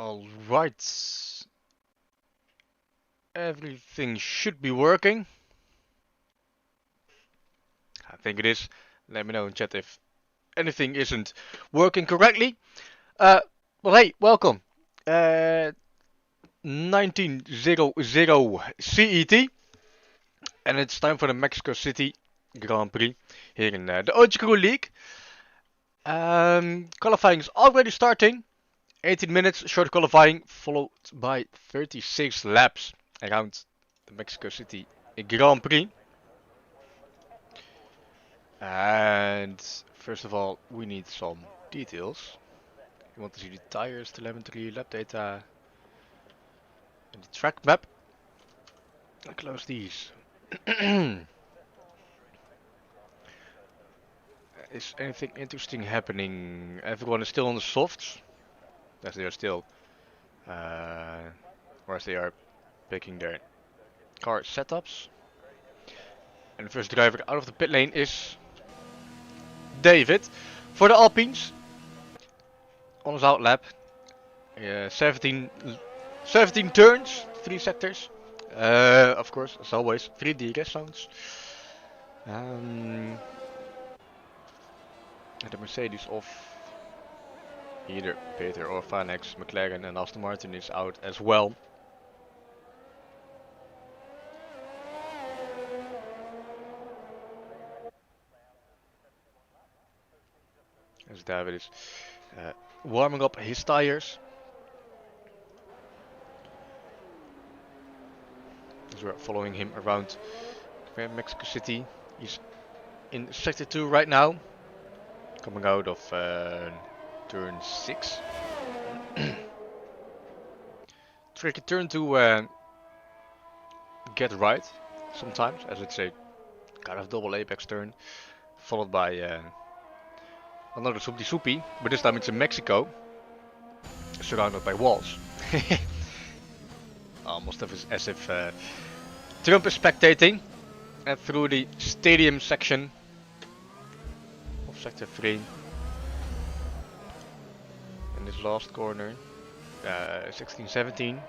Alright. Everything should be working. I think it is. Let me know in chat if anything isn't working correctly. Uh, well, hey, welcome. 1900 CET. And it's time for the Mexico City Grand Prix here in the OGKROE League. Qualifying is already starting. 18 minutes short qualifying, followed by 36 laps around the Mexico City Grand Prix. And first of all, we need some details. You want to see the tires, telemetry, lap data, and the track map. I'll close these. Is anything interesting happening? Everyone is still on the softs, as they are still, or as they are picking their car setups. And the first driver out of the pit lane is David. For the Alpines, on his out lap, 17 turns, 3 sectors. Of course, as always, 3 DRS zones. And the Mercedes of either Peter or Vanex, McLaren and Aston Martin is out as well. As David is warming up his tires. As we're following him around Mexico City. He's in sector 2 right now. Coming out of turn 6. Tricky turn to get right sometimes, as it's a kind of double apex turn. Followed by another soupy, but this time it's in Mexico. Surrounded by walls. Almost as if Trump is spectating. And through the stadium section of sector 3. In this last corner, 16-17.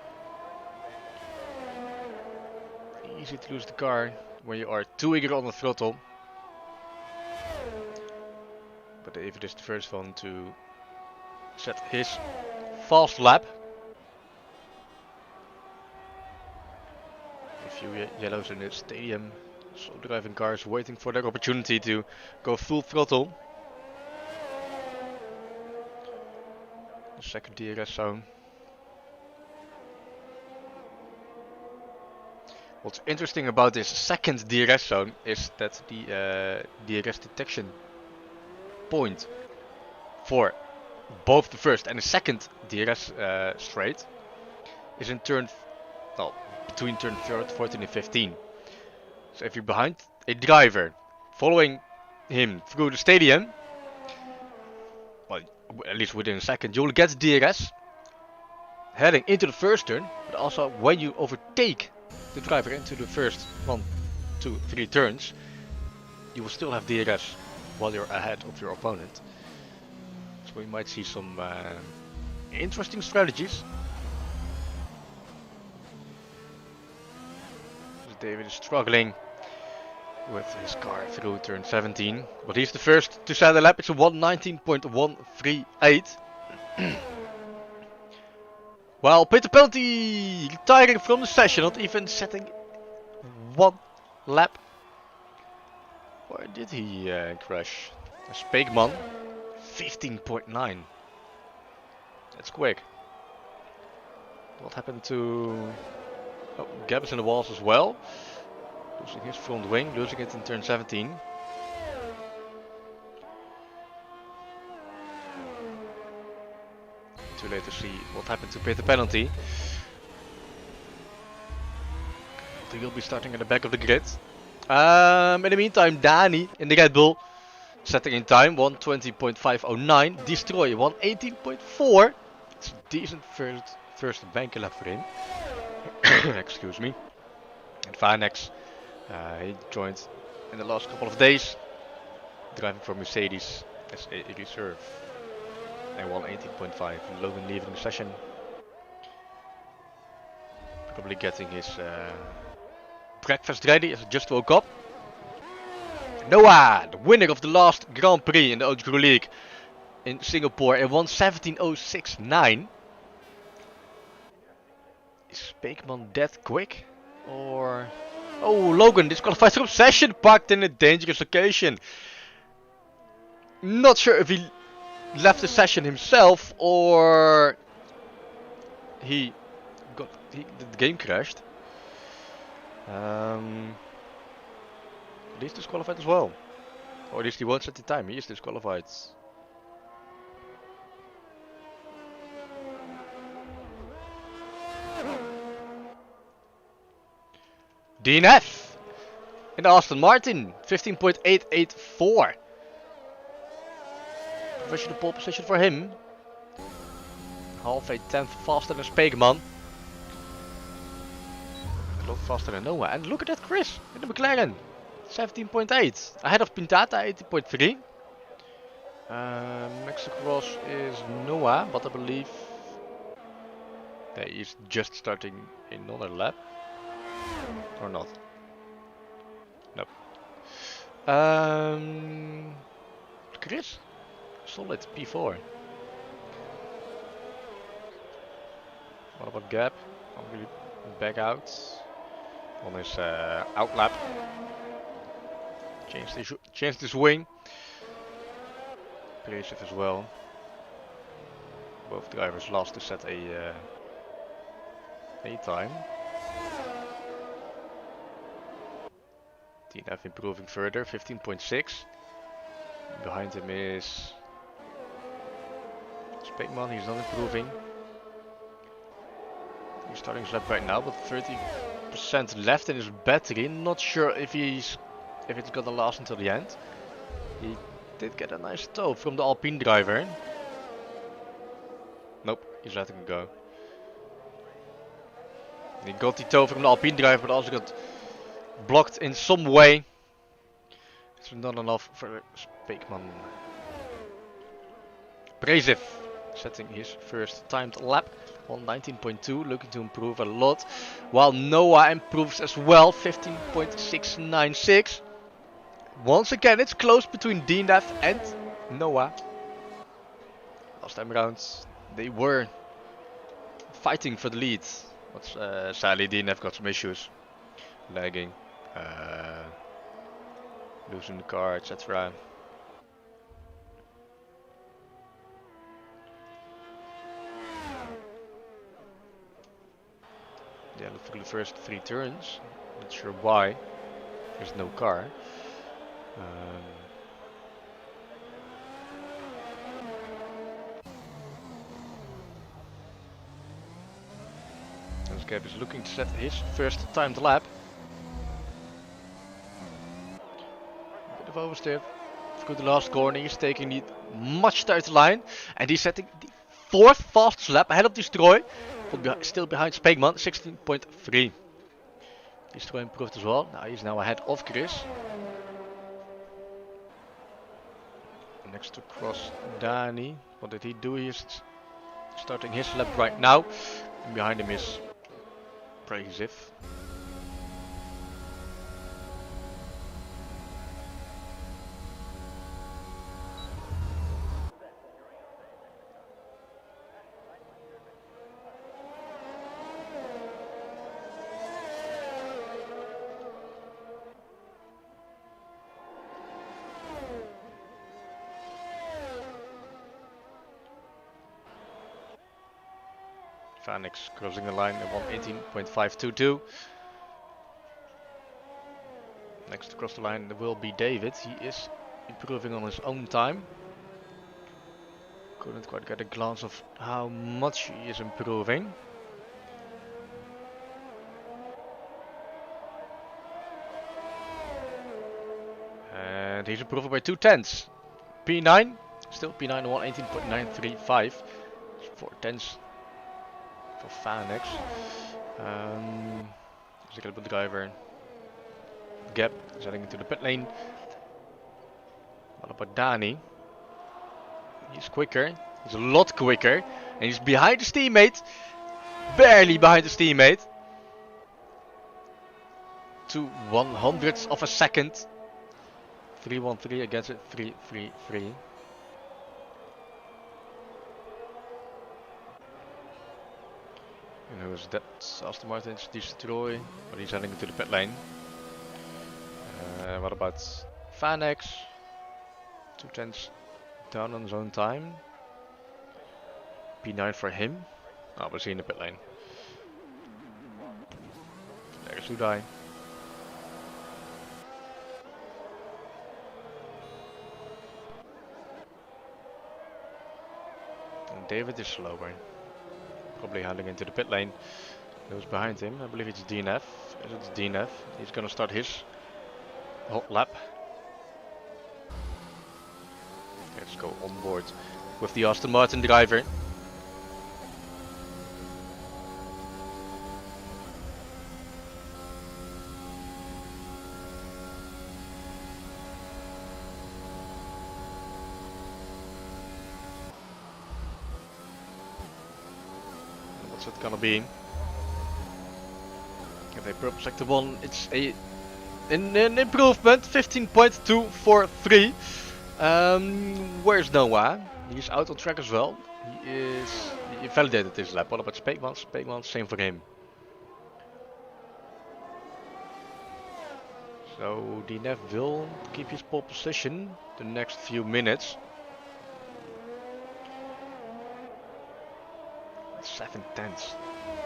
Easy to lose the car when you are too eager on the throttle. But David is the first one to set his fast lap. A few yellows in the stadium. So driving cars waiting for their opportunity to go full throttle. The second DRS zone. What's interesting about this second DRS zone is that the DRS detection point for both the first and the second DRS straight is in turn, between turn 14 and 15. So if you're behind a driver, following him through the stadium, well, at least within a second, you'll get DRS heading into the first turn, but also when you overtake the driver into the first 1, 2, 3 turns, you will still have DRS while you're ahead of your opponent. So we might see some interesting strategies. David is struggling with his car through turn 17, but he's the first to set the lap. It's a 1:19.138. Well, Peter Penalty retiring from the session, not even setting 1 lap. Where did he crash? A Speakman, 15.9. That's quick. What happened to... Oh, Gab is in the walls as well. Losing his front wing, losing it in turn 17. Too late to see what happened to Peter Penalty. He will be starting at the back of the grid. In the meantime, Dani in the Red Bull setting in time 1:20.509. Destroy 1:18.4. It's a decent first bank lap for him. Excuse me. And Vanex, he joined in the last couple of days, driving for Mercedes as a reserve. And 1:18.5. Logan leaving the session. Probably getting his breakfast ready as he just woke up. Noah, the winner of the last Grand Prix in the OGKROE League in Singapore in 1:17.069. Is Speakman that quick? Or... Oh, Logan disqualified from session, parked in a dangerous location. Not sure if he left the session himself or the game crashed. He's disqualified as well. Or at least he won't set the time, he is disqualified. DNF in the Aston Martin, 15.884. Professional pole position for him. Half a tenth faster than Speakman. A lot faster than Noah. And look at that Chris in the McLaren. 17.8. Ahead of Pintata, 18.3. Next across is Noah, but I believe that he's just starting another lap. Or not? Nope. Chris? Solid P4. What about Gap? Not really back out on his out lap. Changed his wing. Aggressive as well. Both drivers lost to set a time. DNF improving further, 15.6. Behind him is Speakman, he's not improving. He's starting his lap right now, but 30% left in his battery. Not sure if it's gonna last until the end. He did get a nice tow from the Alpine driver. Nope, he's letting him go. He got the tow from the Alpine driver, but also got blocked in some way. It's not enough for Speakman. Prix setting his first timed lap on 19.2, looking to improve a lot. While Noah improves as well, 15.696. Once again, it's close between DNF and Noah. Last time around, they were fighting for the lead. But sadly, DNF got some issues. Lagging, losing the car, etc. Yeah, for the first 3 turns, not sure why, there's no car. Gap is looking to set his first timed lap. Bit of oversteer through the last corner. He's taking the much tighter line, and he's setting the 4th fastest lap ahead of Destroy. Still behind Speakman, 16.3. Destroy improved as well. Now he's ahead of Chris. Next to cross Dani. What did he do? He's starting his lap right now. And behind him is Prix. Phoenix crossing the line at 1:18.522. Next to cross the line will be David. He is improving on his own time. Couldn't quite get a glance of how much he is improving. And he's improving by 2/10. P9, still P9 1:18.935. 4/10 for Phoenix. Second driver. Gap is heading into the pit lane. What about Dani? He's quicker. He's a lot quicker. And he's behind his teammate. Barely behind his teammate. to 100ths of a second. 313 against it, 333. And who's that? Aston Martin's Destroy, but he's heading into the pit lane. What about Vanex? 2 tenths down on his own time. P9 for him. Oh, we'll see in the pit lane. There's Udai. And David is slower. Probably heading into the pit lane. Who's behind him? I believe it's DNF. It's DNF. He's gonna start his hot lap. Let's go on board with the Aston Martin driver. What's it gonna be? If they purple sector 1, it's an improvement, 15.243. Where's Noah? He's out on track as well. He invalidated this lap. What about Speakman? Speakman, same for him. So DNF will keep his pole position the next few minutes. 7 tenths.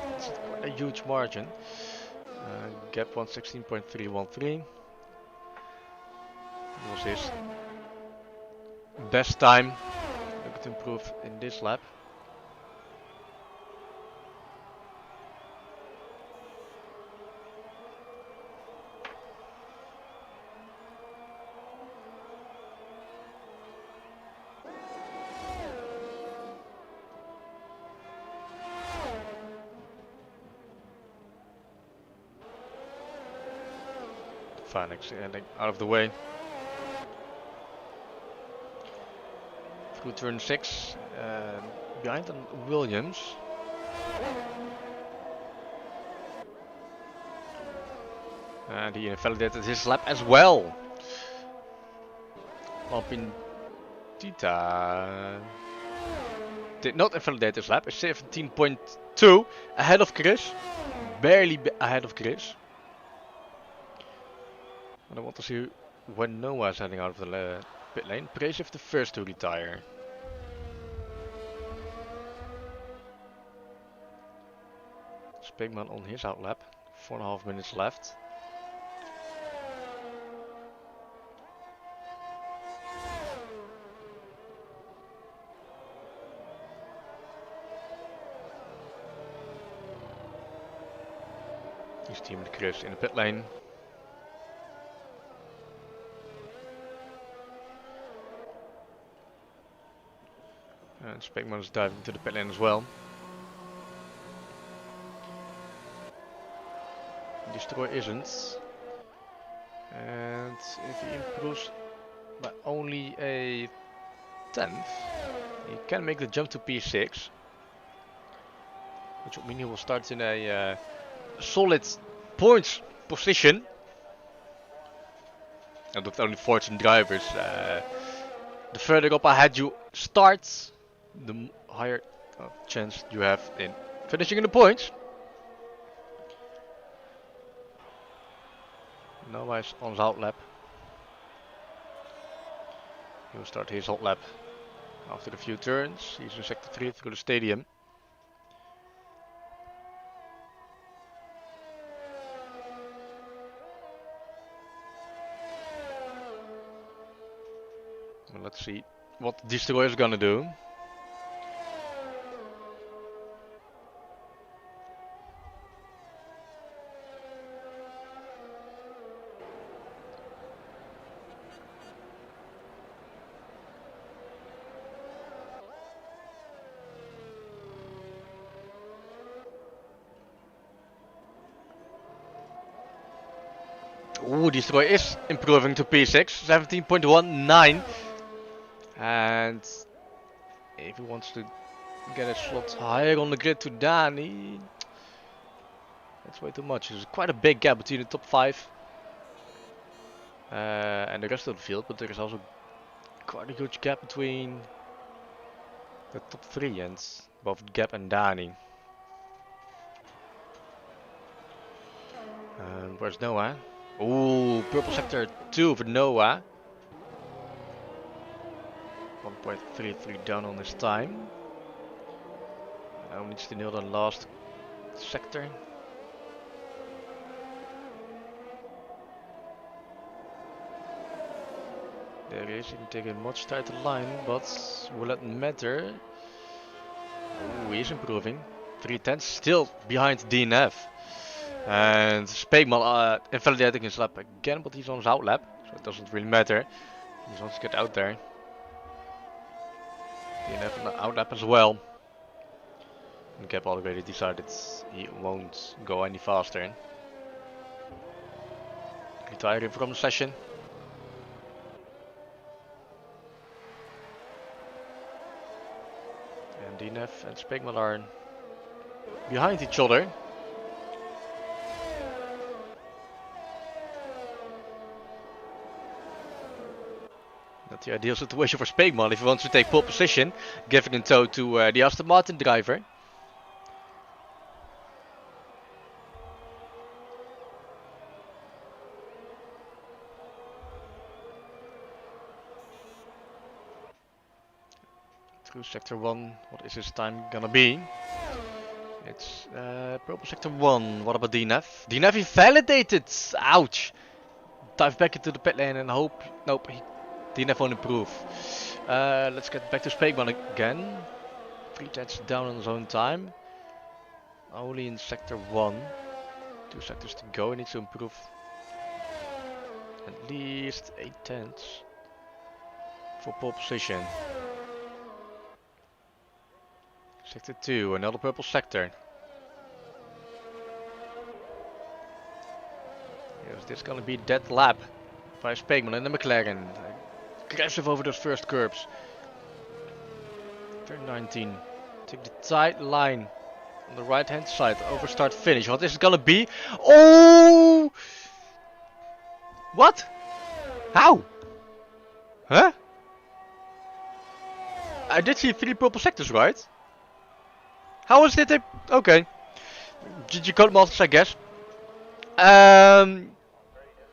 That's quite a huge margin. Gap 116.313. Was his best time. Look to improve in this lap. Vanex out of the way. Through turn 6, behind on Williams. And he invalidated his lap as well. Alpine did not invalidate his lap. It's 17.2 ahead of Chris. Barely ahead of Chris. And I want to see when Noah is heading out of the pit lane. Prix is the first to retire. Speakman on his out lap. 4.5 minutes left. He's teaming Chris in the pit lane. And Speakman is diving into the pit lane as well. Destroy isn't. And if he improves by only a 10th, he can make the jump to P6. Which would mean he will start in a solid points position. And with only 14 drivers, the further up ahead you start, the higher chance you have in finishing in the points. Noah is on his hot lap. He will start his hot lap after a few turns. He's in sector 3 through the stadium. Well, let's see what Destroy is gonna do. Ooh, Destroy is improving to P6, 17.19. And if he wants to get a slot higher on the grid to Danny, that's way too much. There's quite a big gap between the top 5 and the rest of the field, but there is also quite a huge gap between the top 3 and both Gap and Dani. Where's Noah? Ooh, purple sector 2 for Noah. 1.33 down on his time. Now needs to nail the last sector. There he is, he can take a much tighter line, but will it matter? Ooh, he's improving. 3/10, still behind DNF. And Speegman invalidating his lap again, but he's on his out lap, so it doesn't really matter. He wants to get out there. DNF on the out lap as well. And Gap already decided he won't go any faster. Retiring from the session. And DNF and Speegman are behind each other. Not the ideal situation for Speegman if he wants to take pole position, giving in tow to the Aston Martin driver. Through sector 1, what is his time gonna be? It's purple sector 1, what about DNF? DNF invalidated! Ouch! Dive back into the pit lane and hope, nope, DNF won't improve. Let's get back to Speegman again. 3/10 down on his own time. Only in sector 1. 2 sectors to go, he needs to improve at least 8/10 for pole position. Sector 2, another purple sector. Is this gonna be that lap by Speegman and the McLaren? Aggressive over those first curbs. Turn 19. Take the tight line on the right hand side. Over start finish. What is it gonna be? Oh! What? How? Huh? I did see 3 purple sectors, right? How is it? Okay. GG Codemasters, I guess.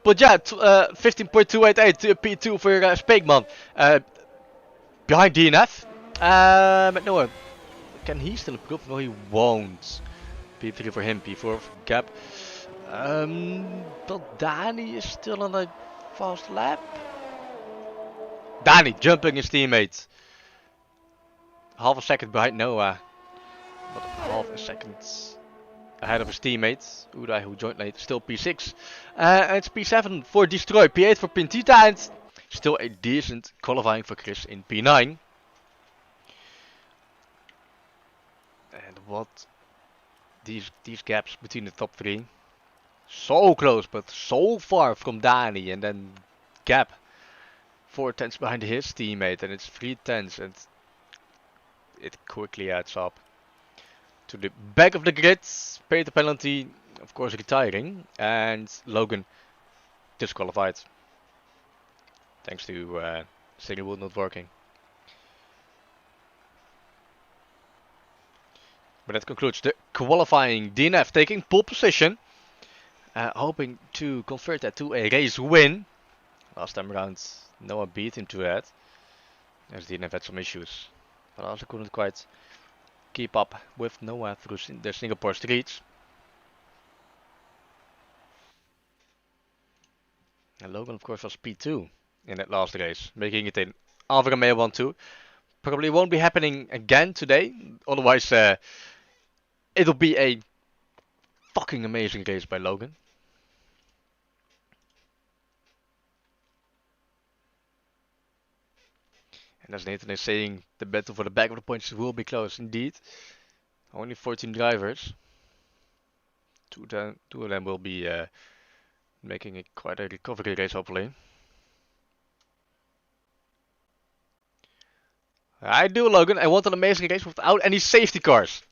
But yeah, 15.288 P2 for Speegman. Behind DNF. But no, can he still improve? No, he won't. P3 for him, P4 for Gap. But Dani is still on a fast lap. Dani jumping his teammate. Half a second behind Noah. But half a second ahead of his teammate, Uday, who joined late, still P6. And it's P7 for Destroy, P8 for Pintita, and still a decent qualifying for Chris in P9. And what these gaps between the top 3. So close, but so far from Dani, and then Gap 4/10 behind his teammate, and it's 3/10, and it quickly adds up. To the back of the grid, paid the penalty, of course retiring, and Logan disqualified. Thanks to steering wheel not working. But that concludes the qualifying. DNF taking pole position, hoping to convert that to a race win. Last time around, Noah beat him to that, as DNF had some issues, but also couldn't quite keep up with Noah through the Singapore streets. And Logan, of course, was P2 in that last race, making it an Alfa Romeo 1-2. Probably won't be happening again today, otherwise it'll be a fucking amazing race by Logan. And as Nathan is saying, the battle for the back of the points will be close indeed. Only 14 drivers. Two of them will be making it quite a recovery race, hopefully. I do, Logan. I want an amazing race without any safety cars.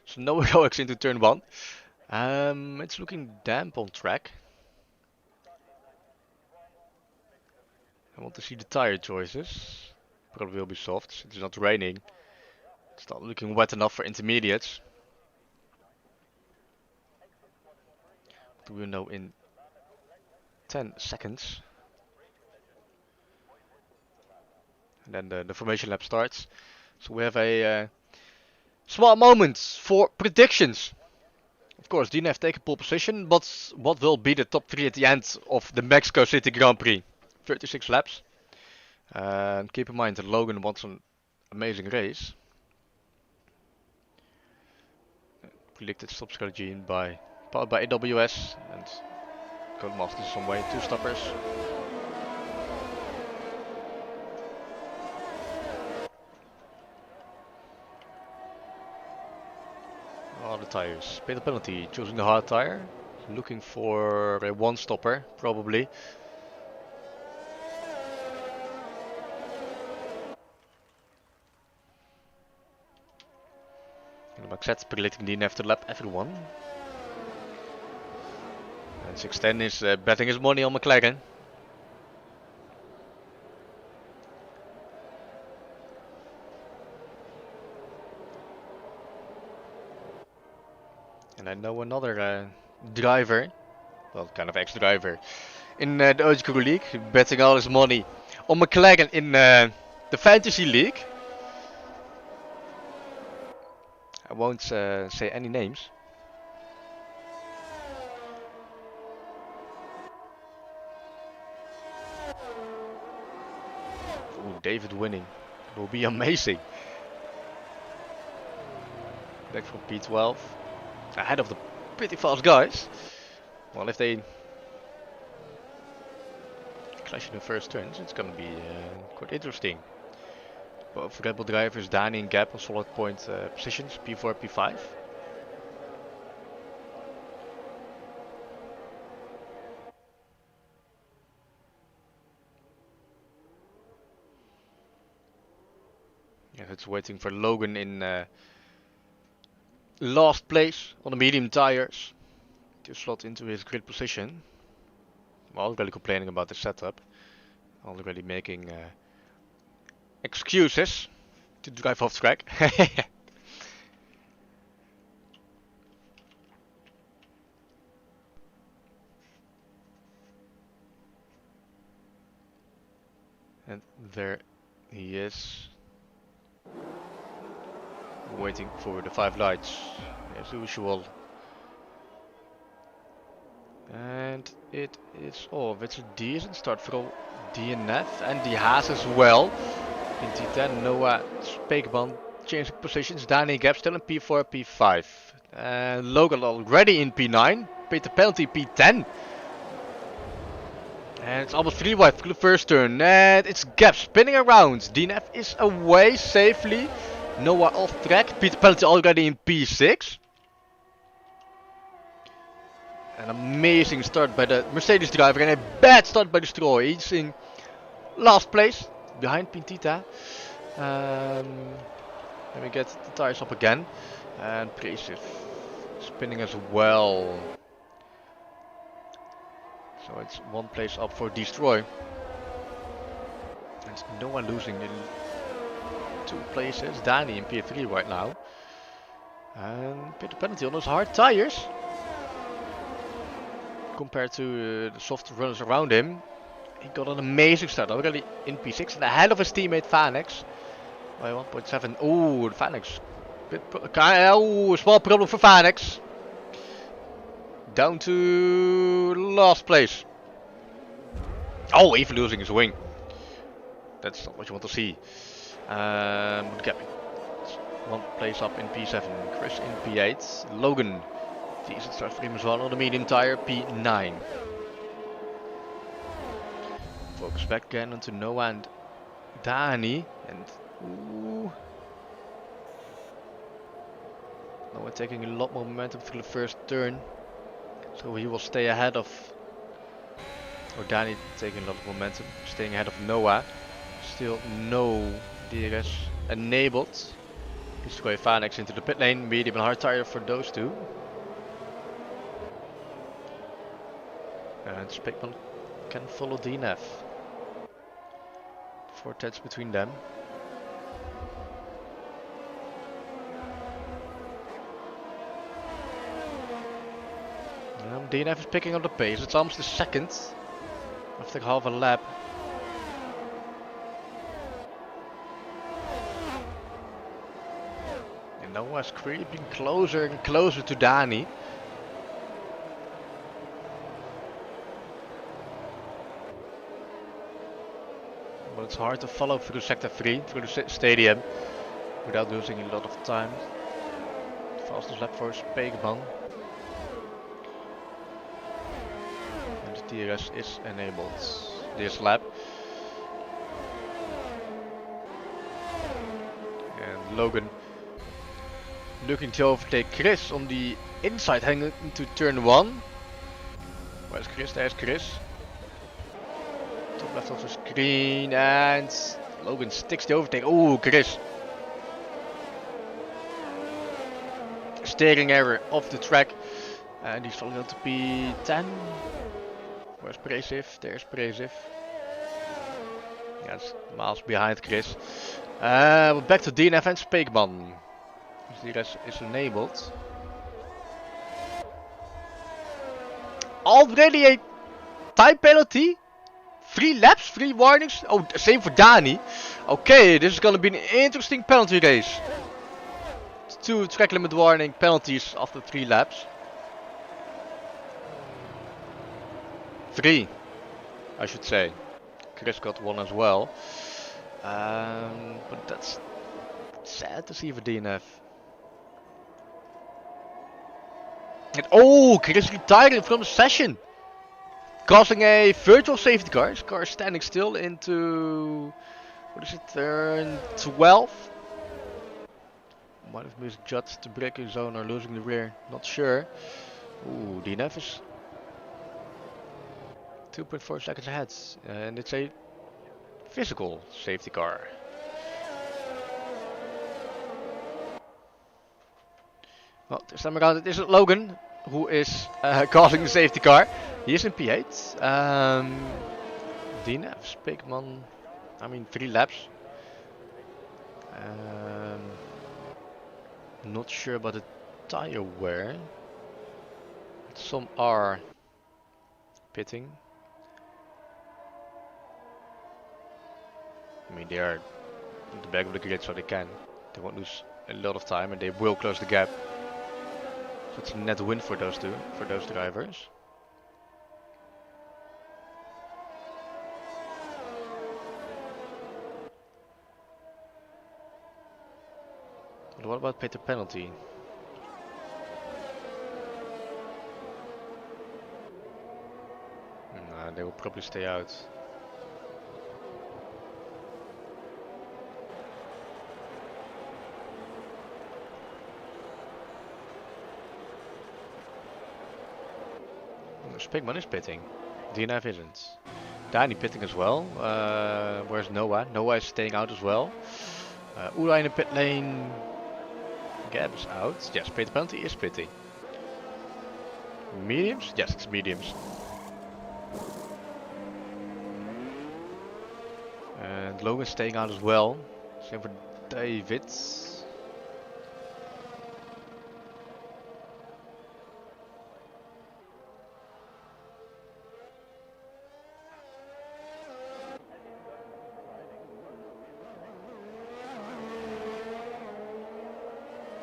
So no heroics into turn 1. It's looking damp on track. I want to see the tire choices. Probably will be soft. It's not raining. It's not looking wet enough for intermediates. What do we know in 10 seconds? And then the formation lap starts. So we have a small moment for predictions. Of course, DNF take a pole position, but what will be the top 3 at the end of the Mexico City Grand Prix? 36 laps. And keep in mind that Logan wants an amazing race. Predicted stop strategy powered by AWS and Codemasters some way, 2 stoppers. Oh, the tires. Pay the penalty, choosing the hard tire. Looking for a 1 stopper, probably. And Maxette's predicting DNF to lap everyone. And 610 is betting his money on McLaren. And I know another driver, well, kind of ex-driver, in the OGKROE League, betting all his money on McLaren in the Fantasy League. I won't say any names. Ooh, David winning will be amazing. Back from P12, ahead of the pretty fast guys. Well, if they clash in the first turns, it's gonna be quite interesting. Both Red Bull drivers, Dani and Gap on solid point positions, P4, P5. Yeah, it's waiting for Logan in last place on the medium tires to slot into his grid position. I'm already complaining about the setup, already making excuses to drive off track. And there he is, waiting for the 5 lights as usual. And it is off. It's a decent start for DNF and the Haas as well. In T10, Noah Speakman changing positions. Dani Gap still in P4, P5. And Logan already in P9. Paid the penalty P10. And it's almost 3 wide for the first turn. And it's Gap spinning around. DNF is away safely. Noah off track. Paid the penalty already in P6. An amazing start by the Mercedes driver and a bad start by the Stroll. He's in last place behind Pintita. Let me get the tires up again. And Prix is spinning as well. So it's 1 place up for Destroy. And no one losing in 2 places. Dani in P3 right now. And paid the penalty on those hard tires. Compared to the soft runners around him. He got an amazing start already in P6 and ahead of his teammate Vanex by 1.7. Oh, Vanex. Small problem for Vanex. Down to last place. Oh, even losing his wing. That's not what you want to see. Gap. 1 place up in P7. Chris in P8. Logan. Decent start for him as well on the medium tire, P9. Focus back again onto Noah and Dani. And ooh, Noah taking a lot more momentum through the first turn. So he will stay ahead of, or Dani taking a lot of momentum, staying ahead of Noah. Still no DRS enabled. Destroy Vanex into the pit lane, medium and hard tire for those two. And Speckman can follow DNF. 4 tenths between them. DNF is picking up the pace. It's almost a second after half a lap. And Noah's creeping closer and closer to Dani. But it's hard to follow through sector 3, through the stadium, without losing a lot of time. Fastest lap for Speakman. And the DRS is enabled this lap. And Logan looking to overtake Chris on the inside heading into turn 1. Where's Chris? There's Chris. Top left of the screen, and Logan sticks the overtake. Oh, Chris. Steering error off the track. And he's falling out to P10. Where's Prez? There's Prez. Yes, miles behind Chris. We're back to DNF and Speakman. The rest is enabled. Already a time penalty? 3 laps, 3 warnings. Oh, same for Dani. Okay, this is gonna be an interesting penalty race. 2 track limit warning penalties after 3 laps. 3, I should say. Chris got 1 as well. But that's sad to see for DNF. And oh, Chris retiring from the session, causing a virtual safety car. His car is standing still into, what is it, turn 12. Might have misjudged the braking zone or losing the rear, not sure. Ooh, DNF is 2.4 seconds ahead, and it's a physical safety car. Well, this time around it isn't Logan who is causing the safety car. He is in P8. DNF, Speakman, 3 laps. Not sure about the tire wear. Some are pitting. They are at the back of the grid, so they won't lose a lot of time, and they will close the gap. So it's a net win for those drivers. But what about Peter penalty? Nah, they will probably stay out. Speakman is pitting. DNF isn't. Dani pitting as well. Where's Noah? Noah is staying out as well. Ura in the pit lane. Gab is out. Yes, Peter penalty is pitting. Mediums? Yes, it's mediums. And Logan staying out as well. Same for David.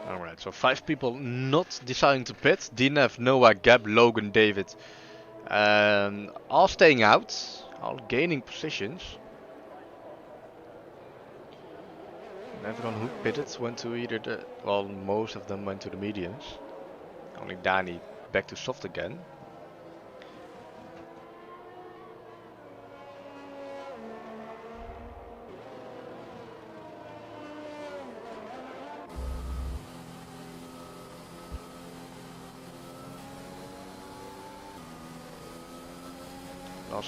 Alright, so 5 people not deciding to pit. DNF, Noah, Gab, Logan, David. All staying out. All gaining positions. And everyone who pitted went to either the... Well, most of them went to the mediums. Only Dani back to soft again.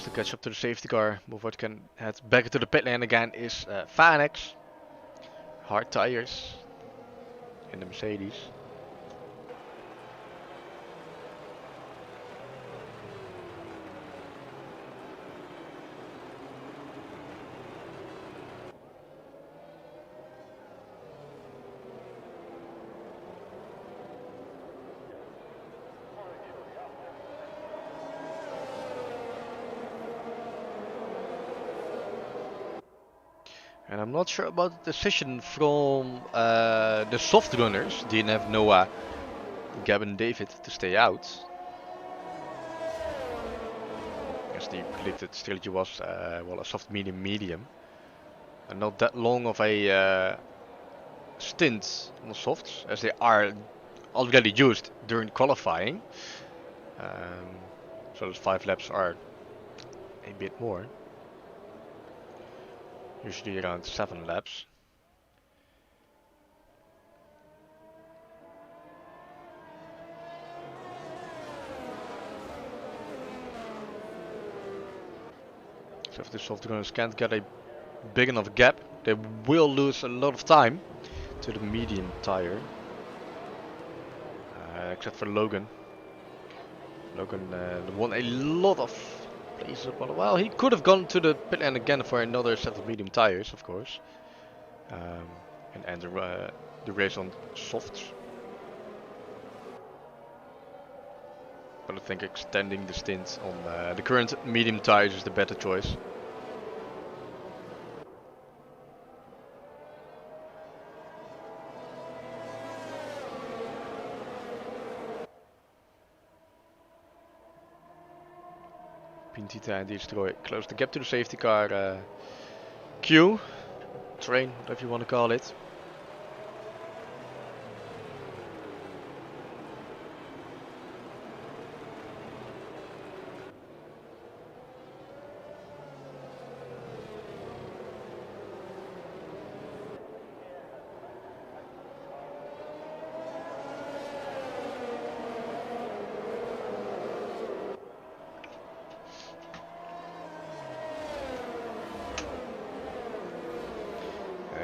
To catch up to the safety car before it can head back into the pit lane again is Vanex. Hard tires in the Mercedes. And I'm not sure about the decision from the soft runners, DNF, Noah, Gab and David, to stay out. As the predicted strategy was, well, a soft, medium, medium. And not that long of a stint on the softs, as they are already used during qualifying. So those 5 laps are a bit more. Usually around 7 laps. So if the soft runners can't get a big enough gap, they will lose a lot of time to the medium tire. Except for Logan. Logan won a lot of places. Well, he could have gone to the pit lane again for another set of medium tires, of course. And end the race on softs. But I think extending the stint on the current medium tires is the better choice. Pintita and Destroy close the gap to the safety car queue, train, whatever you want to call it.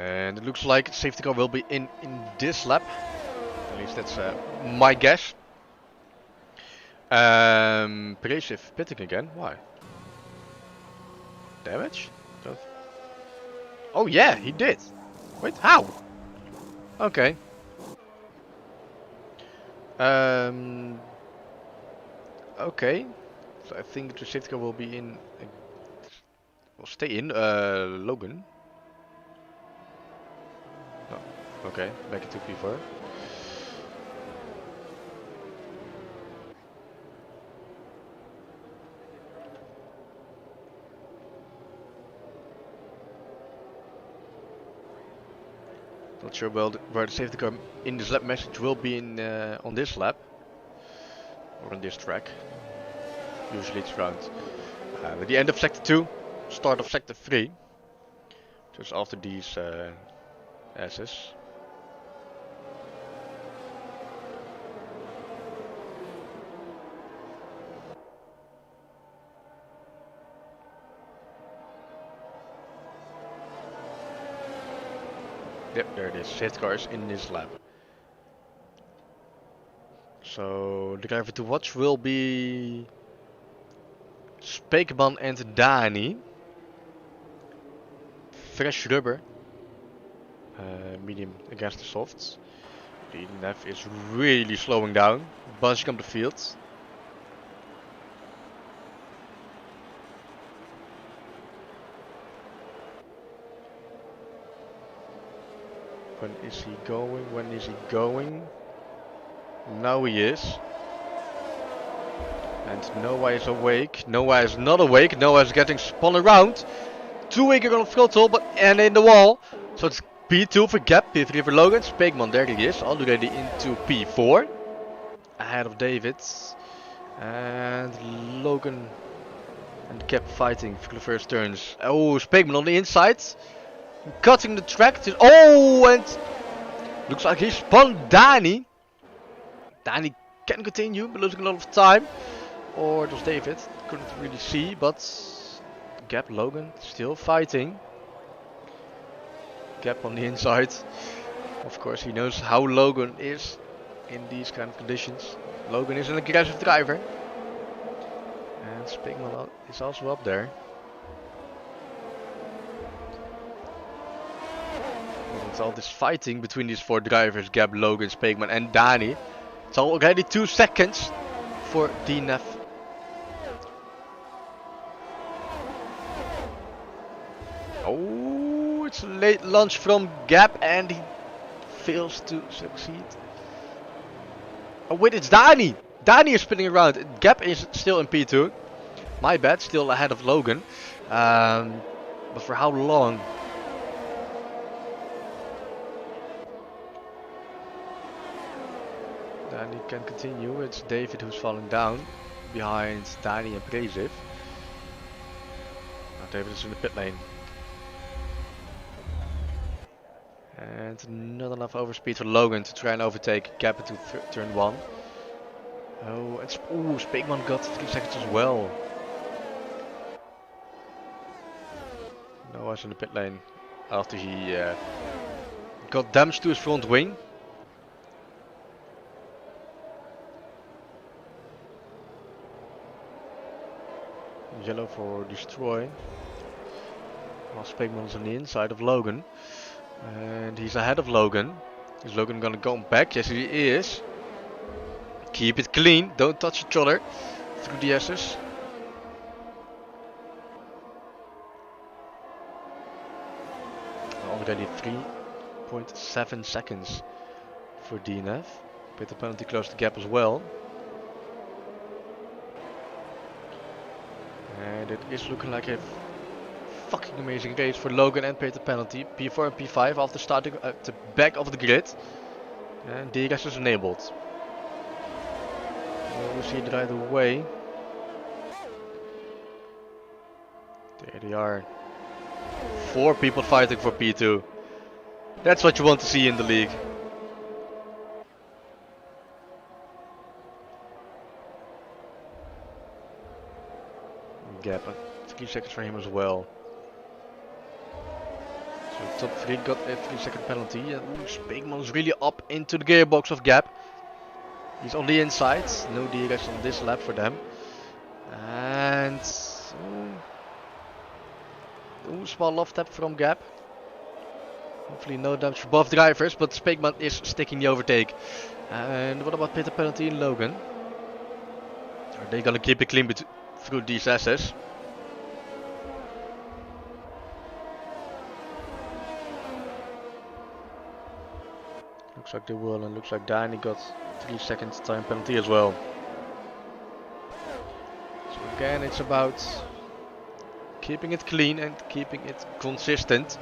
And it looks like safety car will be in this lap. At least that's my guess. Prix pitting again. Why? Damage? Oh yeah, he did. Wait, how? Okay. Okay. So I think the safety car will be in. Will stay in. Logan. Oh, okay, back into P4. Not sure where the safety car in this lap message will be in on this lap or on this track. Usually it's around at the end of sector 2, start of sector 3. Just after these S's. Yep, there it is. Safety cars in this lap. So the driver to watch will be Speekman and Dani. Fresh rubber. Medium against the softs. The DNF is really slowing down, bunching up the field. When is he going? When is he going? Now he is. And Noah is awake. Noah is not awake. Noah is getting spun around. Two-wicker on the throttle, and in the wall. So it's P2 for Gap, P3 for Logan. Speekman, there he is, already into P4. Ahead of David. And Logan and Gap fighting for the first turns. Oh, Speekman on the inside. Cutting the track. Oh, and looks like he spun Dani. Dani can continue, but losing a lot of time. Or it was David. Couldn't really see, but Gap, Logan still fighting. Gap on the inside. Of course, he knows how Logan is in these kind of conditions. Logan is an aggressive driver. And Speekman is also up there. With all this fighting between these 4 drivers, Gap, Logan, Speekman and Dani. It's already 2 seconds for DNF. Oh, it's a late launch from Gap and he fails to succeed. Oh wait, it's Dani! Dani is spinning around. Gap is still in P2. My bad, still ahead of Logan. But for how long? Dani can continue. It's David who's falling down behind Dani and Prix. Now David is in the pit lane. And not enough overspeed for Logan to try and overtake Gap into turn 1. Oh, and Speakman got 3 seconds as well. Noah's in the pit lane after he got damage to his front wing. Yellow for destroy. While Speakman's on the inside of Logan. And he's ahead of Logan. Is Logan gonna go back? Yes, he is. Keep it clean. Don't touch each other through the S's. Already 3.7 seconds for DNF. Bit of penalty close the gap as well. And it is looking like a fucking amazing race for Logan and Peter Penalty. P4 and P5 after starting at the back of the grid. And DRS is enabled. We'll see it right away. There they are. 4 people fighting for P2. That's what you want to see in the league. Gap, 3 seconds for him as well. So top 3 got a 3-second penalty. And Speakman's really up into the gearbox of Gap. He's on the inside. No DRS on this lap for them. And small love tap from Gap. Hopefully no damage for both drivers, but Speakman is sticking the overtake. And what about Peter Penalty and Logan? Are they gonna keep it clean through these S's? Looks like they will, and looks like Dani got 3 seconds time penalty as well. So again, it's about keeping it clean and keeping it consistent.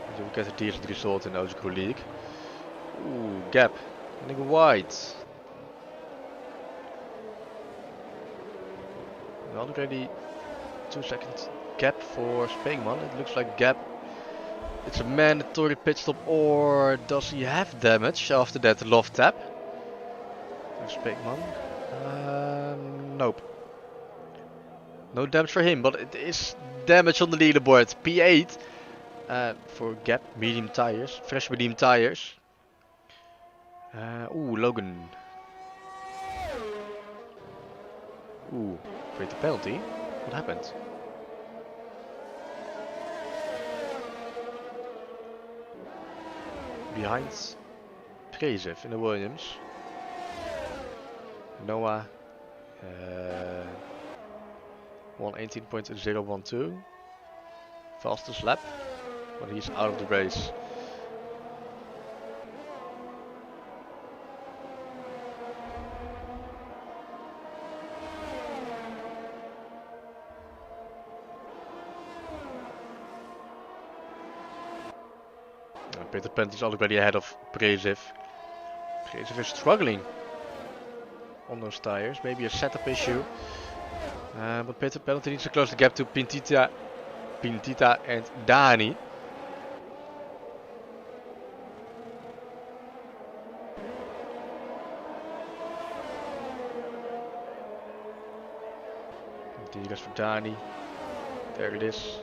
And you will get a decent result in OGKROE League. Ooh, Gap, getting wide. Already 2 seconds gap for Speakman. It looks like Gap. It's a mandatory pit stop, or does he have damage after that love tap? Speakman. Nope. No damage for him, but it is damage on the leaderboard. P8 for Gap, medium tires, fresh medium tires. Ooh, Logan. Ooh, great penalty. What happened? Behind Prix in the Williams. Noah 118.012. Fastest lap, but he's out of the race. Peter Penalty is already ahead of Prix. Prix is struggling on those tires, maybe a setup issue. But Peter Penalty needs to close the gap to Pintita and Dani. DRS for Dani. There it is.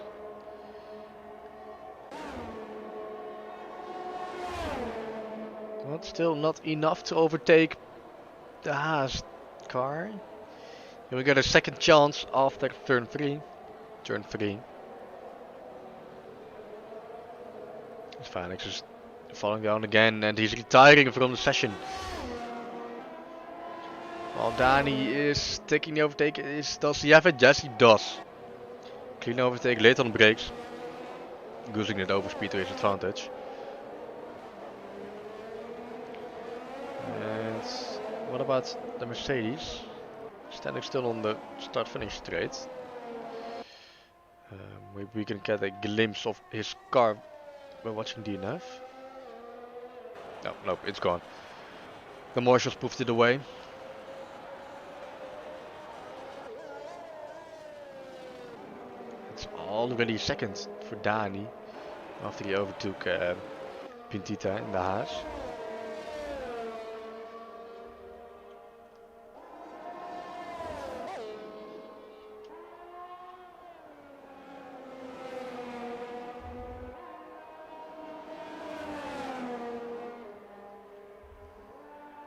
But still not enough to overtake the Haas car. And we get a second chance after turn 3. Turn 3. Phoenix is falling down again and he's retiring from the session. While Dani is taking the overtake, does he have it? Yes, he does. Clean overtake, late on brakes. using that overspeed to his advantage. And what about the Mercedes? Standing still on the start-finish straight. Maybe we can get a glimpse of his car by watching DNF. No, nope, it's gone. The marshals moved it away. It's already second for Dani after he overtook Pintita in the Haas.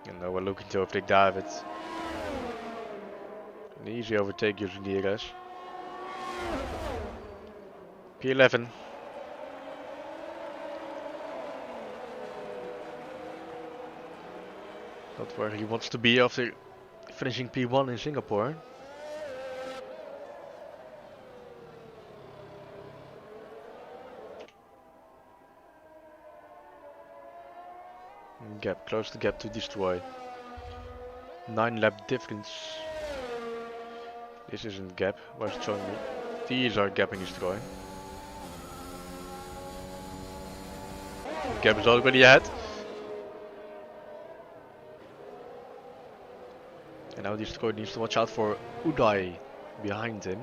And now we're looking to overtake David. An easy overtake using DRS. P11. Not where he wants to be after finishing P1 in Singapore. Gap, close the gap to destroy. 9 lap difference. This isn't gap, why is it showing me? These are gap and destroy. Gap is already ahead. And now destroy needs to watch out for Uday behind him.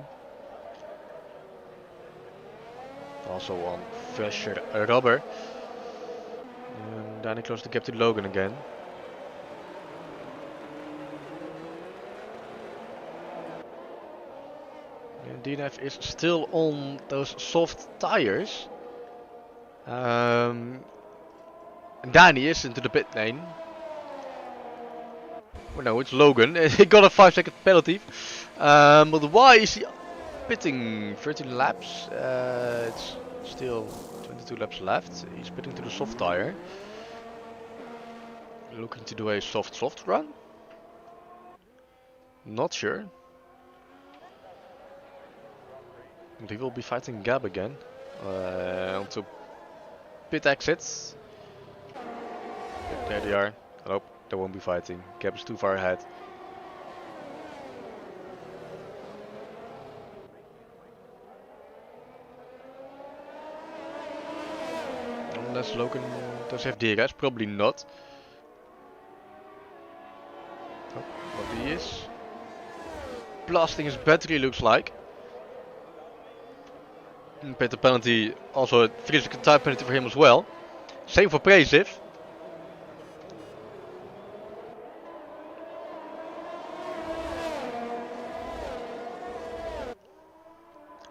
Also on fresh rubber. And then he closed the gap to Logan again. And DNF is still on those soft tires. And Dani is into the pit lane. Oh no, it's Logan. He got a 5-second penalty. But why is he pitting 13 laps? It's still 22 laps left. He's pitting to the soft tire. Looking to do a soft run? Not sure. But he will be fighting Gab again. Onto pit exits. There they are. Nope, they won't be fighting. Gab is too far ahead. Unless Logan does have DRS, probably not. Oh, but he is blasting his battery, looks like. And paid the penalty, also a 3-second time penalty for him as well. Same for Prix.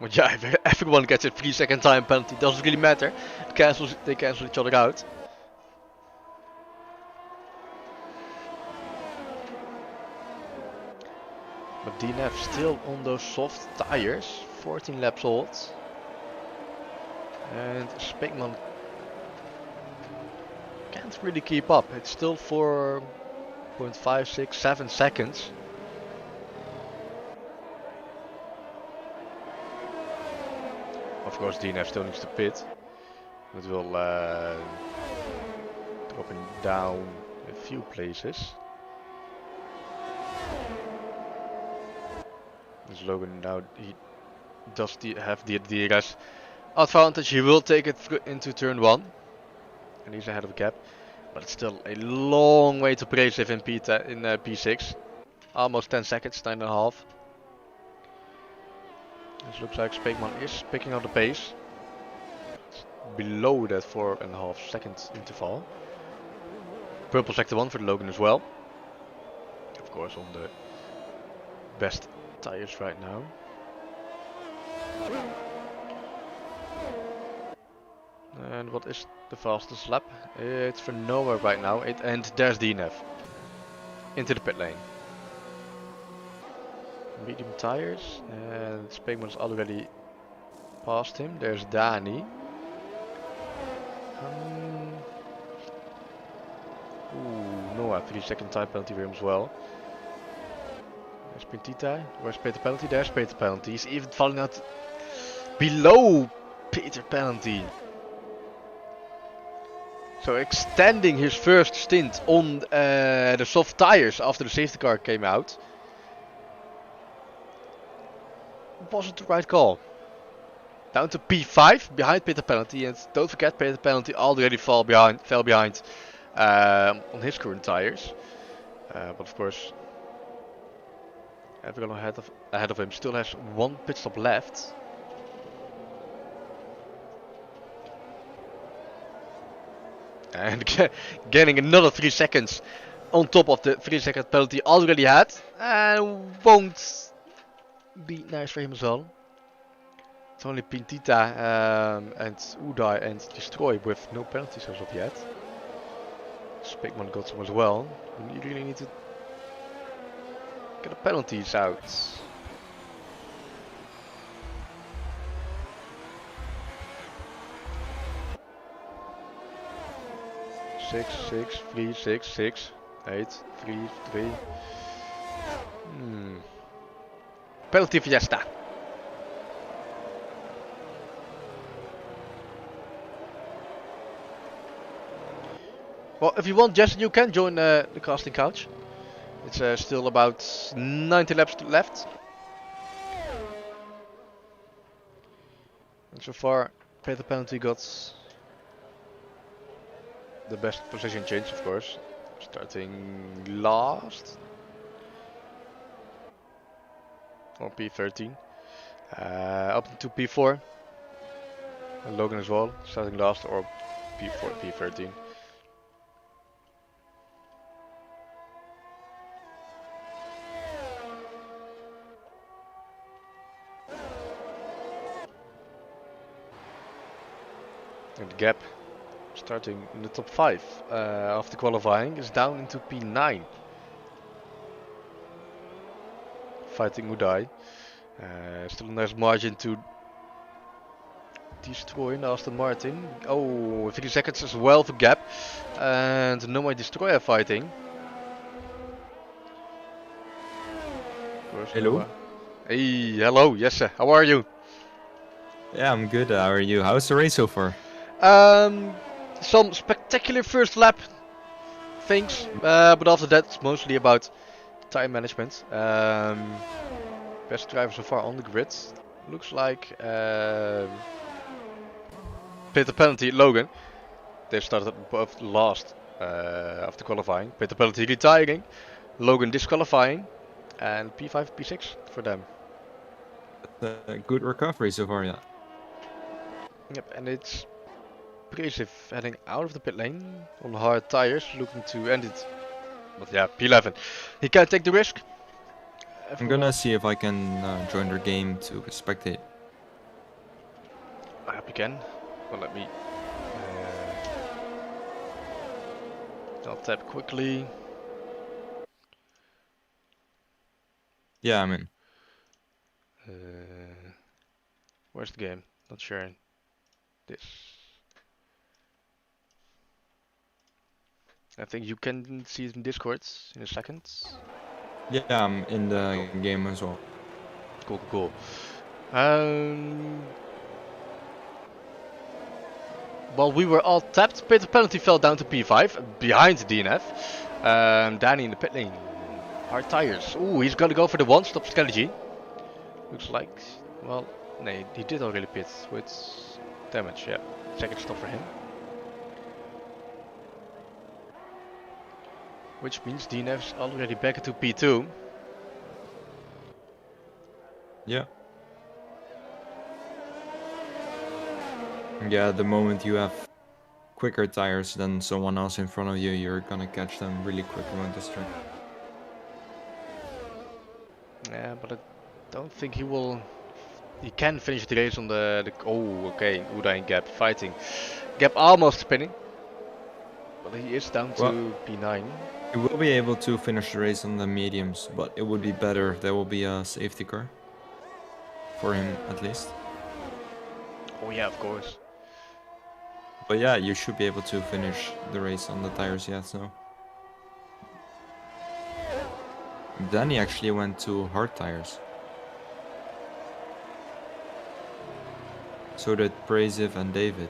But yeah, if everyone gets a 3-second time penalty, doesn't really matter. They cancel each other out. But DNF still on those soft tires, 14 laps old. And Speckman can't really keep up. It's still 4.567 seconds. Of course, DNF still needs to pit. It will drop him down a few places. This Logan now, he does have the DRS advantage. He will take it into turn 1. And he's ahead of Gap. But it's still a long way to Prix in P6. Almost 10 seconds, 9.5. This looks like Speckman is picking up the pace. It's below that 4.5 second interval. Purple sector 1 for the Logan as well. Of course on the best tires right now. And what is the fastest lap? It's for Noah right now. And there's DNF. Into the pit lane. Medium tires. And Speckman's already past him. There's Dani. Noah, 3-second time penalty for him as well. There's Pintita. Where's paid the penalty? There's paid the penalty. He's even falling out below Peter Penalty. So extending his first stint on the soft tires after the safety car came out. Wasn't the right call. Down to P5 behind Peter Penalty, and don't forget Peter Penalty already fell behind on his current tires. But of course, everyone ahead of him still has one pit stop left. And getting another 3 seconds on top of the 3-second penalty already had, and won't be nice for him as well. It's only Pintita and Udai and Destroy with no penalties as of yet. Spigman got some as well. You really need to get the penalties out. 6, 6, 3, 6, 6, 8, 3, 3. Penalty Fiesta. Well, if you want, Jesse, you can join the casting couch. It's still about 90 laps left. And so far, Peter Penalty got the best position change, of course. Starting last. Or P13. Up to P4. And Logan as well, starting last or P4, P13. And the gap, starting in the top 5 after qualifying, is down into P9. Fighting Udai. Still a nice margin to Destroy in Aston Martin. Oh, 3 seconds as well for gap. And no more Destroyer fighting. Hello. Hey, hello, yes sir. How are you? Yeah, I'm good. How are you? How's the race so far? Some spectacular first lap things, but after that it's mostly about time management. Best driver so far on the grid looks like Peter Penalty, Logan. They started both last after qualifying. Peter Penalty retiring, Logan disqualifying, and P5, P6 for them. Good recovery so far, yeah. Yep, and it's Prix heading out of the pit lane on hard tires, looking to end it. But yeah, P11. He can't take the risk. I'm gonna see if I can join their game to spectate. I hope you can. Well, let me. I'll tap quickly. Yeah, I'm in. Where's the game? Not sharing. This. I think you can see it in Discord in a second. Yeah, I'm in the game as well. Cool, cool. While we were all tapped, Peter Penalty fell down to P5 behind DNF. Danny in the pit lane. Hard tires. Ooh, he's gonna go for the one-stop strategy. Looks like, well, no, he did already pit with damage. Yeah, second stop for him. Which means DNF's already back into P2. Yeah. Yeah, the moment you have quicker tires than someone else in front of you, you're gonna catch them really quick around this track. Yeah, but I don't think he will. He can finish the race on the oh, okay, Udai and Gap fighting. Gap almost spinning, but he is down to P9. He will be able to finish the race on the mediums, but it would be better if there will be a safety car. For him, at least. Oh yeah, of course. But yeah, you should be able to finish the race on the tires, yeah, so. Danny actually went to hard tires. So did Prix and David.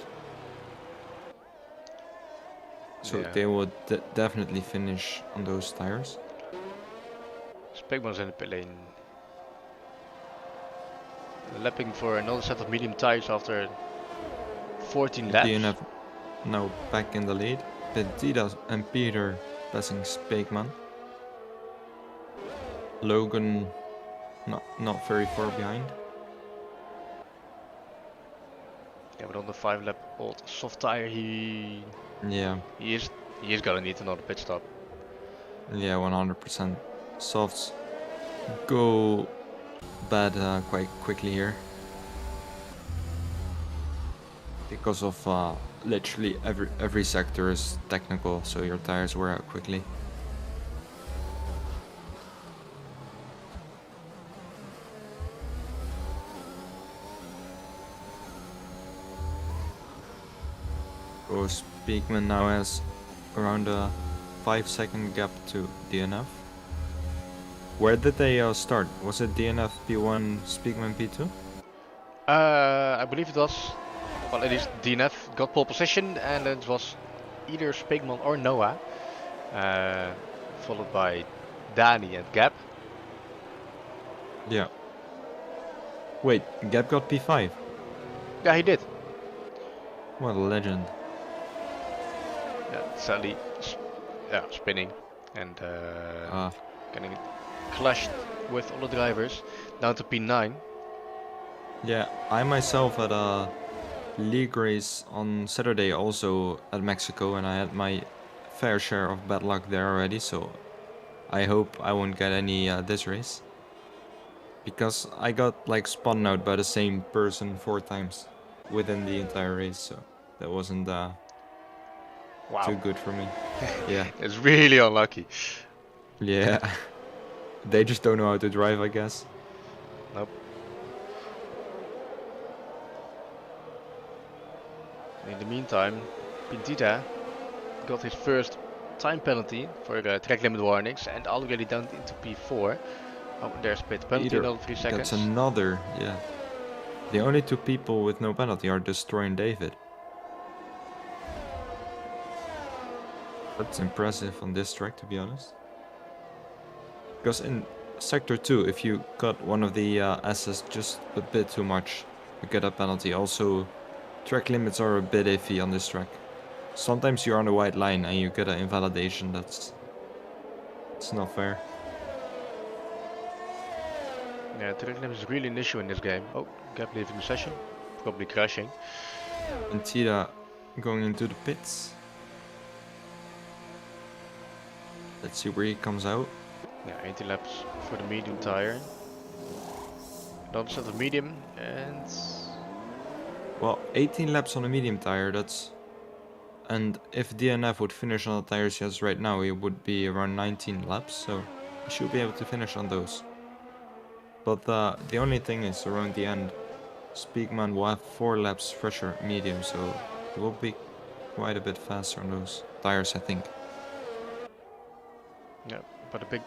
So Yeah. they will definitely finish on those tires. Spegman's in the pit lane. Lapping for another set of medium tires after 14 laps. DNF now back in the lead. Petita and Peter passing Spegman. Logan not very far behind. Yeah, but on the 5-lap old soft tire, he is gonna need another pit stop. Yeah, 100%. Softs go bad quite quickly here. Because of literally every sector is technical, so your tires wear out quickly. So Speakman now has around a 5-second gap to DNF. Where did they start? Was it DNF P1, Speakman P2? I believe it was. Well, at least DNF got pole position, and it was either Spegman or Noah, followed by Dani and Gap. Yeah. Wait, Gap got P5? Yeah, he did. What a legend. Yeah, sadly, spinning and getting clashed with all the drivers down to P9. Yeah, I myself had a league race on Saturday also at Mexico, and I had my fair share of bad luck there already, so I hope I won't get any this race. Because I got like spun out by the same person 4 times within the entire race, so that wasn't too good for me. Yeah. It's really unlucky. Yeah. They just don't know how to drive, I guess. Nope. In the meantime, Pintita got his first time penalty for track limit warnings and already down into P4. Oh, there's pit penalty, another 3 seconds. That's another, yeah. The only 2 people with no penalty are Destroy and David. That's impressive on this track, to be honest. Because in Sector 2, if you cut one of the S's just a bit too much, you get a penalty. Also, track limits are a bit iffy on this track. Sometimes you're on the white line and you get an invalidation. It's not fair. Yeah, track limits is really an issue in this game. Oh, Gap leaving the session, probably crashing. And Tira going into the pits. Let's see where he comes out. Yeah, 80 laps for the medium tire. Another set of medium and... Well, 18 laps on a medium tire, that's... And if DNF would finish on the tires he has right now, he would be around 19 laps, so he should be able to finish on those. But the only thing is, around the end, Speakman will have 4 laps fresher medium, so he will be quite a bit faster on those tires, I think. Yeah, but a big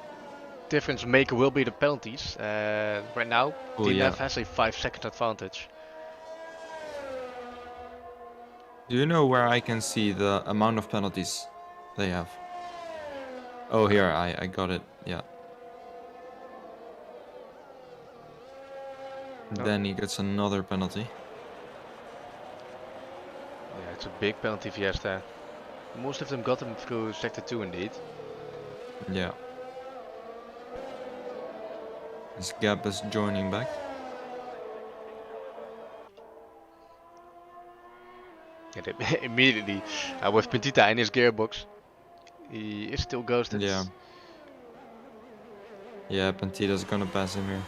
difference maker will be the penalties. Right now, DNF has a 5-second advantage. Do you know where I can see the amount of penalties they have? Oh, here, I got it, yeah. Oh. Then he gets another penalty. Yeah, it's a big penalty fiesta. Most of them got them through Sector 2 indeed. Yeah. This Gap is joining back. And immediately, with Pentita in his gearbox, he is still ghosted. Yeah. Yeah, Pentita's gonna pass him here.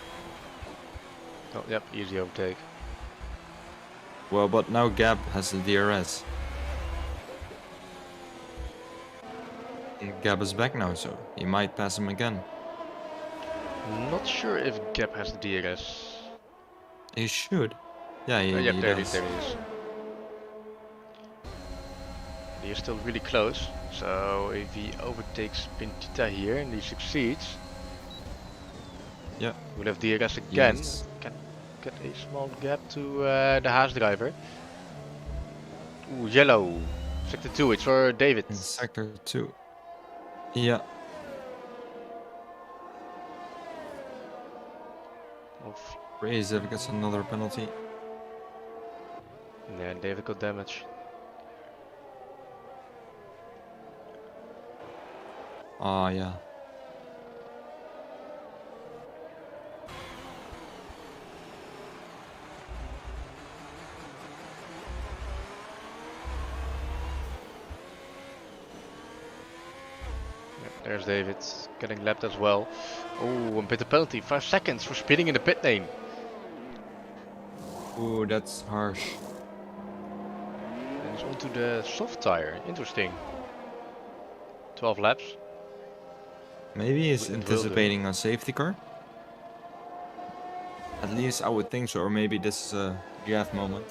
Oh, yep, easy overtake. Well, but now Gap has the DRS. And Gap is back now, so he might pass him again. Not sure if Gap has the DRS. He should. Yeah, he yep, there does. There he is. He is still really close, so if he overtakes Pentita here and he succeeds, yeah, we'll have DRS again. Yes. get a small gap to the Haas driver. Ooh, yellow. Sector 2, it's for David. In sector 2. Yeah. Prix gets another penalty. Yeah, David got damage. Ah, yeah. There's David getting lapped as well. Oh, and bit of penalty. 5 seconds for speeding in the pit lane. Ooh, that's harsh. And he's onto the soft tire. Interesting. 12 laps. Maybe he's It will do. anticipating a safety car? At least I would think so, or maybe this is a GF moment.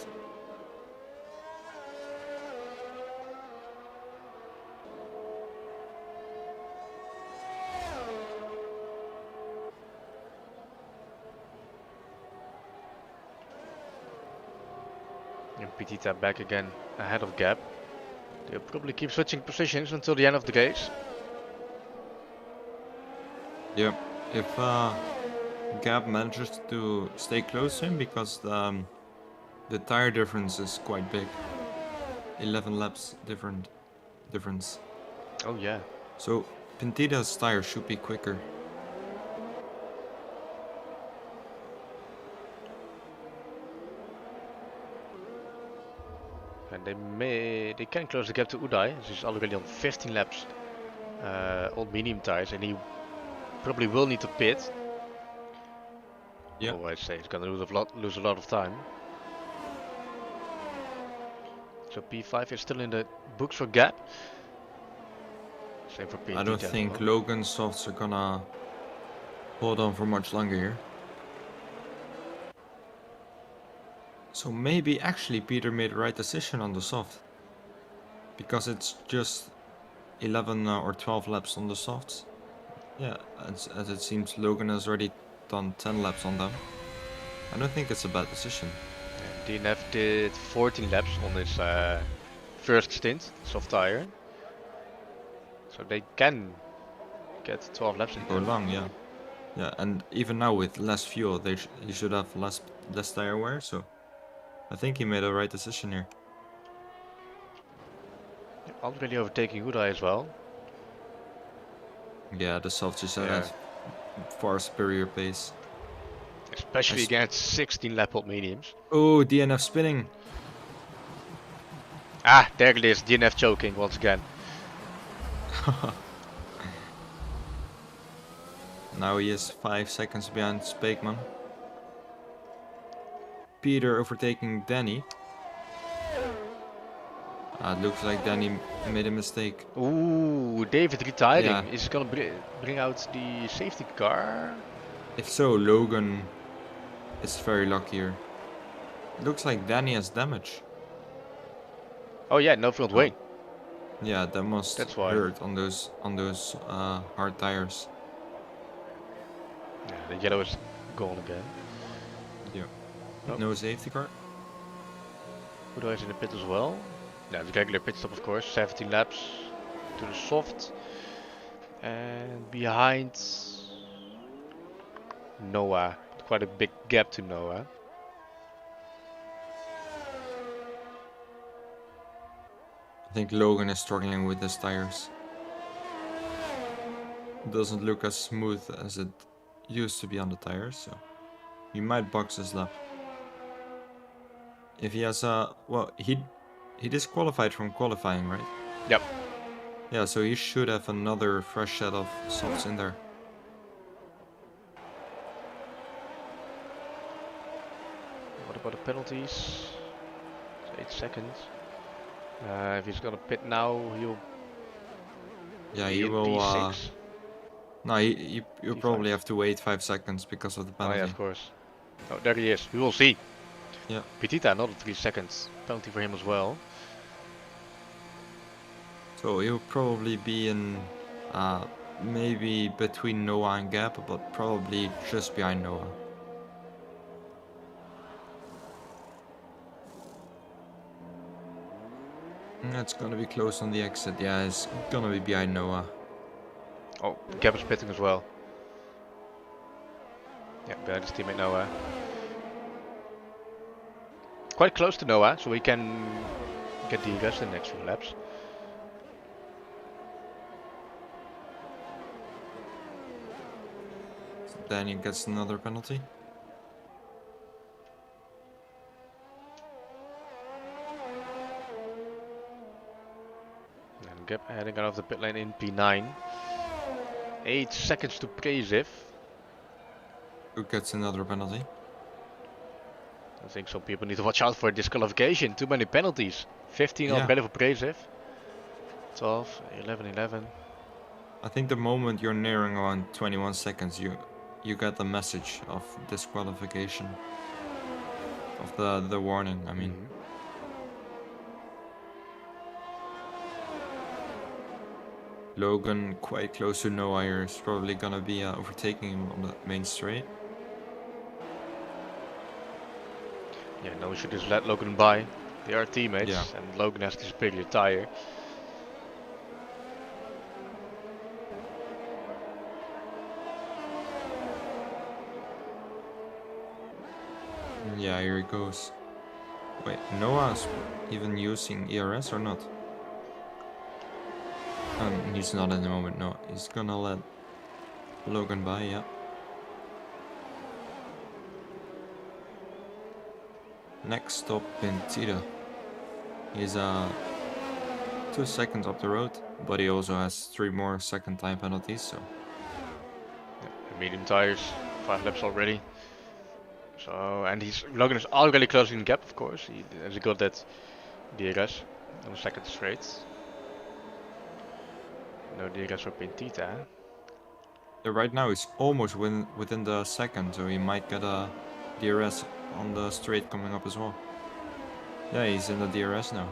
And Petita back again ahead of Gap. They'll probably keep switching positions until the end of the race. Yep. If Gap manages to stay close to him, because the tire difference is quite big. 11 laps difference. Oh yeah. So Pentita's tire should be quicker. And they can close the gap to Uday. He's already on 15 laps on medium tires, and he probably will need to pit. Yeah. Oh, I'd say he's gonna lose a lot of time. So P5 is still in the books for Gap. Same for P. I don't think Logan's softs are gonna hold on for much longer here. So maybe actually Peter made the right decision on the soft. Because it's just 11 or 12 laps on the softs. Yeah, as it seems Logan has already done 10 laps on them. I don't think it's a bad decision. DNF did 14 laps on his first stint, soft tire. So they can get 12 laps in. Go long, yeah. Yeah, and even now with less fuel, he should have less tire wear, so I think he made a right decision here. Already overtaking Uday as well. Yeah, the softs just have far superior pace. Especially against 16 lap old mediums. Oh, DNF spinning. Ah, there it is, DNF choking once again. Now he is 5 seconds behind Spakeman. Peter overtaking Danny. It looks like Danny made a mistake. Ooh, David retiring. Yeah. Is gonna bring out the safety car? If so, Logan is very lucky here. It looks like Danny has damage. Oh yeah, no front wing. Yeah, that must That's why. hurt on those hard tires. Yeah, the yellow is gone again. Yeah. Oh. No safety car. Uday is in the pit as well. Yeah, the regular pit stop of course. 17 laps to the soft. And behind Noah. Quite a big gap to Noah. I think Logan is struggling with his tires. It doesn't look as smooth as it used to be on the tires, so he might box his lap. If he has he disqualified from qualifying, right? Yep. Yeah, so he should have another fresh set of softs in there. What about the penalties? It's 8 seconds. If he's gonna pit now, he'll. Yeah, be he in will. P6. No, you probably have to wait 5 seconds because of the Oh penalty. yeah, of course. Oh, there he is. We will see. Yeah. Petita, another 3 seconds penalty for him as well. So he'll probably be in maybe between Noah and Gap, but probably just behind Noah. It's gonna be close on the exit. Yeah, it's gonna be behind Noah. Oh, Gab is pitting as well. Yeah, behind his teammate Noah. Quite close to Noah, so we can get the rest in the next few laps. So Daniel gets another penalty. And Gab heading out of the pit lane in P9. 8 seconds to Prix. Who gets another penalty? I think some people need to watch out for disqualification. Too many penalties. 15 Yeah. altogether for Prix. 12, 11, 11. I think the moment you're nearing around 21 seconds, you get the message of disqualification. Of the warning, I mean. Logan quite close to Noah here is probably gonna be overtaking him on the main straight. Yeah, no, we should just let Logan by. They are teammates, Yeah. and Logan has the superior tire. Yeah, here he goes. Wait, Noah's even using ERS or not? He's not at the moment, no. He's gonna let Logan by, yeah. Next stop in Tita. He's 2 seconds up the road, but he also has 3 more second time penalties, so. Yeah, medium tires, 5 laps already. So, and Logan is already closing the gap, of course. He has got that DRS on the second straight. No DRS for Pentita. Yeah, right now he's almost within the second, so he might get a DRS on the straight coming up as well. Yeah, he's in the DRS now.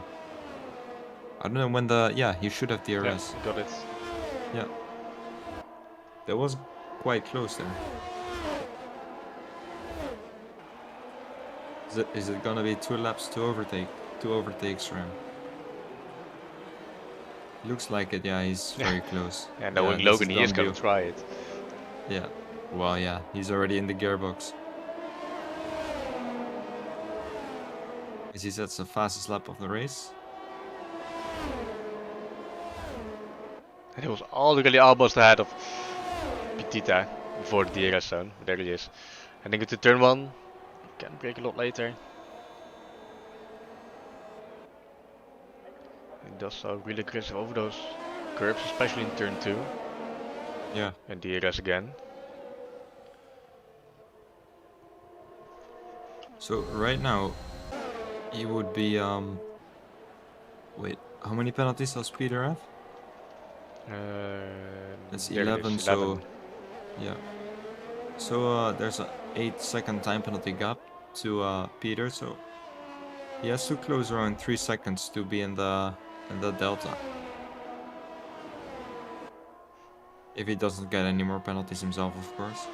I don't know when yeah, he should have DRS. Yeah, got it. Yeah. That was quite close there. Is it gonna be 2 laps to overtake? 2 overtakes for him? Looks like it, yeah, he's very close. Yeah, knowing this Logan, is he is done gonna deal. try it. Yeah. Well, yeah, he's already in the gearbox. As he sets the fastest lap of the race. And he was already almost ahead of Petita before the DRS zone. There he is. Heading into turn 1. Can brake a lot later. He does so really aggressive over those curbs, especially in turn 2. Yeah. And DRS again. So right now, he would be wait, how many penalties does Peter have? That's 11, so yeah. So there's a 8-second time penalty gap to Peter, so he has to close around 3 seconds to be in the delta. If he doesn't get any more penalties himself, of course.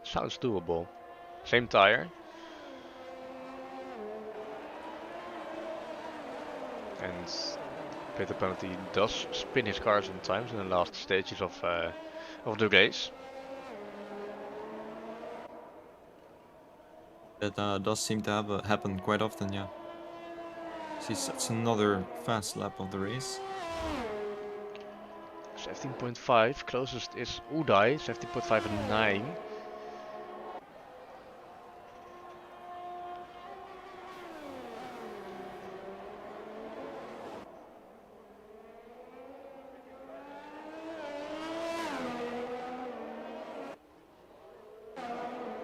Sounds doable. Same tire. And Peter Penalty does spin his car sometimes in the last stages of the race. That does seem to have happen quite often, yeah. So he sets another fast lap of the race. 17.5, closest is Uday, 17.5 and 9.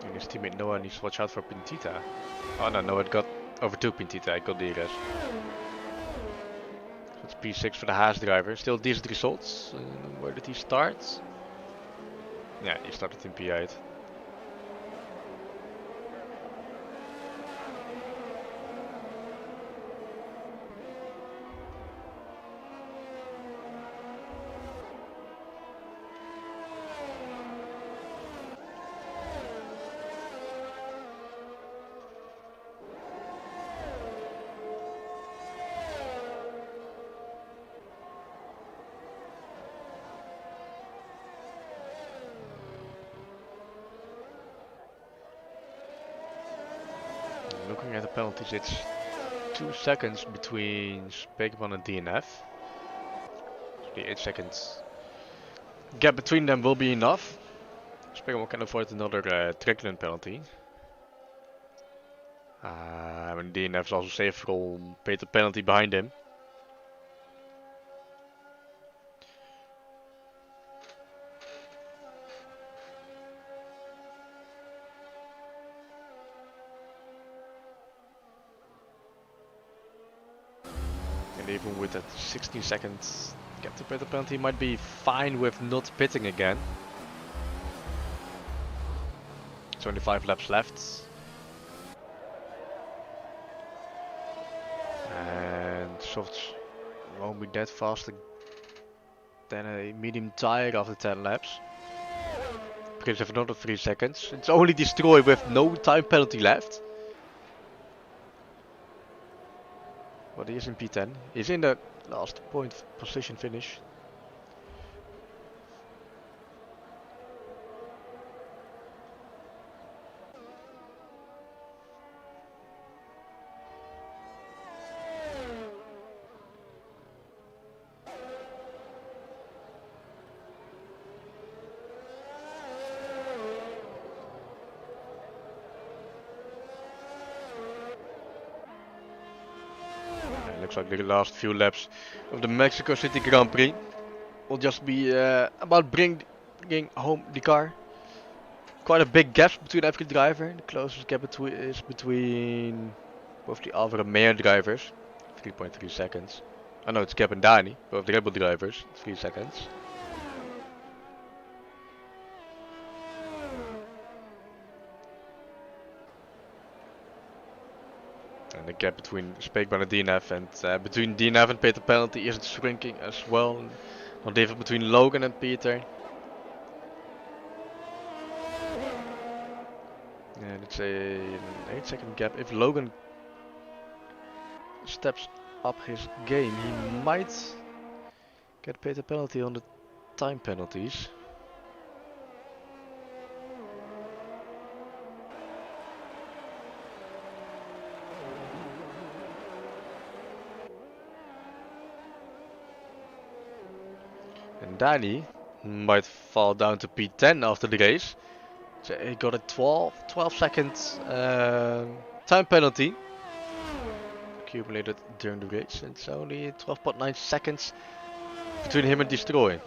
And his teammate Noah needs to watch out for Pentita. Oh no, Noah got over to Pentita, I got DRS. That's P6 for the Haas driver. Still decent results. Where did he start? Yeah, he started in P8. Looking at the penalties, it's 2 seconds between Speakman and DNF. So the 8 seconds gap between them will be enough. Speakman can avoid another trickling penalty. And DNF is also safe from Peter penalty behind him. And even with that 16 seconds gap to Peter penalty, might be fine with not pitting again. 25 laps left. And softs won't be that fast than a medium tire after 10 laps. Because of another 3 seconds. It's only destroy with no time penalty left. But he is in P10. He's in the last point position finish. Looks like the last few laps of the Mexico City Grand Prix will just be about bringing home the car. Quite a big gap between every driver. The closest gap is between both the Alfa Romeo drivers, 3.3 seconds. Oh no, it's Gap and Dani, both the Red Bull drivers, 3 seconds. And the gap between Speakman and DNF and between DNF and Peter penalty isn't shrinking as well. Not even between Logan and Peter. And it's an 8-second gap. If Logan steps up his game, he might get Peter penalty on the time penalties. And Dani might fall down to P10 after the race. So he got a 12 second time penalty accumulated during the race. It's only 12.9 seconds between him and Destroy.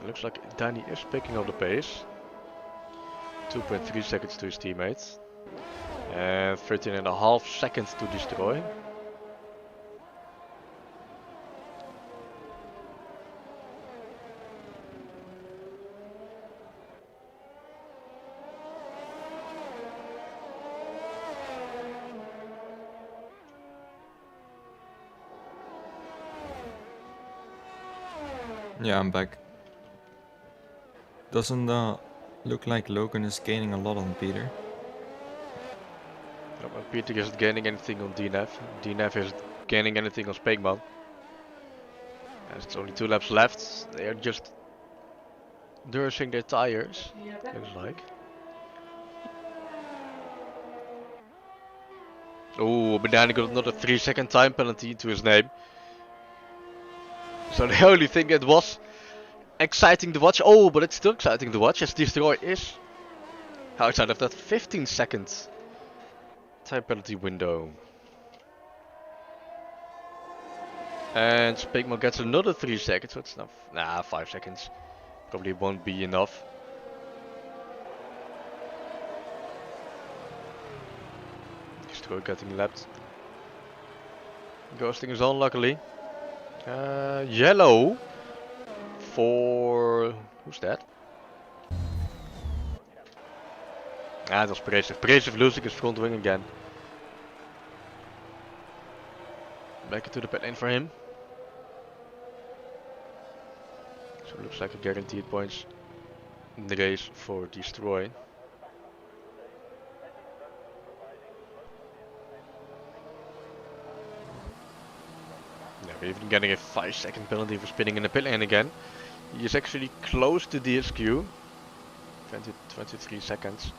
Looks like Dani is picking up the pace. 2.3 seconds to his teammates. And 13.5 seconds to Destroy. Yeah, I'm back. Doesn't look like Logan is gaining a lot on Peter. No, Peter isn't gaining anything on DNF. DNF isn't gaining anything on Speakman. As it's only 2 laps left, they are just nursing their tires, looks like. Oh, but Dani got another 3-second time penalty to his name. So the only thing that was exciting to watch, oh, but it's still exciting to watch, as Destroy is outside of that 15-second time penalty window. And Speakman gets another 3 seconds, so it's not 5 seconds. Probably won't be enough. Destroy getting lapped. Ghosting is on, luckily. Yellow for... who's that? Ah, it was Prez. Prez losing his front wing again. Back into the pit lane for him. So it looks like a guaranteed points the race for Destroy. Yeah, we're even getting a 5-second penalty for spinning in the pit lane again. He is actually close to DSQ. 23 seconds.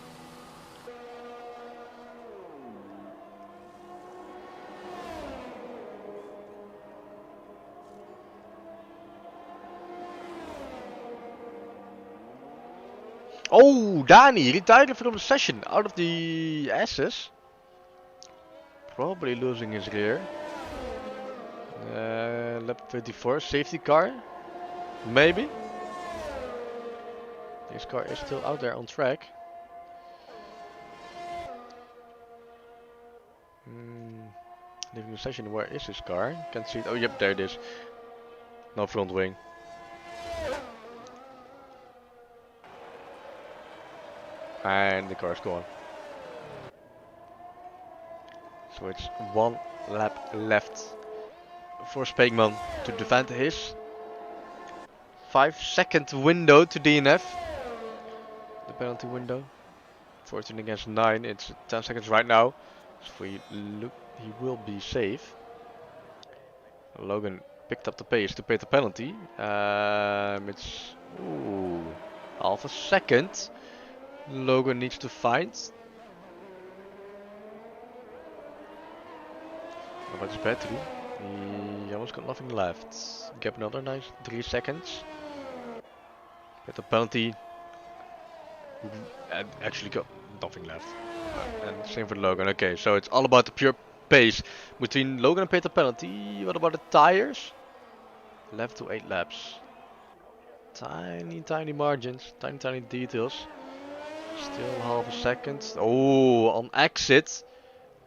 Oh, Dani retired from the session out of the S's. Probably losing his rear. Lap 24, safety car. Maybe. His car is still out there on track. Leaving the session, where is his car? Can't see it. Oh, yep, there it is. No front wing. And the car's gone. So it's 1 lap left for Speegman to defend his 5-second window to DNF. The penalty window. 14 against 9. It's 10 seconds right now. So if we look, he will be safe. Logan picked up the pace to pay the penalty. It's half a second. Logan needs to find. What about his battery? He almost got nothing left. Gap another nice 3 seconds. Get the penalty. And actually got nothing left. And same for Logan. Okay, so it's all about the pure pace between Logan and Peter penalty. What about the tires? Left to 8 laps. Tiny margins, tiny details. Still half a second. Oh, on exit,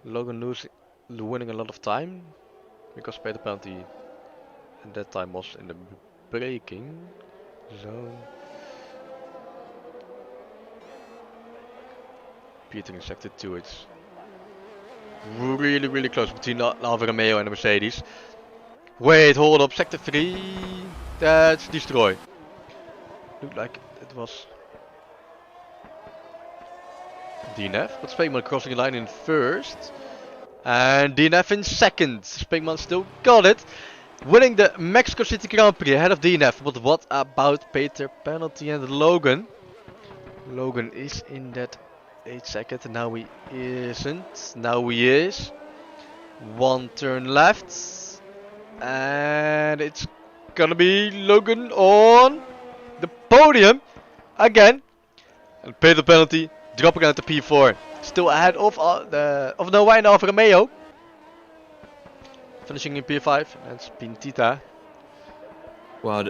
Logan winning a lot of time because Peter penalty at that time was in the braking zone. Peter in sector 2. It's really close between Alfa Romeo and the Mercedes. Wait, hold up, sector 3. That's Destroy. Looked like it was DNF, but Speegman crossing the line in first. And DNF in second. Speegman still got it. Winning the Mexico City Grand Prix ahead of DNF. But what about Peter penalty and Logan? Logan is in that 8 second. And now he isn't. Now he is. 1 turn left. And it's gonna be Logan on the podium again. And Peter penalty dropping out to P4. Still ahead of Noah and Alfa Romeo. Finishing in P5. That's Pintita. Wow,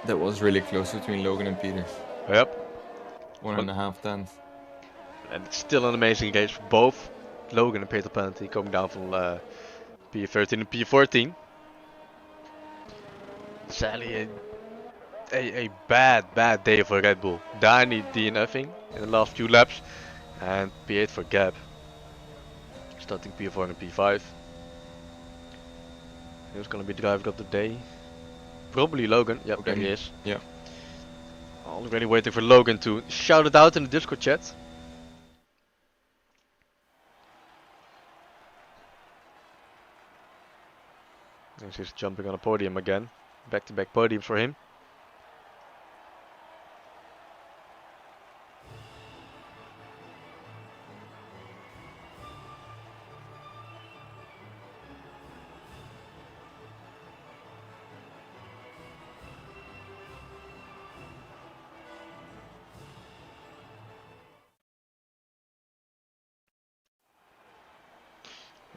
that was really close between Logan and Peter. Yep. 1.5 tenths. And it's still an amazing race for both Logan and Peter penalty, coming down from P13 and P14. Sadly, a bad day for Red Bull. Dani DNFing in the last few laps. And P8 for Gap. Starting P4 and P5. Who's gonna be driver of the day? Probably Logan. Yep, okay. There he is. Yeah. Already waiting for Logan to shout it out in the Discord chat. And he's jumping on a podium again. Back-to-back podiums for him.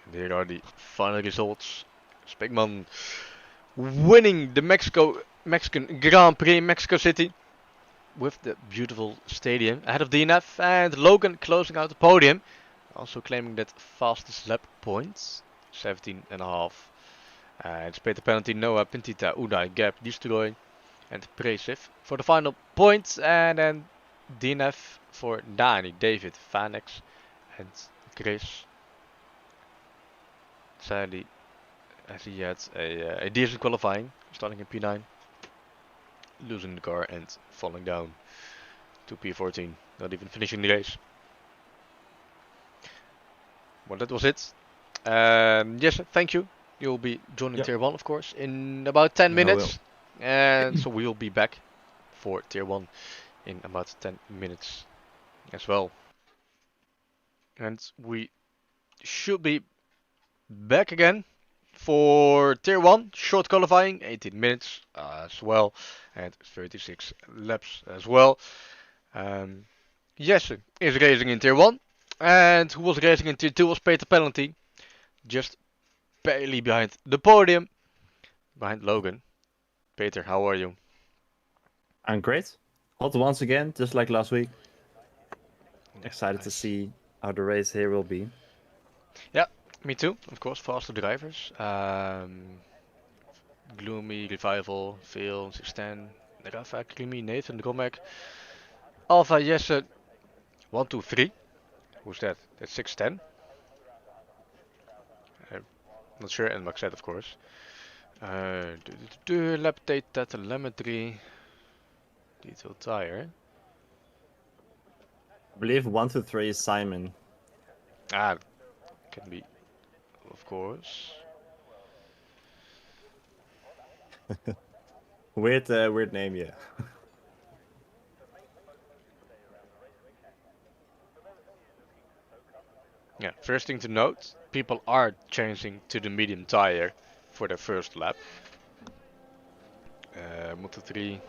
And here are the final results. Speegman winning the Mexican Grand Prix in Mexico City with the beautiful stadium ahead of DNF, and Logan closing out the podium, also claiming that fastest lap points, 17.5. It's Peter penalty, Noah, Pintita, Udai, Gap, Destroy, and Prcis for the final points, and then DNF for Dani, David, Vanex, and Chris. Sadly, as he had a decent qualifying, starting in P9, losing the car and falling down to P14, not even finishing the race. Well, that was it. Yes, thank you. You'll be joining Yep. Tier 1, of course, in about 10 I minutes. And so we'll be back for Tier 1 in about 10 minutes as well. And we should be back again for Tier 1, short qualifying, 18 minutes as well, and 36 laps as well. Jesse is racing in Tier 1, and who was racing in Tier 2 was Peter Penalty, just barely behind the podium, behind Logan. Peter, how are you? I'm great. Hot once again, just like last week. Yeah, Excited to nice. see how the race here will be. Yeah, me too. Of course, faster drivers. Gloomy, Revival, Phil, 610, Rafa, Krimi, Nathan, Romek, Alpha, Jesse, 1, 2, 3. Who's that? That's 610. I'm not sure, and Maxette, of course. Lap data, telemetry, detailed tire. I believe 1 to 3 is Simon. Ah, can be, of course. Weird name, yeah. Yeah, first thing to note, people are changing to the medium tire for their first lap. 1, 2, 3.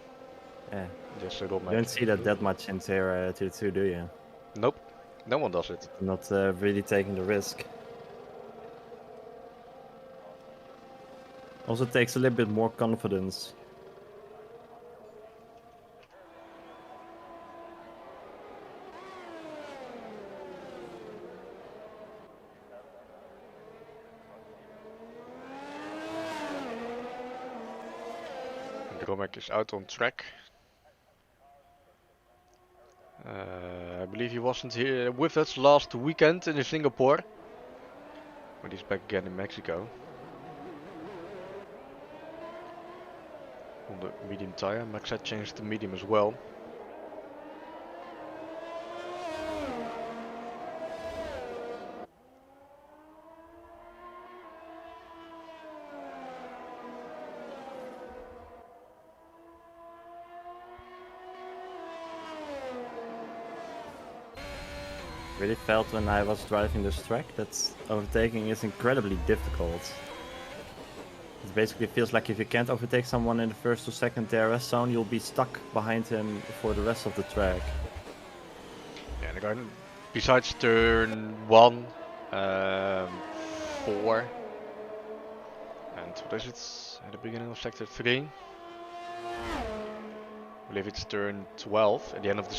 Yeah. Just a You roadmap. don't see that much in Tier 2, do you? Nope, no one does it. Not really taking the risk. Also takes a little bit more confidence. Romek is out on track. I believe he wasn't here with us last weekend in Singapore, but he's back again in Mexico. On the medium tire, Max had changed to medium as well. Really felt when I was driving this track that overtaking is incredibly difficult. It basically feels like if you can't overtake someone in the first or second DRS zone, you'll be stuck behind him for the rest of the track. Yeah, and again, besides turn 1, 4, and what is it? At the beginning of sector 3. I believe it's turn 12 at the end of the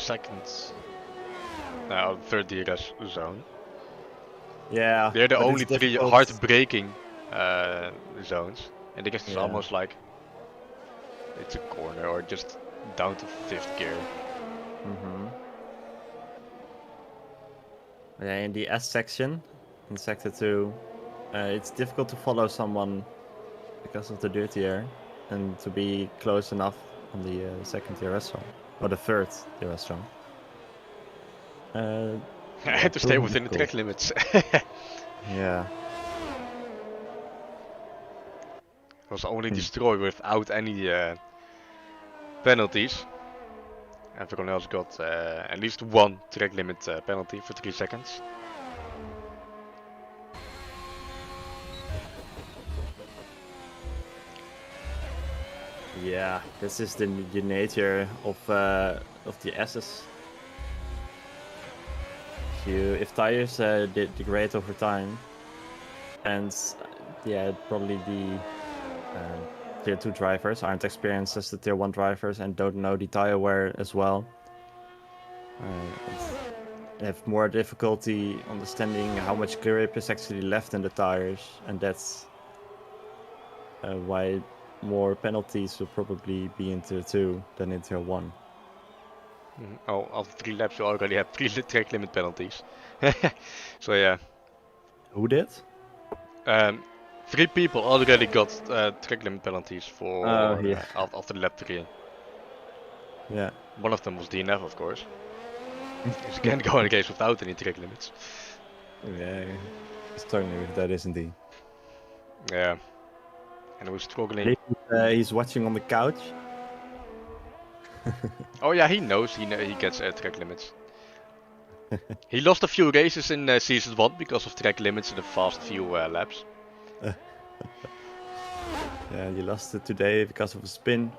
third DRS zone. Yeah, They're the but only it's 3 difficult. hard braking zones, and I guess it's Yeah. almost like it's a corner or just down to 5th gear. Yeah, in the S section, in sector 2, it's difficult to follow someone because of the dirty air and to be close enough on the second DRS zone, or the third DRS zone. I had to stay within the track limits. Yeah. It was only destroyed without any penalties. Everyone else got at least one track limit penalty for 3 seconds. Yeah, this is the nature of the S's. If tires degrade over time, and yeah, probably the Tier 2 drivers aren't experienced as the Tier 1 drivers and don't know the tire wear as well. They have more difficulty understanding how much grip is actually left in the tires, and that's why more penalties will probably be in Tier 2 than in Tier 1. Oh, after 3 laps you already have 3 track limit penalties. So yeah. Who did? 3 people already got track limit penalties for yeah. after lap 3. Yeah. One of them was DNF, of course. Because you can't go in a race without any track limits. Yeah, struggling with that, isn't he? Yeah. And we're struggling. He's watching on the couch. Oh yeah, he knows he gets track limits. He lost a few races in season 1 because of track limits in the fast few laps. Yeah, he lost it today because of a spin.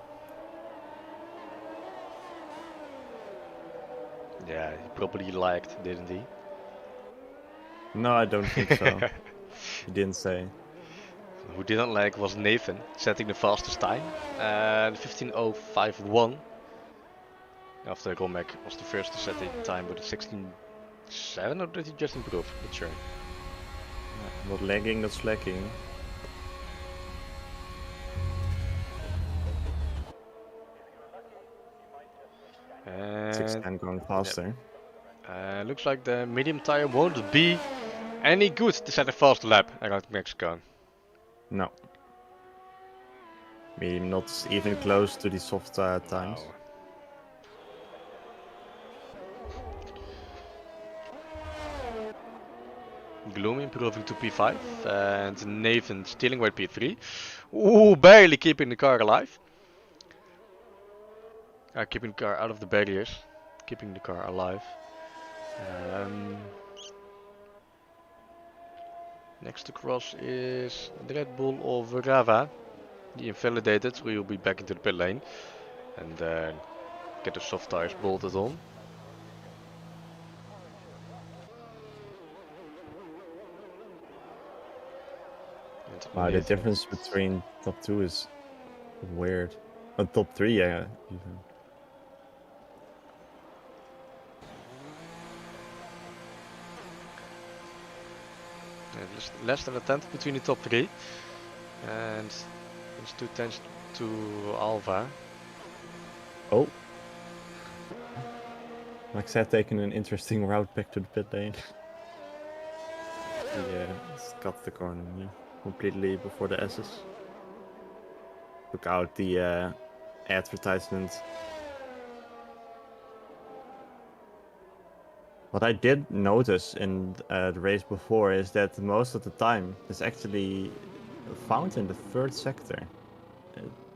Yeah, he probably liked, didn't he? No, I don't think so. He didn't say. Who didn't like was Nathan, setting the fastest time. 15:051. After Romek was the first to set a time with a 16:7, or did he just improve? Not sure. Not lagging, not slacking. And 610 going faster. looks like the medium tire won't be any good to set a fast lap around Mexico. No. Medium not even close to the soft times. No. Gloom improving to P5 and Nathan stealing with P3. Ooh, barely keeping the car alive. Keeping the car out of the barriers. Keeping the car alive. Next to cross is the Red Bull of Rava. The invalidated, we will be back into the pit lane. And get the soft tires bolted on. Wow, the difference between top 2 is weird. Top 3, yeah. Even. Less than a tenth between the top 3. And it's 2 tenths to Alva. Oh. Like said, taking an interesting route back to the pit lane. Yeah, it's cut the corner completely before the S's. Took out the advertisement. What I did notice in the race before is that most of the time is actually found in the third sector.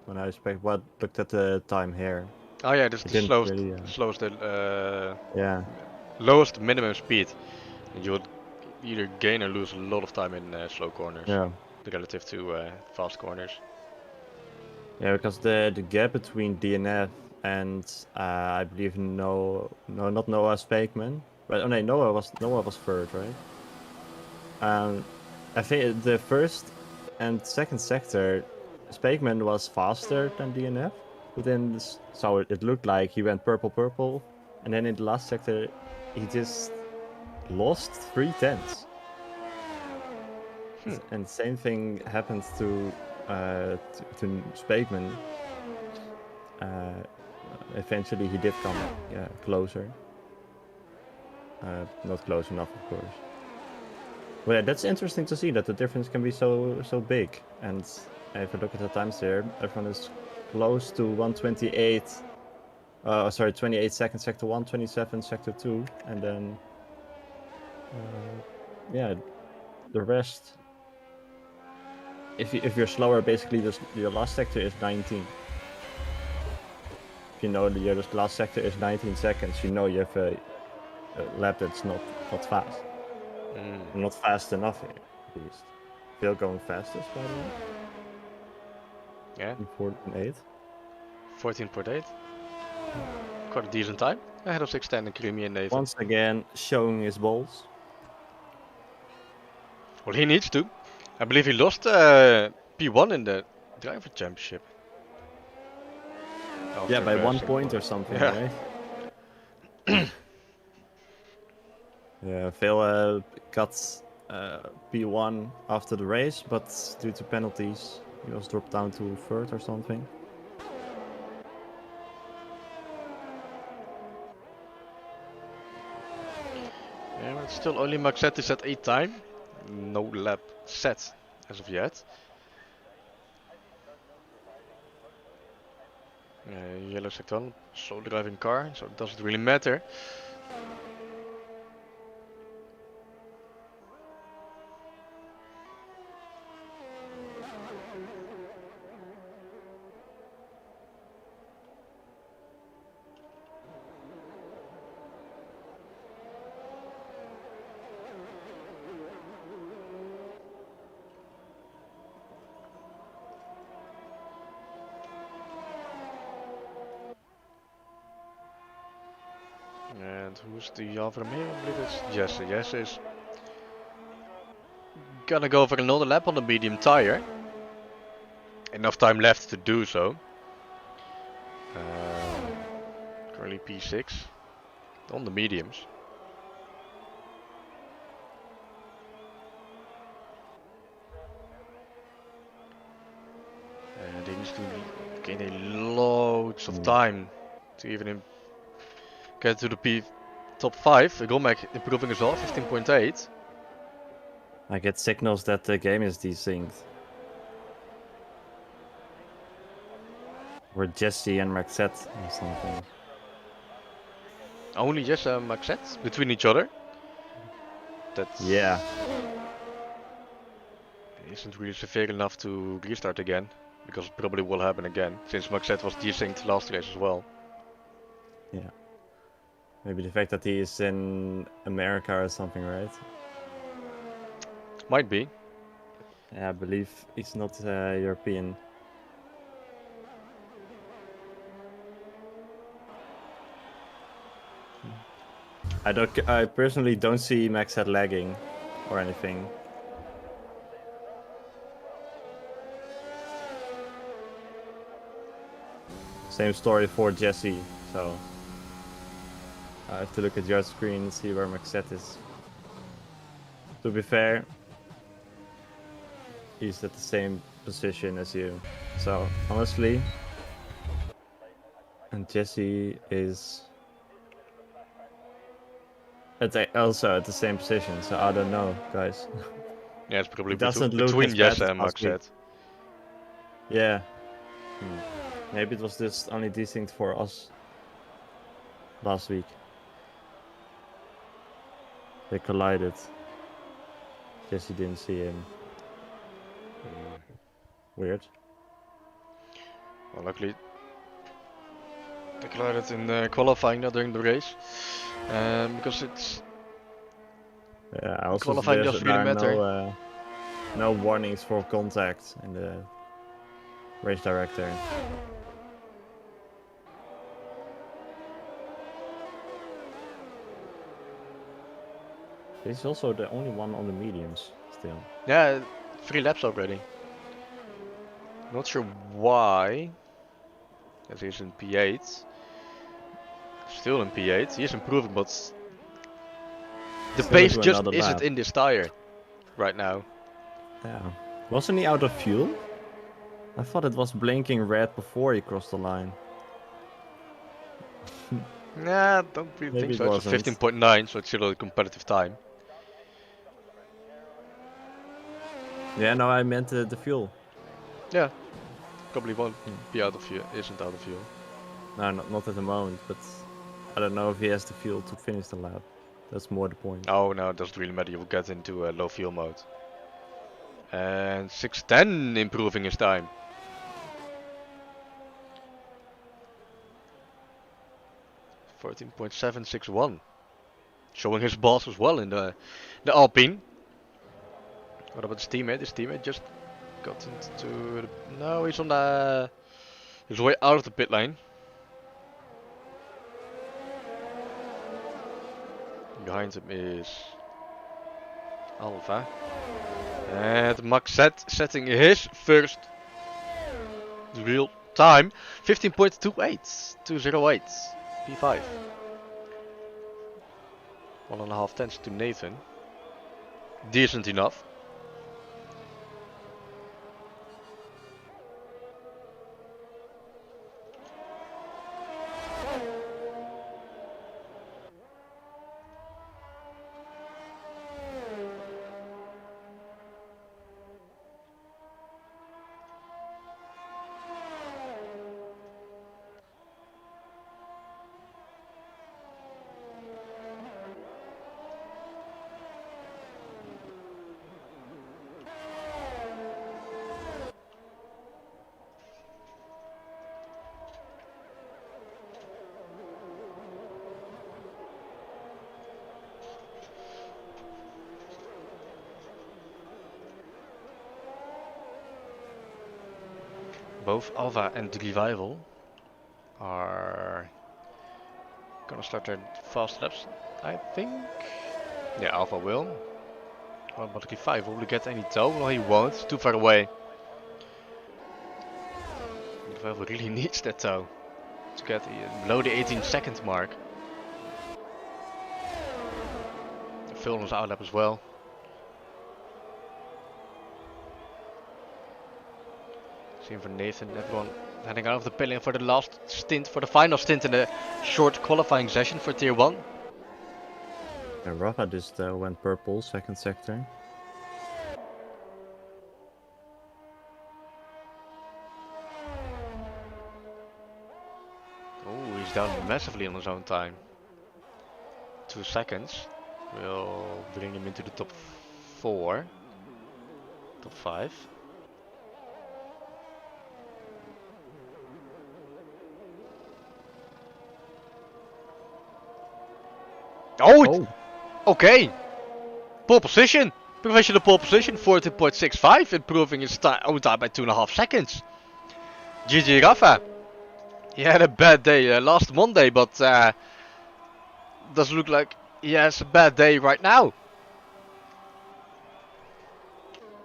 When I looked at the time here. Oh yeah, this is the slowest, really, yeah. lowest minimum speed. And you would either gain or lose a lot of time in slow corners. Yeah. Relative to fast corners. Yeah, because the gap between DNF and I believe not Noah Spakeman, but oh no, Noah was third, right? I think the first and second sector, Spakeman was faster than DNF, but then so it looked like he went purple, and then in the last sector, he just lost 3/10. And same thing happens to Spakeman. Eventually he did come closer. Not close enough, of course. Well, yeah, that's interesting to see that the difference can be so big. And if you look at the times there, everyone is close to 128. 28 seconds sector 1, 27 sector 2, and then yeah, the rest. If you're slower, basically your last sector is 19. If you know the last sector is 19 seconds, you know you have a lap that's not fast. Not fast enough here, at least. Still going fastest, by the way. Yeah. 14.8. 14.8. Quite a decent time. Ahead of 610 and Creamy and Nathan. Once again, showing his balls. Well, he needs to. I believe he lost P1 in the driver championship. Yeah, by 1 point or something, yeah. Right? Yeah, Phil got P1 after the race, but due to penalties, he was dropped down to third or something. Yeah, but still only Maxette is at 8 time. No lap set as of yet. Yellow sector 1, slow driving car, so it doesn't really matter. And who's the other here? I believe it's Jesse. Jesse is gonna go for another lap on the medium tire. Enough time left to do so. Currently P6 on the mediums. And he needs to gain a loads of time to even get to the top 5. Gomek improving as well, 15.8. I get signals that the game is desynced. Or Jesse and Maxette or something. Only just Maxette between each other. That's Yeah. isn't really severe enough to restart again, because it probably will happen again, since Maxette was desynced last race as well. Yeah. Maybe the fact that he is in America or something, right? Might be. Yeah, I believe he's not European. I personally don't see Maxette lagging or anything. Same story for Jesse, so I have to look at your screen and see where Maxette is. To be fair, he's at the same position as you. So honestly, and Jesse is also at the same position. So I don't know, guys. Yeah, it's probably It doesn't look between as bad Jesse as and last week. Maxette. Yeah. Maybe it was just only desynced for us last week. They collided. Jesse didn't see him. Weird. Well, luckily they collided in qualifying, not during the race, because it's Yeah, also qualifying there doesn't really are matter. no warnings for contact in the race director. He's also the only one on the mediums still. Yeah, 3 laps already. Not sure why, as he's in P8. Still in P8. He is improving, but the Still pace into just another isn't lap. in this tire right now. Yeah. Wasn't he out of fuel? I thought it was blinking red before he crossed the line. Nah, don't really Maybe think it so. It's a wasn't. 15.9, so it's still a competitive time. Yeah, no, I meant the fuel. Yeah, probably won't be out of fuel. Isn't out of fuel. No, not at the moment, but I don't know if he has the fuel to finish the lap. That's more the point. Oh no, it doesn't really matter. You will get into a low fuel mode. And 610 improving his time. .761. Showing his boss as well in the Alpine. What about his teammate? His teammate just got into the... No, he's on the... His way out of the pit lane. Behind him is Alva. And Maxette setting his first real time. 15.28. 208. P5. 1.5 tenths to Nathan. Decent enough. Both Alva and Revival are gonna start their fast laps, I think. Yeah, Alva will. Well, but Revival, will he get any tow? No, he won't. It's too far away. Revival really needs that tow to get below the 18-second mark. Phil was out lap as well. Same for Nathan, everyone heading out of the pit lane for the last stint, for the final stint in the short qualifying session for Tier 1. And Rafa just went purple, second sector. Oh, he's down massively on his own time. 2 seconds. Will bring him into the top 4. Top 5. Oh! Okay! Pole position! Provisional pole position, 14.65, improving his own time by 2.5 seconds. GG Rafa! He had a bad day last Monday, but doesn't look like he has a bad day right now.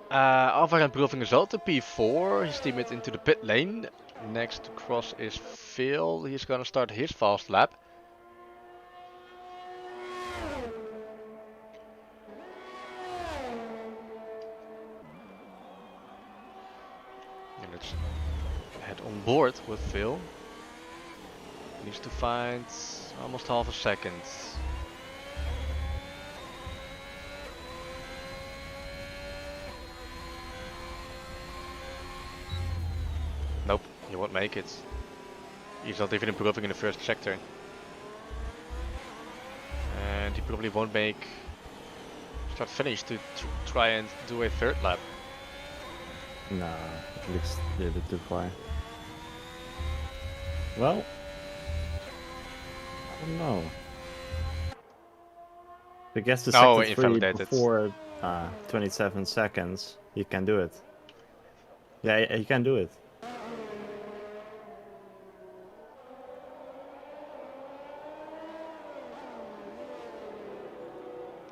Alvar improving as well to P4, his teammate into the pit lane. Next to cross is Phil, he's gonna start his fast lap. And let's head on board with Phil. Needs to find almost half a second. Nope, he won't make it. He's not even improving in the first sector. And he probably won't make start finish to try and do a third lap. Nah, it looks a little bit too far. Well, I don't know. I guess the sector 3 invalidated. before 27 seconds, he can do it. Yeah, he can do it.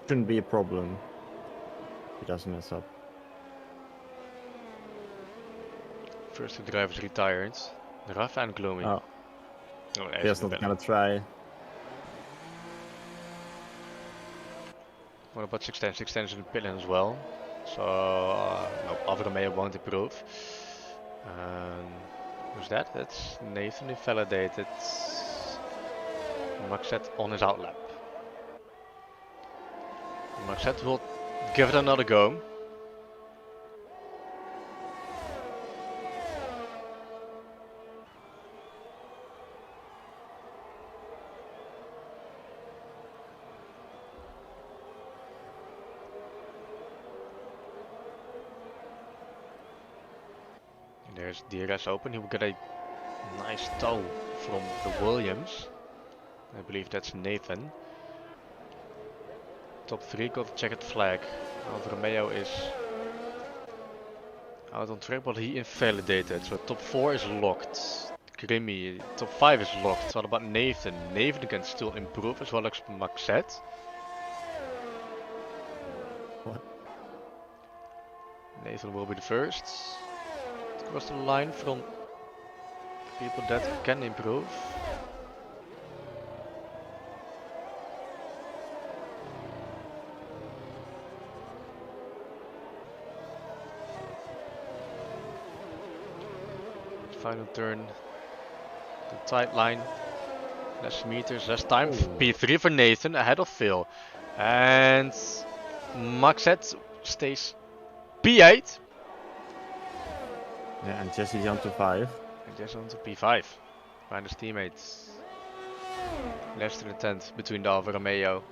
Shouldn't be a problem. He doesn't mess up. First two drivers retired. Rafa and Gloomy. Oh, Oh, he's not gonna try. What about 610? 610 is in the pit lane as well. So, no, Alfa Romeo won't improve. Who's that? That's Nathan invalidated. Maxet on his outlap. Maxet will give it another go. There's DRS open, he will get a nice tow from the Williams. I believe that's Nathan. Top 3 got a checkered flag. Alfa Romeo is out on track, but he invalidated. So top 4 is locked. Grimmy, top 5 is locked. What about Nathan? Nathan can still improve as well as Maxet. What? Nathan will be the first. Across the line from people that can improve. Final turn, the tight line, less meters, less time. P3 for Nathan ahead of Phil, and Maxet stays P8. Yeah, and Jesse jumped to 5. And just on to P5. Find his teammates. Less than a tenth between the Alfa Romeo.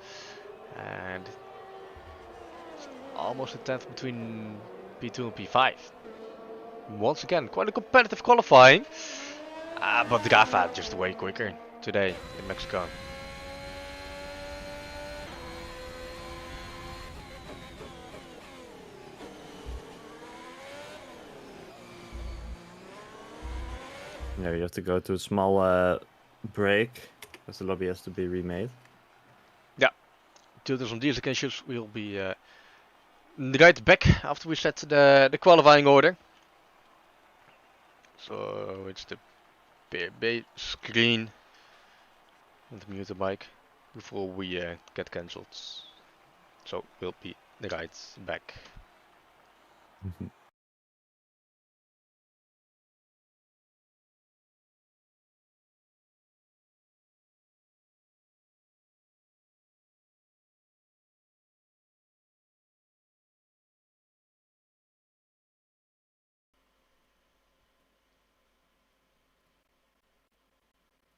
And almost a tenth between P2 and P5. Once again, quite a competitive qualifying. But Rafa just way quicker today in Mexico. Yeah, you have to go to a small break because the lobby has to be remade. Due to some diesel issues, we'll be right back after we set the qualifying order. So it's the PB screen and mute the mic before we get cancelled. So we'll be right back.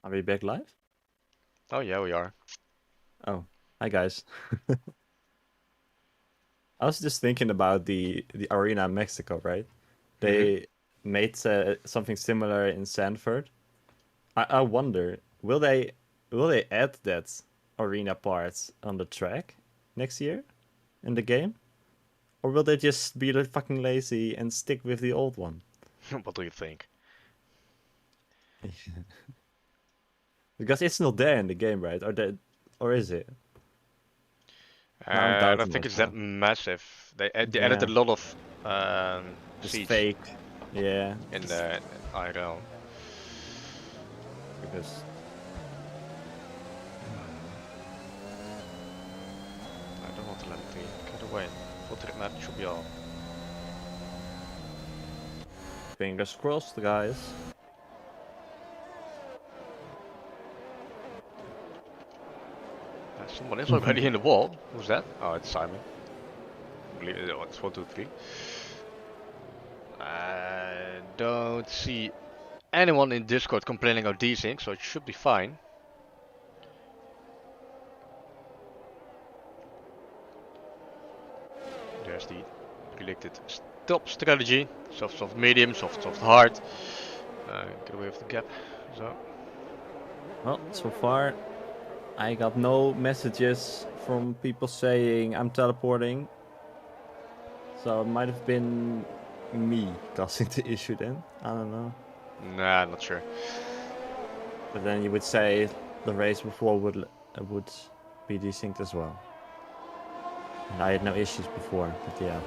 Are we back live? Oh yeah, we are. Oh, hi guys. I was just thinking about the arena in Mexico, right? They made something similar in Sanford. I wonder, will they add that arena part on the track next year in the game? Or will they just be fucking lazy and stick with the old one? What do you think? Because it's not there in the game, right? Or is it? No, I'm I don't doubting think it's myself. that massive. They added Yeah, a lot of just siege fake. Yeah, in just the IRL. because I don't want to let it get away. Voortrit naar Chubial. fingers crossed, guys. Someone is already in the wall. Who's that? Oh, it's Simon. I believe it's 1, 2, 3. I don't see anyone in Discord complaining of desync, so it should be fine. There's the predicted stop strategy. Soft, soft, medium, soft, soft, hard. Get away with the gap. So. Well, so far I got no messages from people saying I'm teleporting. So it might have been me causing the issue then. I don't know. Nah, not sure. But then you would say the race before would be desynced as well. And I had no issues before, but yeah.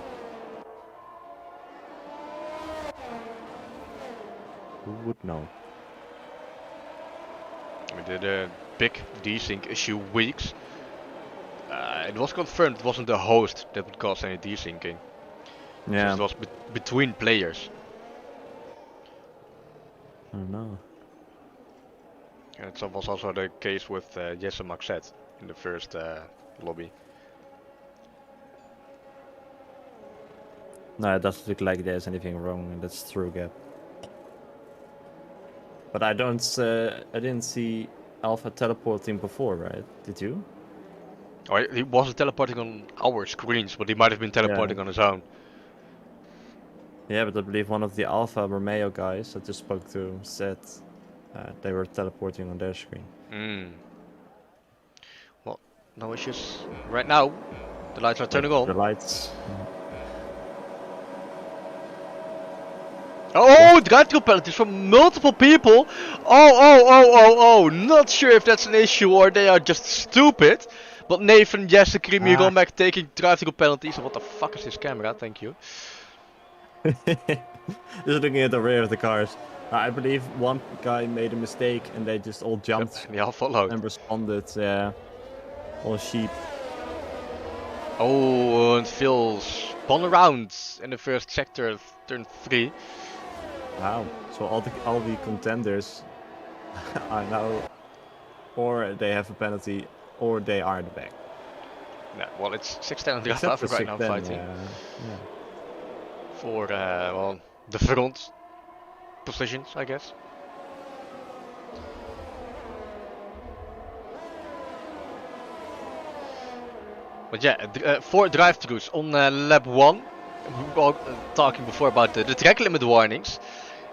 Who would know? We did a big desync issue weeks. It was confirmed it wasn't the host that would cause any desyncing. Yeah. Just it was between players. I don't know. And it was also the case with Jesse Maxet in the first lobby. No, it doesn't look like there's anything wrong, and that's true, Gap. But I didn't see Alpha teleporting before, right? Did you? Oh, he wasn't teleporting on our screens, but he might have been teleporting on his own. Yeah, but I believe one of the Alpha Romeo guys I just spoke to said they were teleporting on their screen. Well, no issues right now. The lights are turning on. The lights. Oh, drive-through penalties from multiple people. Oh. Not sure if that's an issue or they are just stupid. But Nathan, Jesse, Creamy, Romek taking drive-through penalties. What the fuck is this camera? Thank you. Just looking at the rear of the cars. I believe one guy made a mistake and they just all jumped Yep, they all followed. and responded. All sheep. Oh, and Phil spun around in the first sector of turn 3. Wow. So all the contenders are now, or they have a penalty, or they are in the back. Yeah, well, it's 610 and Draft Except for right now 610, fighting. yeah. For, well, the front positions, I guess. But yeah, 4 drive-thrus on lap 1. We were talking before about the track limit warnings.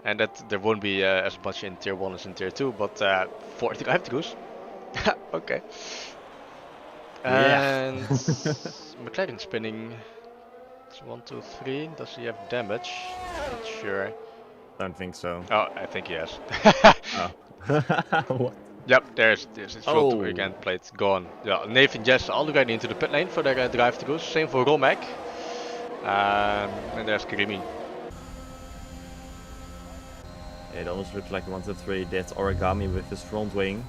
And that there won't be as much in tier 1 as in tier 2, but 4 drive-thrus. Okay. And McLaren spinning. It's 1, 2, 3. Does he have damage? Not sure. Don't think so. Oh, I think he has. Oh. What? Yep, there's his front again Oh. plate gone. Yeah, Nathan Jess already into the pit lane for their drive-throughs. Same for Romek. And there's Krimi. It almost looks like 1-3 did origami with his front wing.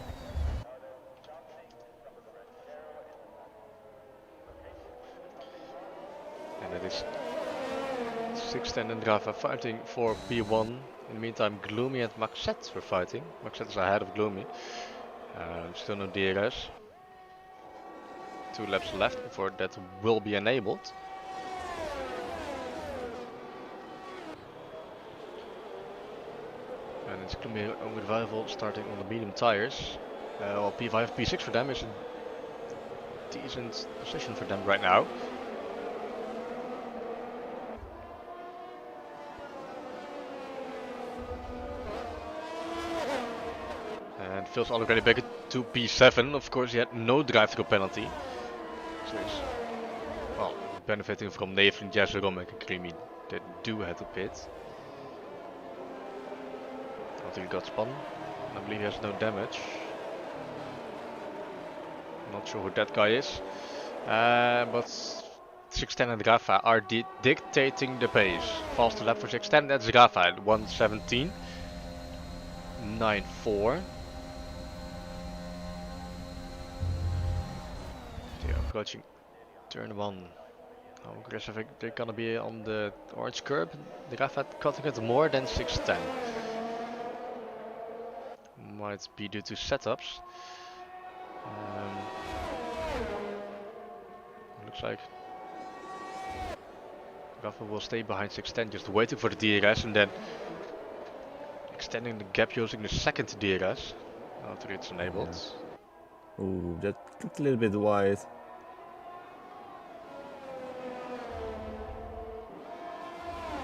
And it is 610 and Rafa fighting for P1. In the meantime, Gloomy and Maxette were fighting. Maxette is ahead of Gloomy. Still no DRS. 2 laps left before that will be enabled. And it's Gloomy with rival starting on the medium tires. Well, P5, P6 for them is a decent position for them right now. And Phil's already back to P7. Of course, he had no drive-through penalty. So he's, well, benefiting from Nathan, Jess, Romek and Krimi that do have to pit. Until he got spun. I believe he has no damage. Not sure who that guy is. But 610 and Rafa are dictating the pace. Faster lap for 610, that's Rafa at 117. 9.4. They're approaching turn 1. How aggressive they're gonna be on the orange curb. The Rafa cutting it more than 610. Might be due to setups. Looks like Rafa will stay behind 610, just waiting for the DRS and then extending the gap using the second DRS after it's enabled. Yeah. Ooh, that looked a little bit wide.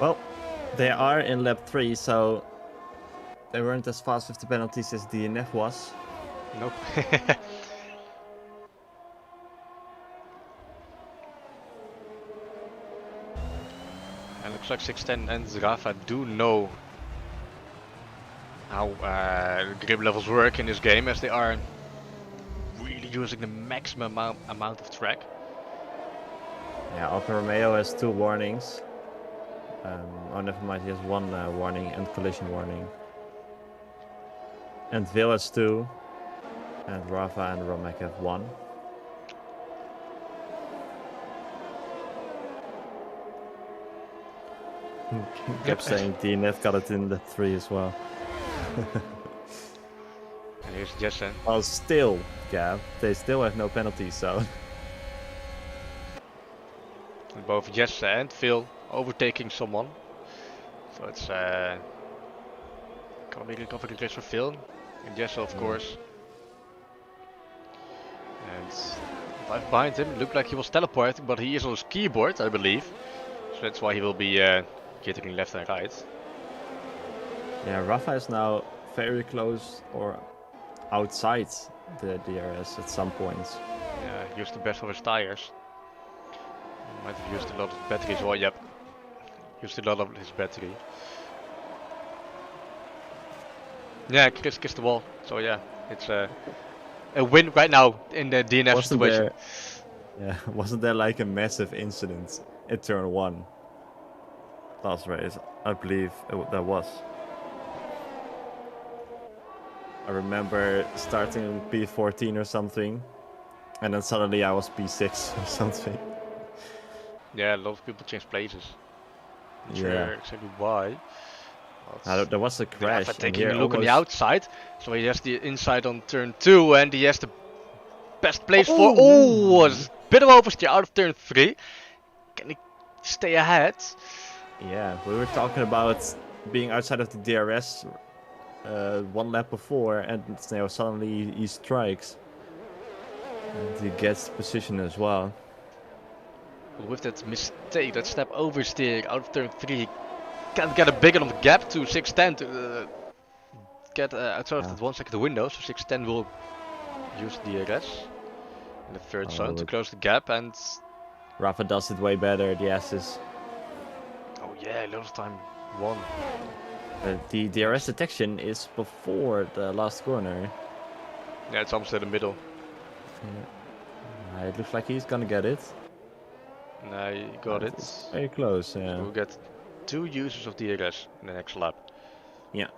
Well, they are in lap 3, so they weren't as fast with the penalties as DNF was. Nope. And looks like 610 and Rafa do know how grip levels work in this game, as they are really using the maximum amount of track. Yeah, Alfa Romeo has 2 warnings. Oh, never mind, he has 1 warning and collision warning. And Vil has 2. And Rafa and Romek have 1. Kept saying DNF got it in the 3 as well. And here's Jessen. Oh, still, yeah, they still have no penalties, so. And both Jesse and Phil overtaking someone. So it's gonna be a complicated race for Phil. And Jesse, of course. And 5 behind him, looked like he was teleporting, but he is on his keyboard, I believe. So that's why he will be jittering left and right. Yeah, Rafa is now very close or outside the DRS at some points. Yeah, used the best of his tires. Might have used a lot of batteries, or yep. Used a lot of his battery. Yeah, Chris kissed the wall. So yeah, it's a win right now in the DNF situation. Wasn't there like a massive incident at turn 1? Last race, I believe there was. I remember starting P14 or something, and then suddenly I was P6 or something. Yeah, a lot of people change places. Not sure exactly why. There was a crash. Taking a look on the outside, so he has the inside on turn 2, and he has the best place for. Oh, was a bit of oversteer out of turn 3. Can he stay ahead? Yeah, we were talking about being outside of the DRS 1 lap before, and now suddenly he strikes. And he gets position as well. With that mistake, that step oversteer out of turn 3, he can't get a big enough gap to 610 to get outside of that 1 second window. So 610 will use DRS in the third zone to close the gap, and Rafa does it way better, the S's. oh yeah, last time 1. The DRS detection is before the last corner. Yeah, it's almost in the middle. It looks like he's gonna get it. Now you got it. It's very close, yeah. We'll get 2 users of DRS in the next lap. Yeah.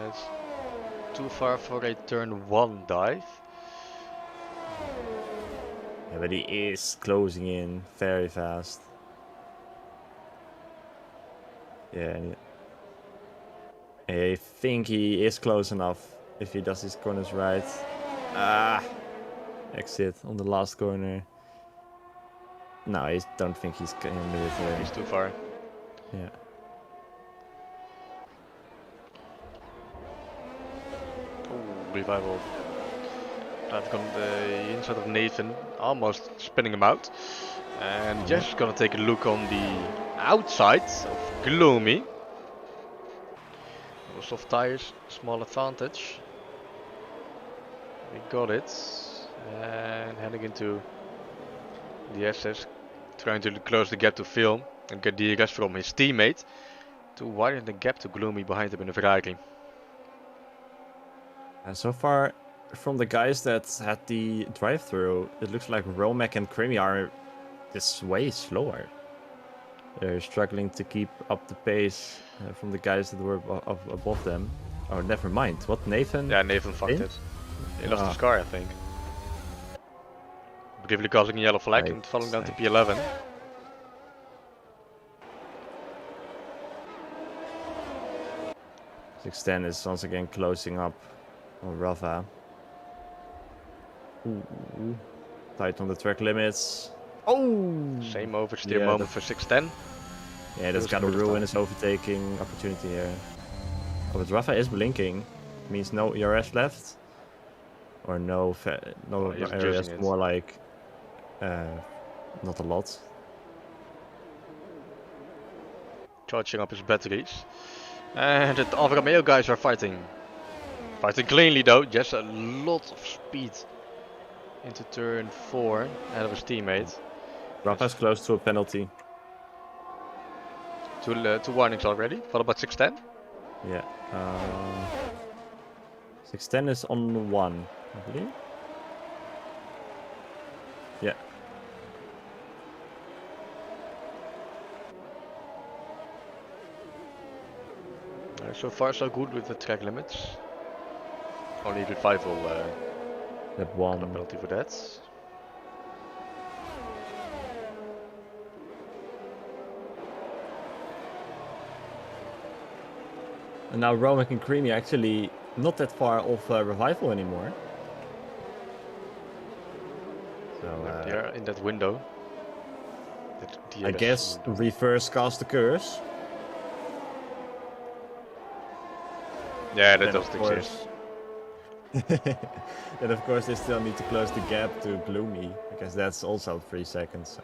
It's too far for a turn 1 dive. Yeah, but he is closing in very fast. Yeah, and I think he is close enough if he does his corners right. Exit on the last corner. No, I don't think he's gonna do it there. He's too far. Yeah. Ooh, revival. I've got the inside of Nathan, almost spinning him out. And just gonna take a look on the outside of Gloomy. Soft tires, small advantage. We got it. And heading into the SS, trying to close the gap to Phil and get the rest from his teammate to widen the gap to Gloomy behind him in the Ferrari. And so far, from the guys that had the drive-through, it looks like Romek and Creamy are just way slower. They're struggling to keep up the pace from the guys that were above them. Oh, never mind. What, Nathan? Yeah, Nathan fucked In? it. He lost his car, I think. Briefly causing a yellow flag and falling down to P11. Six-10 is once again closing up on Rafa. Ooh. Tight on the track limits. Oh! Same oversteer moment for 610. Yeah, that's gotta ruin his overtaking opportunity here. Oh, but Rafa is blinking. Means no ERS left. Or no he's ERS, juicing it. more like not a lot. Charging up his batteries. And the Alfa Romeo guys are fighting. Fighting cleanly though, just a lot of speed into turn 4 ahead of his teammate. Rafa's close to a penalty. Two warnings already. What about 610? Yeah. 610 is on 1, I believe. Yeah. So far so good with the track limits. Only revival That got a one. penalty for that. And now Romek and Creamy actually not that far off revival anymore. So They are in that window. I guess reverse cast the curse. Yeah, Then that of doesn't course, exist. then of course they still need to close the gap to Gloomy, because that's also 3 seconds.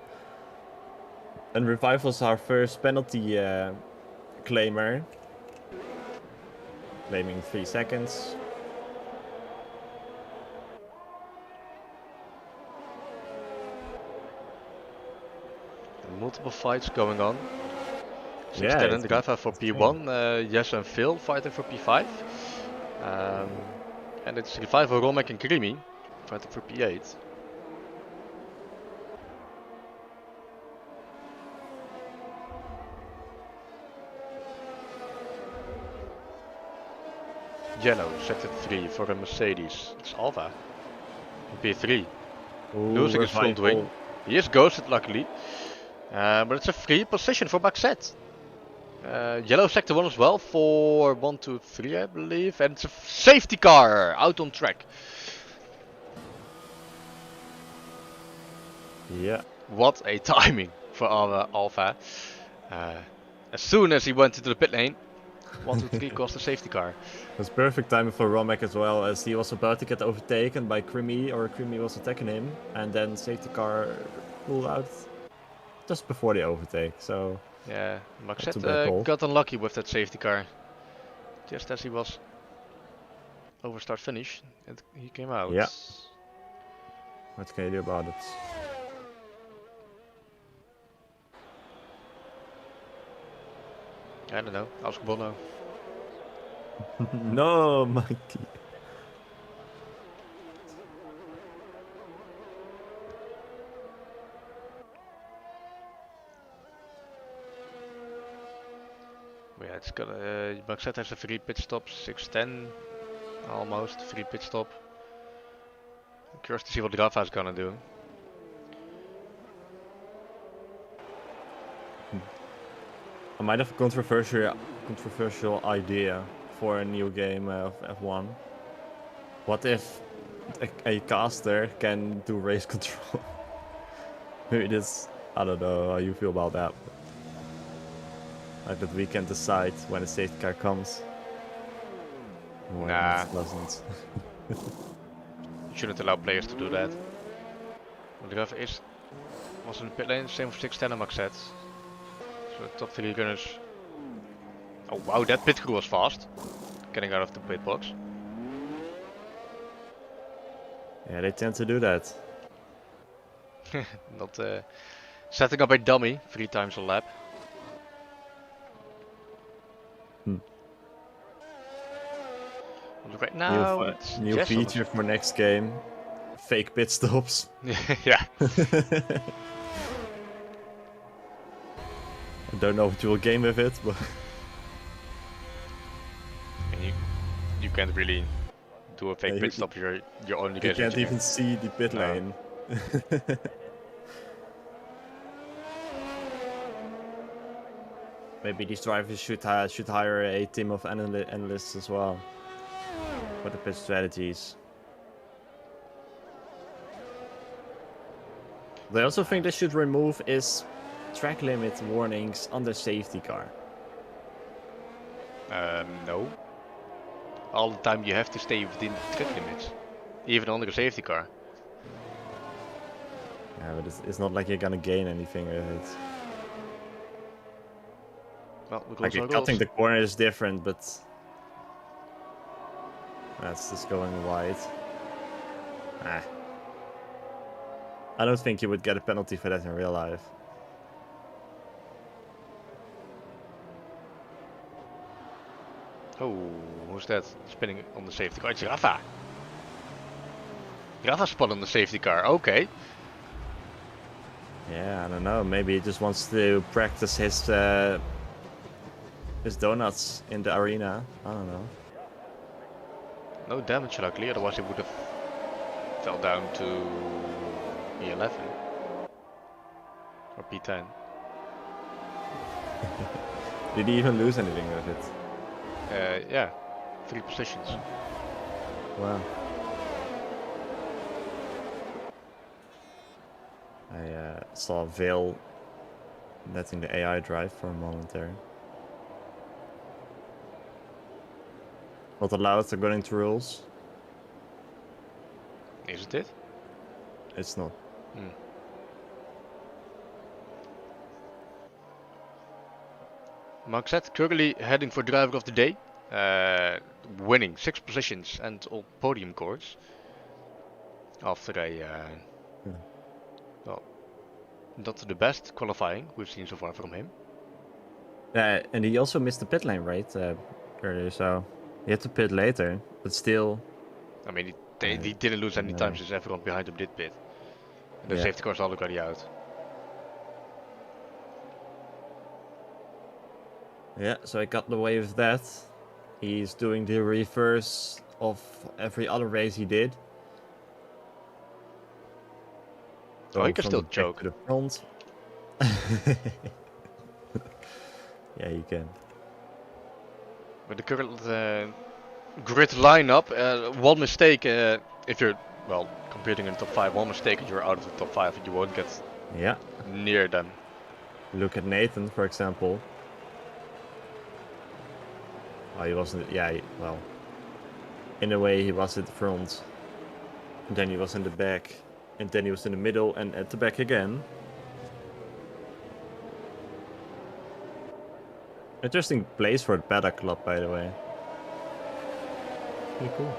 And Revival's our first penalty claimer. Claiming 3 seconds. Multiple fights going on. Yeah, 610 it's and Rafa for P1, Yes and Phil fighting for P5. And it's Revival, Romek and Creamy fighting for P8. Yellow, sector 3 for a Mercedes. It's Alfa. P3. Losing his front wing. He is ghosted luckily. But it's a free position for Baxet. Yellow sector 1 as well for 1, 2, 3 I believe. And it's a safety car out on track. Yeah. What a timing for Alfa. As soon as he went into the pit lane, 1, 2, 3 caused a safety car. It was perfect timing for Romek as well, as he was about to get overtaken by Creamy, or Creamy was attacking him, and then safety car pulled out just before the overtake. So Yeah, That's a bad call. Maxet got unlucky with that safety car. Just as he was over start finish, and he came out. Yeah. What can you do about it? I don't know. Ask Bono. No, Mikey. But yeah, it's gonna. Maxette has a free pit stop, 6:10, almost free pit stop. I'm curious to see what Rafa's gonna do. I might have a controversial idea for a new game of F1. What if a caster can do race control? Maybe this. I don't know how you feel about that. Like that we can decide when a safety car comes. Or Nah. it doesn't. You shouldn't allow players to do that. But Rafa was in the pit lane, same for 6:10 and Maxette. So top 3 runners. Oh wow, that pit crew was fast. Getting out of the pit box. Yeah, they tend to do that. Not setting up a dummy 3 times a lap. Look right now, it's New Jess on the feature for next game. Fake pit stops. yeah. I don't know what you will gain with it, but And you can't really do a fake Yeah, pit stop. You're only you can't even see the pit No. lane. Maybe these drivers should hire a team of analysts as well for the pit strategies. What I also think they should remove is track limit warnings on the safety car. No. All the time you have to stay within the track limits, even on the safety car. Yeah, but it's not like you're gonna gain anything with it. Well, the Like rules are cutting rules. the corner is different, but that's just going wide. Ah. I don't think you would get a penalty for that in real life. Oh, who's that spinning on the safety car? It's Rafa. Rafa spun on the safety car. Okay. Yeah, I don't know. Maybe he just wants to practice his donuts in the arena. I don't know. No damage luckily, otherwise it would have fell down to P11 or P10. Did he even lose anything with it? Yeah, 3 positions. Wow. I saw Vale letting the AI drive for a moment there. Not allowed according to rules. Isn't it? It's not. Maxette currently heading for driver of the day, winning 6 positions and all podium courts after a well, not the best qualifying we've seen so far from him. And he also missed the pit lane, right? Earlier, so he had to pit later, but still. I mean, he didn't lose any time since everyone behind him did pit. And the safety cars are already out. Yeah, so I got away with that. He's doing the reverse of every other race he did. Oh, you can from still the back choke. to the front. Yeah, you can. With the current grid lineup, one mistake, if you're, well, competing in the top 5, one mistake and you're out of the top 5 and you won't get near them. Look at Nathan, for example. Oh, he wasn't. Yeah, well, in a way, he was at the front. And then he was in the back. And then he was in the middle and at the back again. Interesting place for the paddock club, by the way. Pretty cool.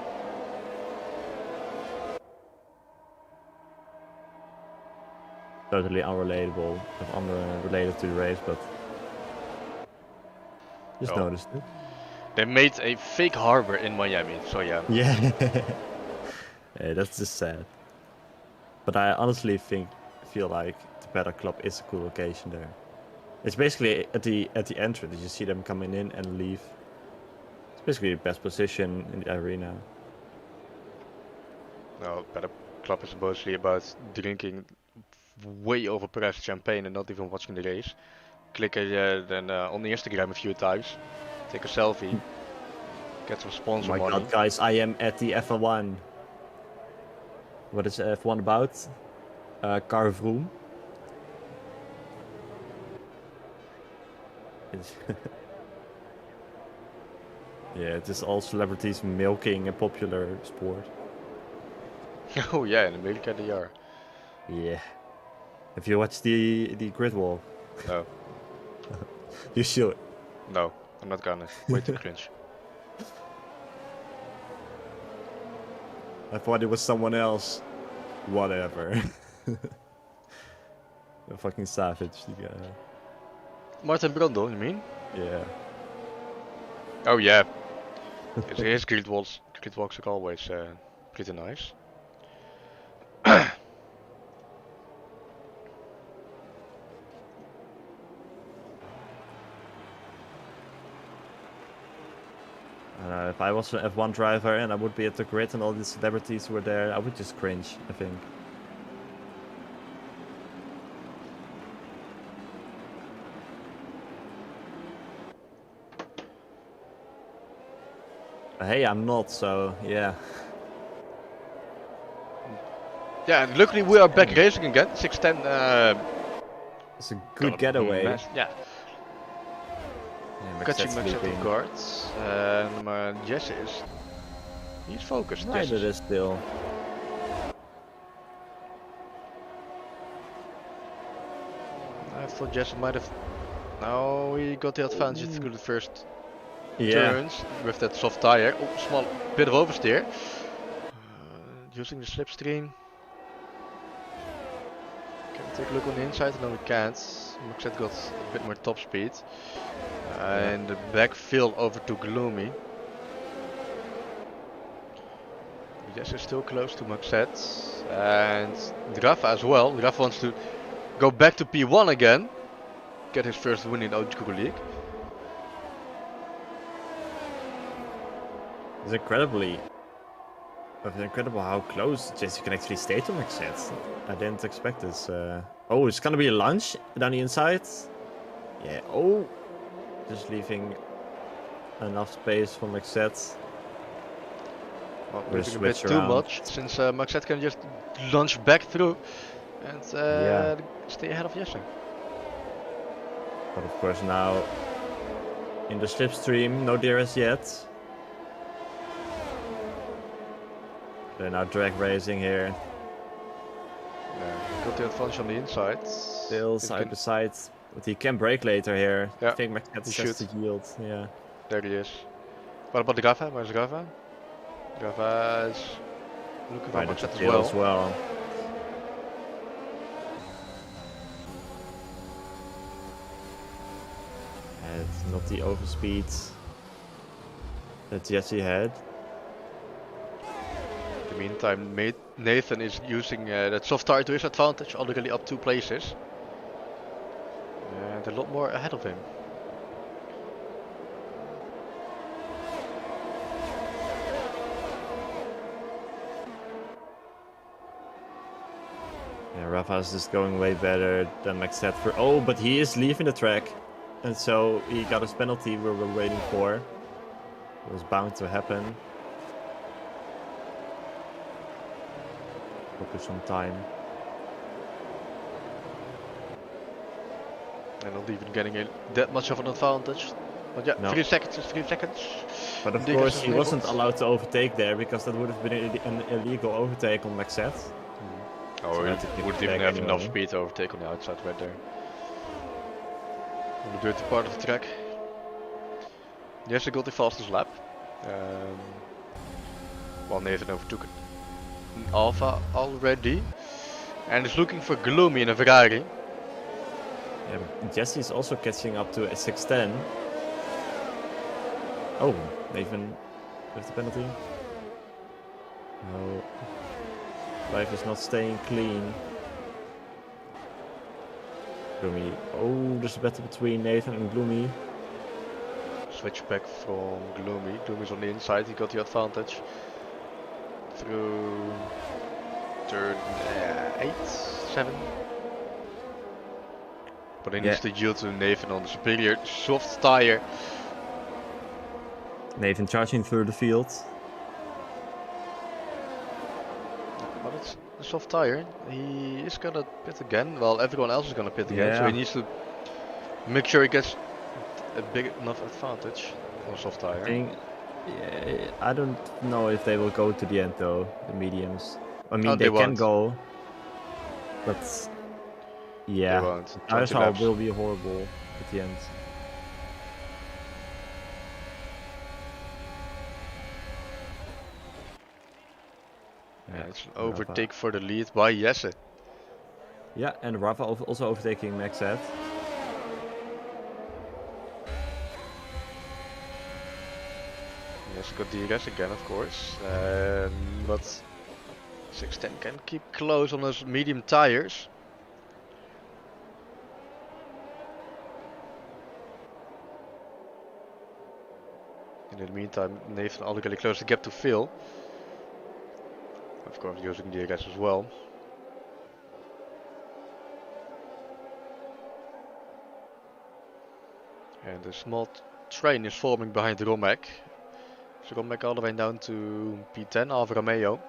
Totally unrelatable to the race, but Just Oh. noticed it. They made a fake harbor in Miami, so yeah. Yeah. Yeah, that's just sad. But I honestly feel like the Paddock Club is a cool location there. It's basically at the entrance. You see them coming in and leave. It's basically the best position in the arena. No, Paddock Club is mostly about drinking way overpriced champagne and not even watching the race. Click then on the Instagram a few times, take a selfie, get some Oh sponsor my money. god, guys, I am at the F1. What is F1 about? Car Vroom. Yeah, it is all celebrities milking a popular sport. Oh yeah, in America they are. Yeah. Have you watched the grid wall? No, You should. no, I'm not gonna. Way too cringe. I thought it was someone else. Whatever. A fucking savage, the guy. Martin Brundle, you mean? Yeah. Oh yeah. His grid walks are always pretty nice. If I was an F1 driver and I would be at the grid and all these celebrities were there, I would just cringe, I think. Hey, I'm not, so yeah. Yeah, and luckily we are back racing again. 610. It's a good getaway. Yeah. Yeah, Catching Max Max sleeping. of cards. Jesse is. He's focused. Right, it is still. I thought Jesse might have. No, he got the advantage through the first Yeah. turns with that soft tire. Oh, small bit of oversteer. Using the slipstream. Can we take a look on the inside? No, we can't. Maxette got a bit more top speed. And the backfill over to Gloomy. Yes, is still close to Maxette. And Rafa as well. Rafa wants to go back to P1 again. Get his first win in OGKROE. It's incredible how close Jesse can actually stay to Maxette. I didn't expect this. Oh, it's gonna be a lunge down the inside. Yeah, oh. Just leaving enough space for Maxette. Well, We'll moving a bit switch too around. much, since Maxette can just launch back through and stay ahead of Jesse. But of course now in the slipstream, no DRS yet. They're now drag racing here. Yeah, got the advantage on the inside. Still If you side can- by side. But he can brake later here. Yeah, I think Maxette he has to should. yield. Yeah. There he is. What about the Rafa? Where's Rafa? Rafa is looking for Right at Maxette the as tail well. as well. And not the overspeed that Jesse had. In the meantime, Nathan is using that soft tire to his advantage, already up 2 places. And a lot more ahead of him. Yeah, Rafa's just going way better than Maxette for. Oh, but he is leaving the track. And so he got his penalty we were waiting for. It was bound to happen. Focus some time. And not even getting that much of an advantage. But yeah, No. 3 seconds is 3 seconds. But of Diggers course is he wasn't labeled. allowed to overtake there because that would have been an illegal overtake on Maxette. Oh, So he had to kick wouldn't it even back have enough anyway. speed to overtake on the outside right there. On the dirty part of the track. Yes, he got the fastest lap. While Nathan overtook an Alpha already. And is looking for Gloomy in a Ferrari. Yeah, but Jesse's also catching up to a 610. Oh, Nathan with the penalty. No. Life is not staying clean. Gloomy. Oh, there's a battle between Nathan and Gloomy. Switch back from Gloomy. Gloomy's on the inside, he got the advantage. Through turn 8, 7. But he needs to yield to Nathan on the superior soft tire. Nathan charging through the field. But it's a soft tire. He is gonna pit again. Well, everyone else is gonna pit again, so he needs to make sure he gets a big enough advantage on soft tire. I don't know if they will go to the end though, the mediums. I mean, they can won't. go, but yeah, They won't. tires will be horrible at the end. Yeah, it's an overtake for the lead by Jesse. Yeah, and Rafa also overtaking Max Head. Yes, got DRS again, of course. But 610 can keep close on those medium tires. In the meantime, Nathan already closed the gap to Phil. Of course, using DRS as well. And a small train is forming behind Romek. So Romek all the way down to P10, Alfa Romeo.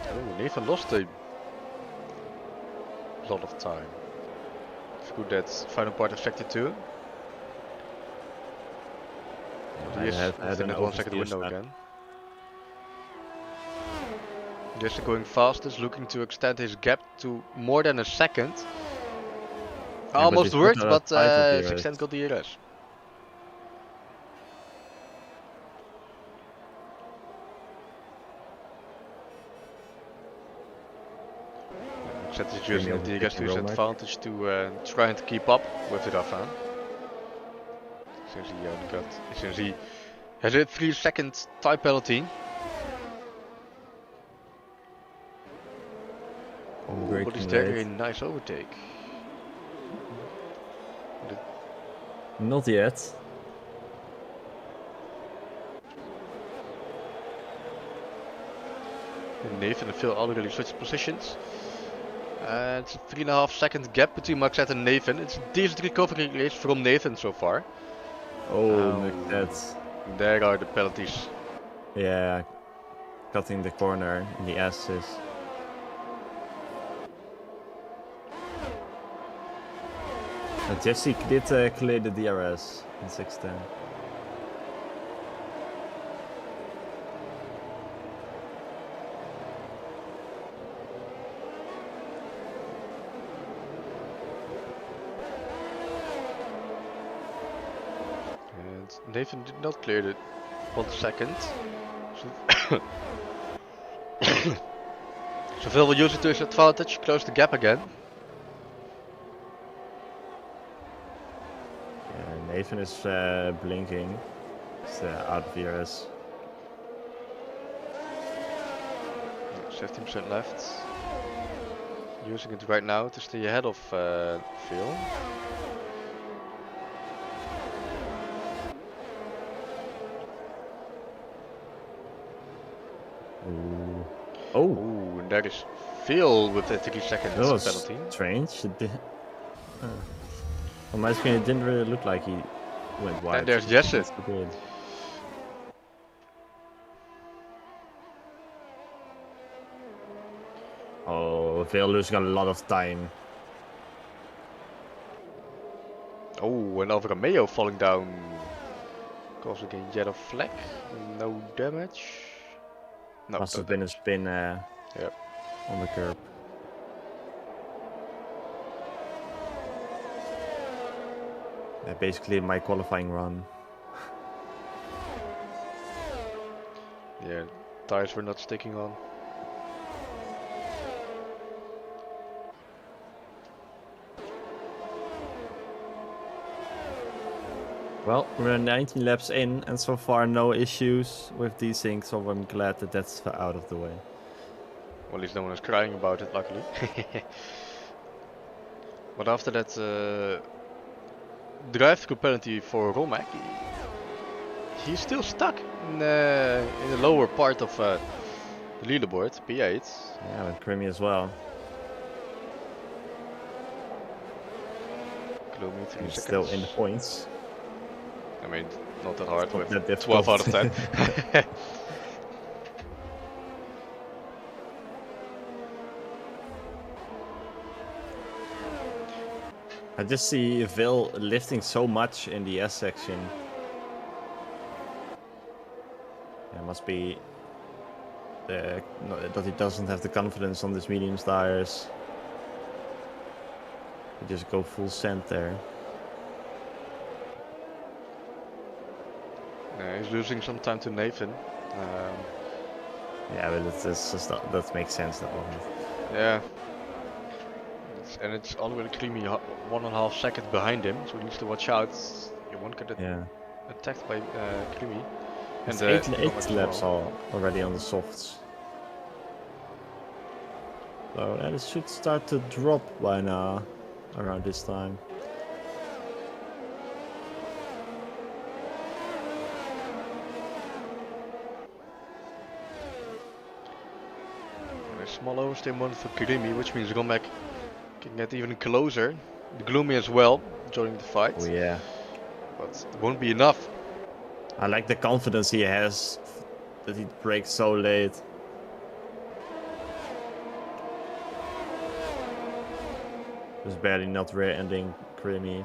Oh, Nathan lost a lot of time. It's good that final part of sector 2. But he is within a 1 second window again. Just going fastest, looking to extend his gap to more than a second. Almost worked, but 610 got DRS. Set is using the DRS to his advantage to trying to keep up with the Rafa. Since he has a 3-second time penalty. Oh, but is there a nice overtake? Not yet. Nathan and Phil already switched positions. And it's a 3.5 second gap between Maxette and Nathan. It's a decent recovery race from Nathan so far. Oh, that's. There are the penalties. Yeah, cutting the corner in the S's. Jesse did clear the DRS in 610. And Nathan did not clear it 1 second. So Phil will use it to his advantage, close the gap again. Nathan is blinking. It's out of DRS. 15% left. Using it right now to stay ahead of Phil. Ooh. Oh! Ooh, and there is Phil with a 3 seconds penalty. Strange. On my screen, it didn't really look like he went wide. And there's Jesse. Oh, Phil losing a lot of time. Oh, and Alfa Romeo falling down. Causing a yellow flag. No damage. No, Must have been a spin on the curb. Basically my qualifying run. Yeah, tires were not sticking on. Well, we're 19 laps in, and so far no issues with these things, so I'm glad that that's out of the way. Well, at least no one is crying about it, luckily. But after that drive-through penalty for Romek, he's still stuck in the lower part of the leaderboard, P8. Yeah, with Prix as well. Gloomy 3 He's seconds. still in the points. I mean, not that hard, Not with that 12 out of difficult. 10. I just see Vil lifting so much in the S section. It must be that he doesn't have the confidence on these medium tires. He just go full send there. He's losing some time to Nathan. Yeah, but it's just that makes sense though. Yeah. And it's already Creamy 1.5 seconds behind him, so he needs to watch out. You won't get attacked by Creamy. And And 8 laps are already on the softs. So that it should start to drop by now, around this time. A small oversteer moment for Creamy, which means Romek can get even closer. The Gloomy as well, joining the fight. Oh yeah. But it won't be enough. I like the confidence he has that he breaks so late. Just barely not rear-ending Creamy.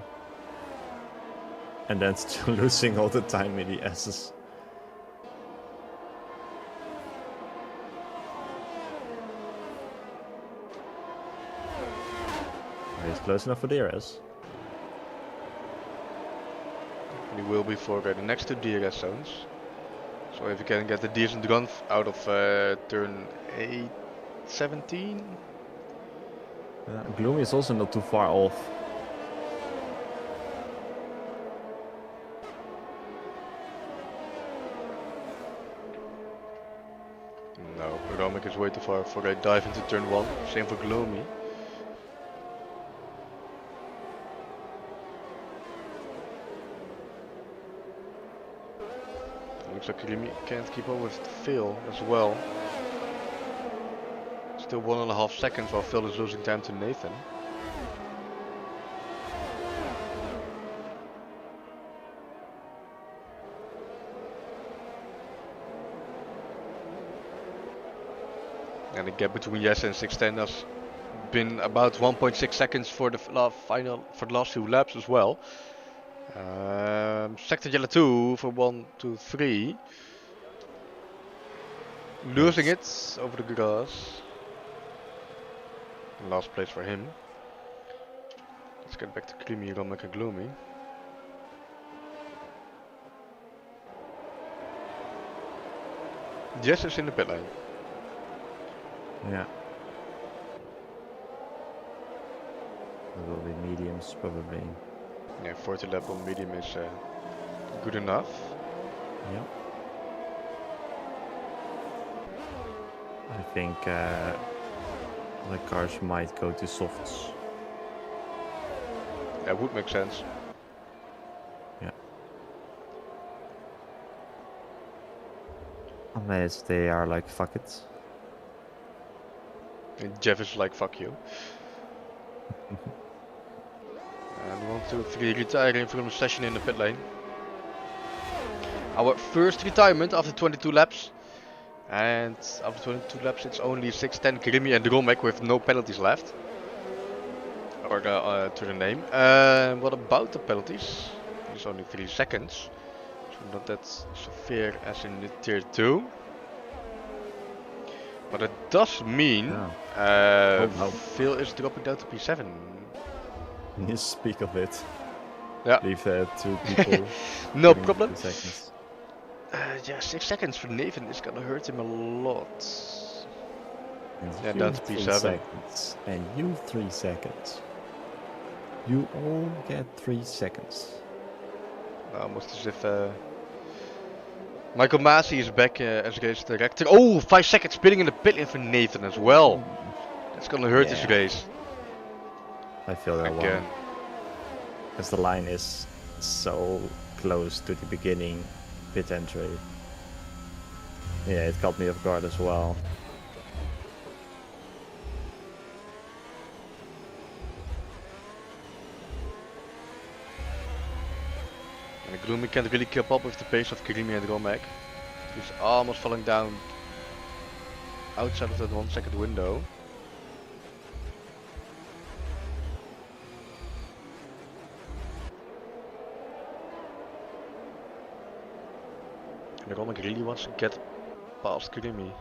And then still losing all the time in the S's. He's close enough for DRS. He will be for the next two DRS zones. So if you can get a decent run out of turn 8-17. Gloomy is also not too far off. No, Romek is way too far for a dive into turn 1. Same for Gloomy. Looks like Creamy can't keep up with Phil as well. Still 1.5 seconds while Phil is losing time to Nathan. And the gap between Yes and 610 has been about 1.6 seconds for the last few laps as well. Sector yellow 2 for 1, 2, 3. Losing it over the grass. Last place for him. Let's get back to Creamy, Romek and Gloomy. Jess is in the pit lane. Yeah. There will be mediums probably. Yeah, 40 lap on medium is good enough. Yeah. I think the cars might go to softs. That would make sense. Yeah. Unless they are like, fuck it. And Jeff is like, fuck you. And 1, 2, 3 retiring from the session in the pit lane. Our first retirement after 22 laps. And after 22 laps it's only 610 Creamy and Romek with no penalties left. Or to the name. What about the penalties? It's only 3 seconds. So not that severe as in the tier 2. But it does mean Phil is dropping down to P7. You speak of it. Yeah. Leave two people. No problem. 2 seconds. Yeah, 6 seconds for Nathan is gonna hurt him a lot. And Yeah, you down to 3 P7. seconds. And you 3 seconds. You all get 3 seconds. Almost as if Michael Masi is back as race director. Oh, 5 seconds spinning in the pit lane for Nathan as well. That's gonna hurt this race. I feel that Again. one. Because the line is so close to the beginning pit entry. Yeah, it caught me off guard as well. And Gloomy can't really keep up with the pace of Karimi and Romek. He's almost falling down outside of that 1 second window. And Romek really wants to get past Karimi.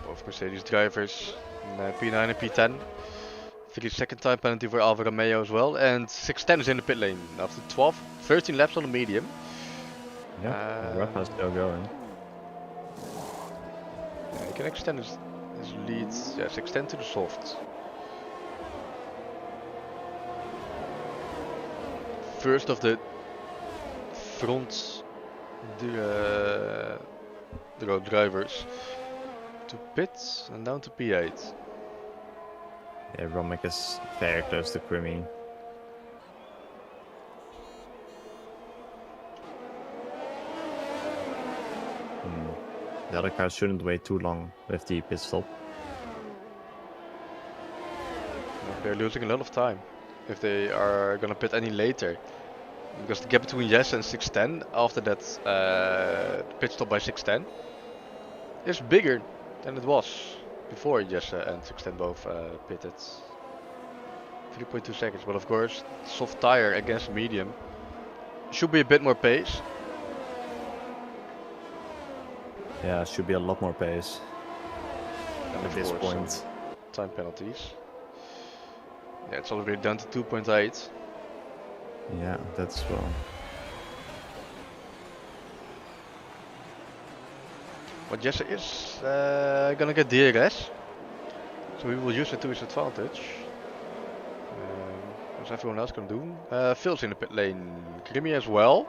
Both Mercedes drivers in P9 and P10. 3-second time penalty for Alfa Romeo as well, and 610 is in the pit lane after 13 laps on the medium. Yeah, Rafa's still going. Yeah, he can extend his lead, yes, extend to the soft. First of the front row drivers to pit and down to P8. Yeah, Romek is very close to Primi. The other cars shouldn't wait too long with the pit stop. They're losing a lot of time if they are gonna pit any later. Because the gap between Jesse and 610 after that pit stop by 610 is bigger than it was before Jesse and 610 both pitted. 3.2 seconds, but of course, soft tire against medium should be a bit more pace. Yeah, should be a lot more pace And at this point. Time penalties. Yeah, it's already down to 2.8. Yeah, that's well. But Jesse is gonna get DRS, so he will use it to his advantage. As everyone else can do. Phil's in the pit lane, Grimmy as well.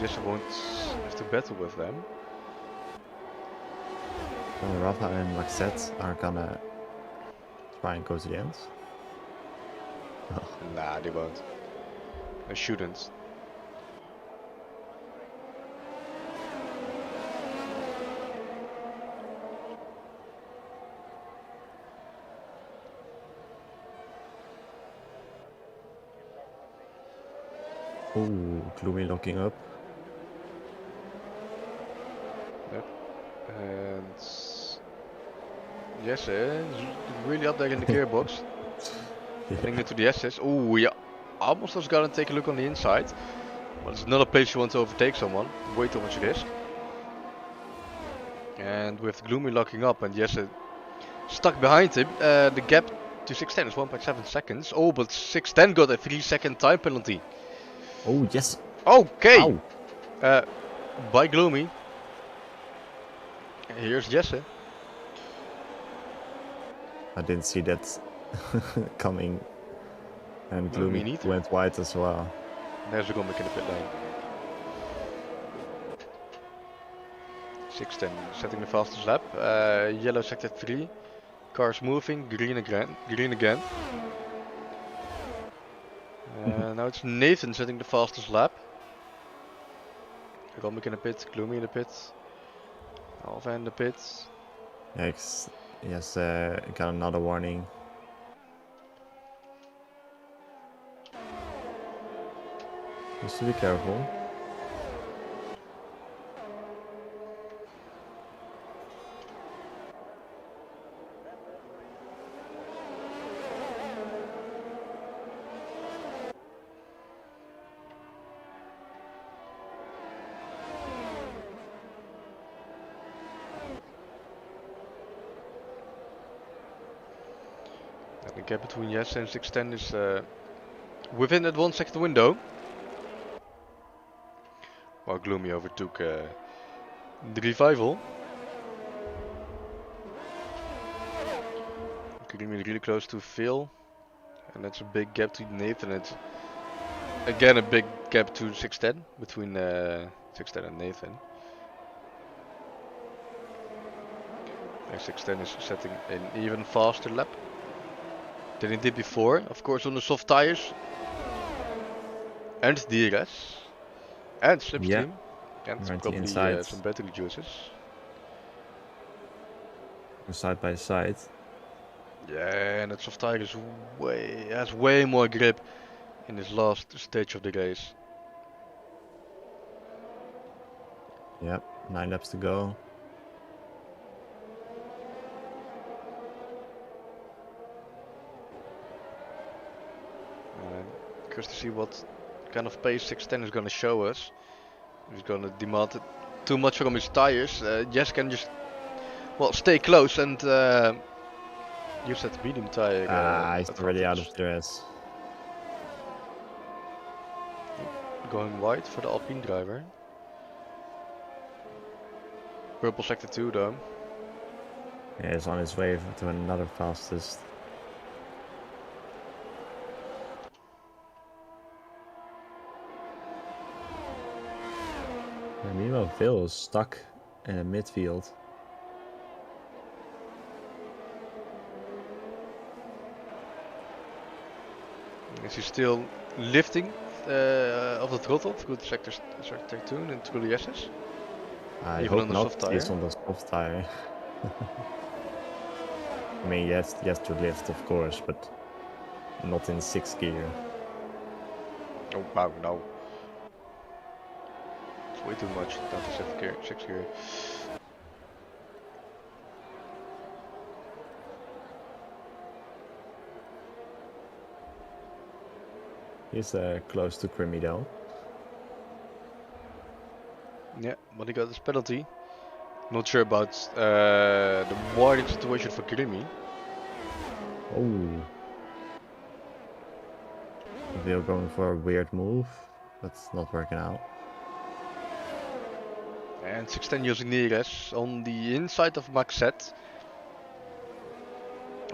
Jesse won't have to battle with them. Well, Rafa and Maxette are gonna try and go to the end. Nah, they won't. They shouldn't. Ooh, Gloomy locking up. Yep. And Jesse is really up there in the gearbox. Getting into the SS. Oh, yeah. Almost was gonna take a look on the inside. But it's not a place you want to overtake someone. Way too much risk. And with Gloomy locking up and Jesse stuck behind him, the gap to 610 is 1.7 seconds. Oh, but 610 got a 3-second time penalty. Oh, yes. Okay. Ow. By Gloomy. Here's Jesse. I didn't see that coming. And No, me Gloomy neither. went wide as well. There's the Gomek in the pit lane. 610 setting the fastest lap. Yellow sector 3. Cars moving, green again. Now it's Nathan setting the fastest lap. Gomek in the pit, Gloomy in the pit. Alva in the pit. Yes, got another warning. Just to be careful. The gap between Jesse and 610 is within that 1 second window. While Gloomy overtook the revival. Gloomy really close to Phil. And that's a big gap to Nathan. It's again a big gap to 610 between 610 and Nathan. And 610 is setting an even faster lap than he did before. Of course on the soft tires. And DRS. And slipstream. And Right probably inside. some battery juices. Side by side. Yeah, and that soft tire is has way more grip in this last stage of the race. Yep, 9 laps to go. Curious to see what kind of pace 610 is going to show us. If he's going to demand too much from his tires. Jess can just stay close and use that medium tire. He's already out of dress. Going wide for the Alpine driver. Purple sector 2 though. Yeah, he's on his way to another fastest. And meanwhile, Phil is stuck in the midfield. Is he still lifting off the throttle through the sector 2 and through the S's? I Even hope on the not. soft tire? He's on the soft tire. I mean, he has to lift, of course, but not in 6th gear. Oh wow, no. It's way too much down to 6th gear. He's close to Crimmy though. Yeah, but he got this penalty. Not sure about the warning situation for Grimmy. Oh. Phil going for a weird move, but it's not working out. And 610 using DRS on the inside of Maxette.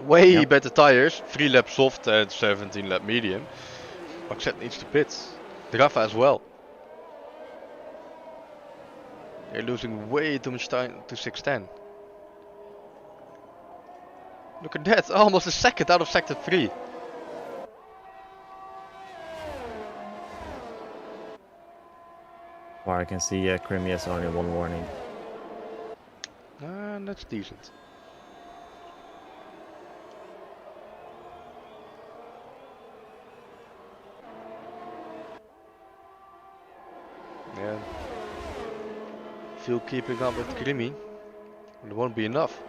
Way better tires, 3 lap soft and 17 lap medium. Maxette needs to pit. Rafa as well. They're losing way too much time to 610. Look at that, almost a second out of sector 3. Well, I can see Crimmy has only 1 warning. That's decent. Yeah. Phil keeping up with Grimmy. It won't be enough.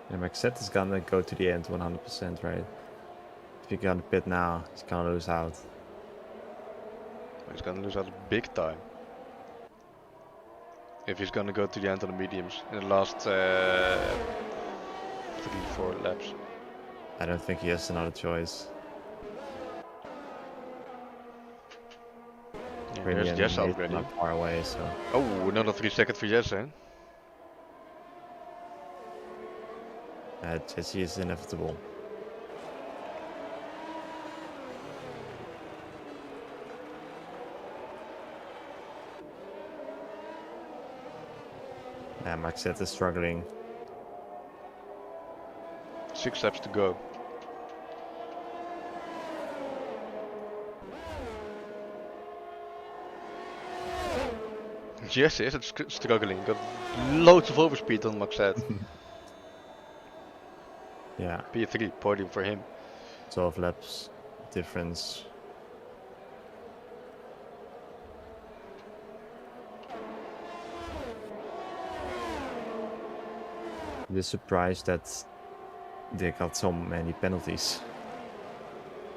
And Maxette is gonna go to the end 100%, right? If he gonna pit now, he's gonna lose out. He's gonna lose out big time. If he's gonna go to the end on the mediums in the last 3-4 laps. I don't think he has another choice. Yeah, Crimmy there's and Jess Nathan already. are far away, so Oh, another 3 seconds for Jess, eh? Jesse is inevitable. Yeah, Maxette is struggling. 6 laps to go. Jesse is struggling. Got loads of overspeed on Maxette. Yeah, P3 podium for him. 12 laps difference. I'm just surprised that they got so many penalties.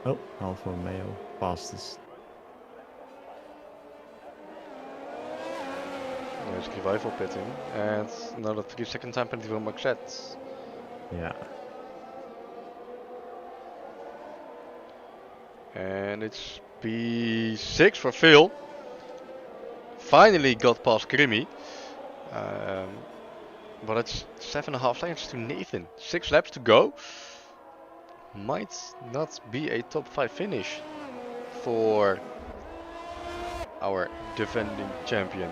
Oh, Alfa Romeo fastest. There's revival pitting, and another 3-second time penalty for Maxette. Yeah. And it's P6 for Phil. Finally got past Krimi. But it's 7.5 seconds to Nathan. 6 laps to go. Might not be a top 5 finish for our defending champion.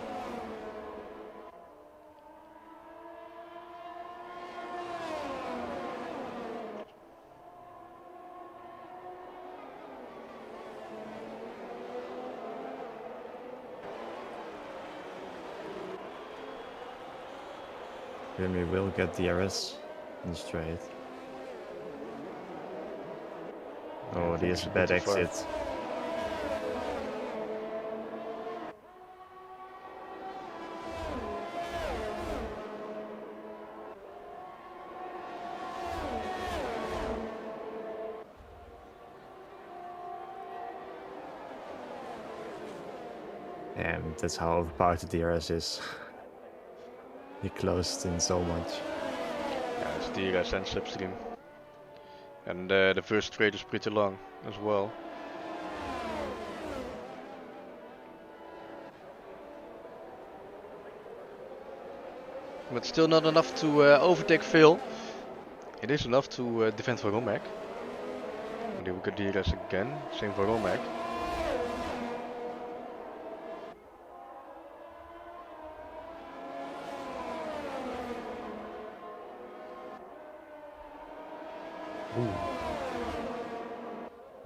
Then we will get DRS in the straight. Oh, there's a bad exit. And that's how overpowered the DRS is. He closed in so much. Yeah, it's DRS and slipstream. And the first straight is pretty long as well. But still not enough to overtake Phil. It is enough to defend for Romek. And they will get DRS again. Same for Romek.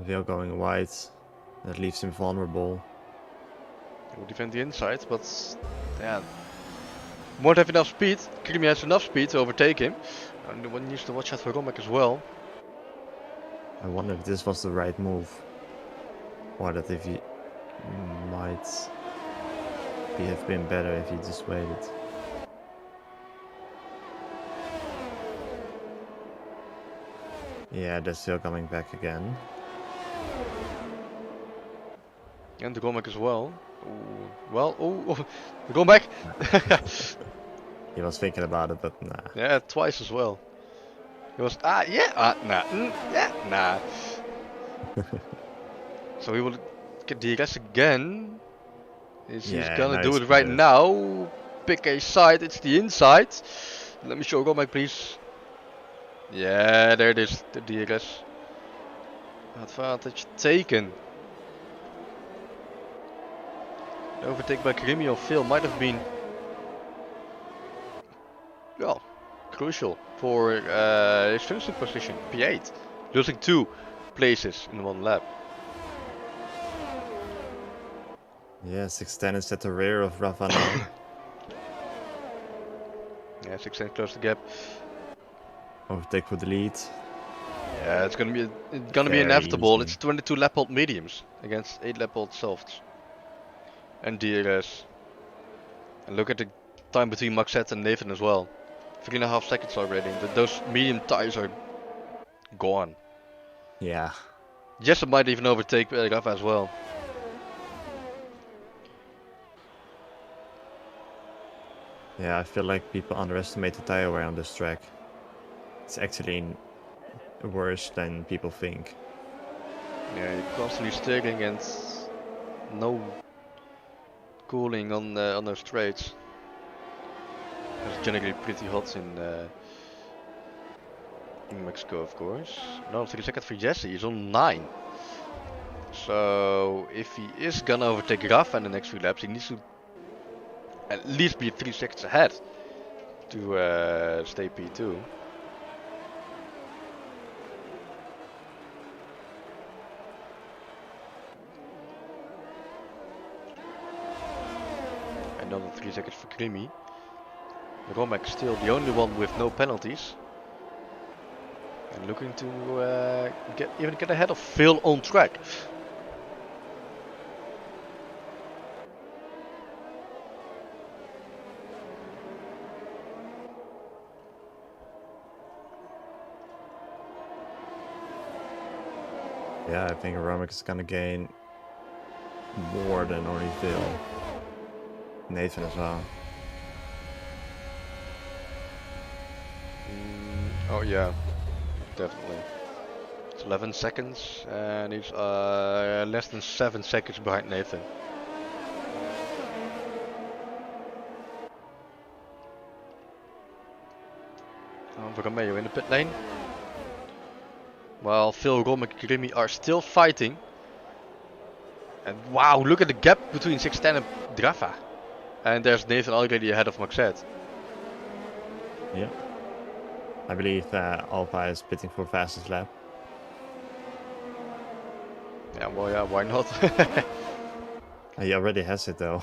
Veil going wide. That leaves him vulnerable. He will defend the inside, but yeah, won't have enough speed. Krimi has enough speed to overtake him. And one needs to watch out for Romek as well. I wonder if this was the right move. Or that if he might have been better if he just waited. Yeah, they're still coming back again. And the Romek as well. Ooh, well, Romek! He was thinking about it, but nah. Yeah, twice as well. He was, nah, yeah, nah. So he will get DRS again. He's gonna do it right now. Pick a side, it's the inside. Let me show Romek, please. Yeah, there it is, the DRS. Advantage taken. The overtake by Krimi or Phil might have been, well, crucial for his finishing position, P8. Losing 2 places in 1 lap. Yeah, 610 is at the rear of Rafa now. Yeah, 610 close the gap. Overtake for the lead. Yeah, it's gonna be inevitable. Easy. It's 22 lap old mediums against 8 lap old softs. And DRS. And look at the time between Maxette and Nathan as well. 3.5 seconds already. Those medium tires are gone. Yeah. Jesse might even overtake Rafa as well. Yeah, I feel like people underestimate the tire wear on this track. It's actually worse than people think. Yeah, you're constantly steering and no cooling on those straights. It's generally pretty hot in Mexico, of course. Another 3 seconds for Jesse. He's on 9. So if he is gonna overtake Rafa in the next few laps, he needs to at least be 3 seconds ahead to stay P2. Another 3 seconds for Krimi. Romek still the only one with no penalties. And looking to get ahead of Phil on track. Yeah, I think Romek is gonna gain more than only Phil. Nathan as well. Oh yeah, definitely. It's 11 seconds and he's less than 7 seconds behind Nathan. Alfa Romeo in the pit lane. While Phil, Rom and Kirimi are still fighting. And wow, look at the gap between 610 and Drafa. And there's Nathan already ahead of Maxette. Yeah. I believe Alpha is pitting for fastest lap. Yeah, well, yeah, why not? He already has it though.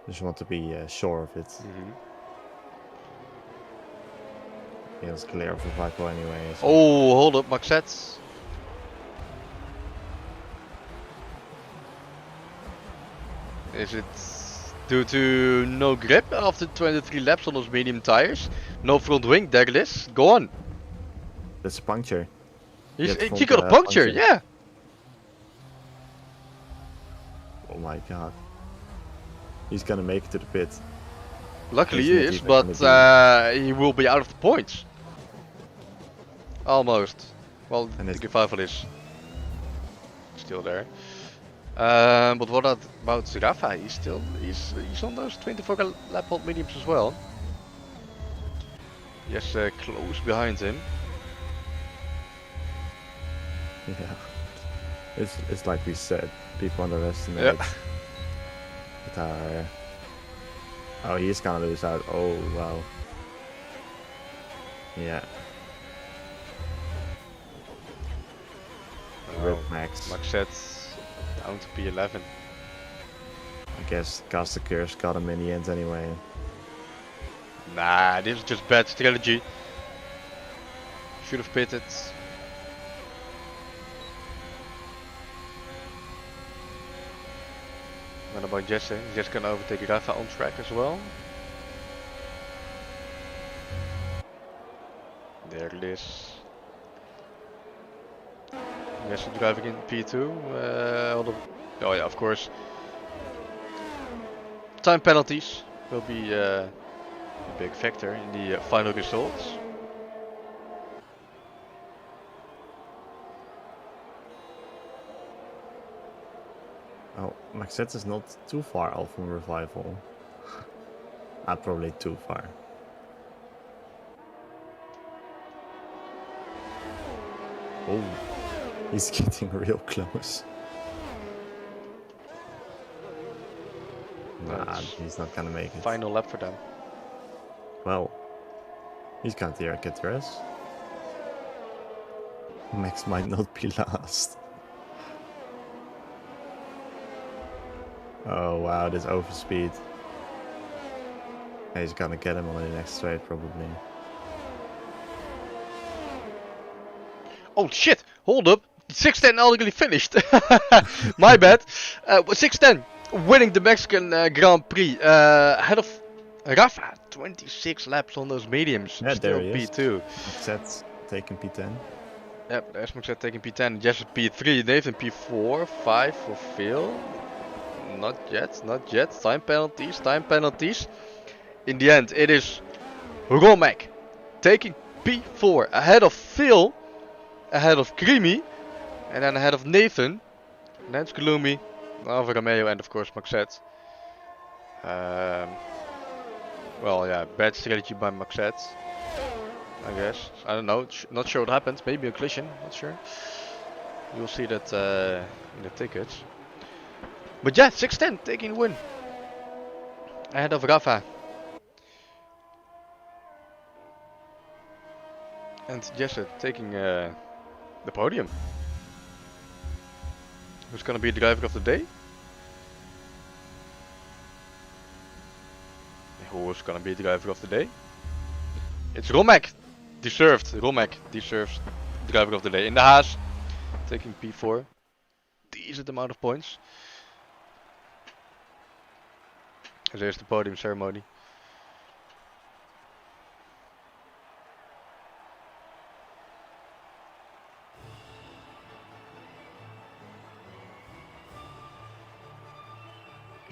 Just want to be sure of it. He was clear of the Vico anyway. So. Oh, hold up, Maxette. Is it due to no grip after 23 laps on those medium tires? No front wing, there it is. Go on. That's a puncture. He got a puncture, yeah. Oh my god. He's gonna make it to the pit. Luckily he is, but he will be out of the points. Almost. Well, the Revival is still there. But what about Rafa? He's on those 24 lap hold mediums as well. Yes, close behind him. Yeah. It's like we said, people underestimate the tire. Oh, he's gonna lose out. Oh wow. Yeah. Rip Max. Maxette down to P11. I guess Castakur's got him in the end anyway. Nah, this is just bad strategy. Should have pitted. What about Jesse? Jesse can overtake Rafa on track as well. There it is. Jesse driving in P2. Oh yeah, of course. Time penalties will be a big factor in the final results. Oh, Maxette is not too far off from Revival. Probably too far. Oh, he's getting real close. Nah, he's not gonna make it. Final lap for them. Well, he's gonna get the rest. Max might not be last. Oh wow, this overspeed. He's gonna get him on the next straight probably. Oh shit! Hold up! 610 already finished. My bad. 610 winning the Mexican Grand Prix ahead of Rafa. 26 laps on those mediums. Yeah, still there he is. P2. Maxette taking P10. Yep, there's Maxette taking P10. Jesse P3. Nathan P4. 5 for Phil. Not yet, not yet. Time penalties, time penalties. In the end, it is Romek taking P4 ahead of Phil, ahead of Krimi, and then ahead of Nathan. Then Gloomy, Alfa Romeo, and of course Maxette. Well, yeah, bad strategy by Maxette, I guess. I don't know, not sure what happened. Maybe a collision, not sure. You'll see that in the tickets. But yeah, 610 taking the win ahead of Rafa. And Jesse taking the podium. Who's gonna be the driver of the day? Who's gonna be the driver of the day? It's Romek! Deserved. Romek deserves the driver of the day. In the Haas, taking P4. Decent amount of points. There's the podium ceremony.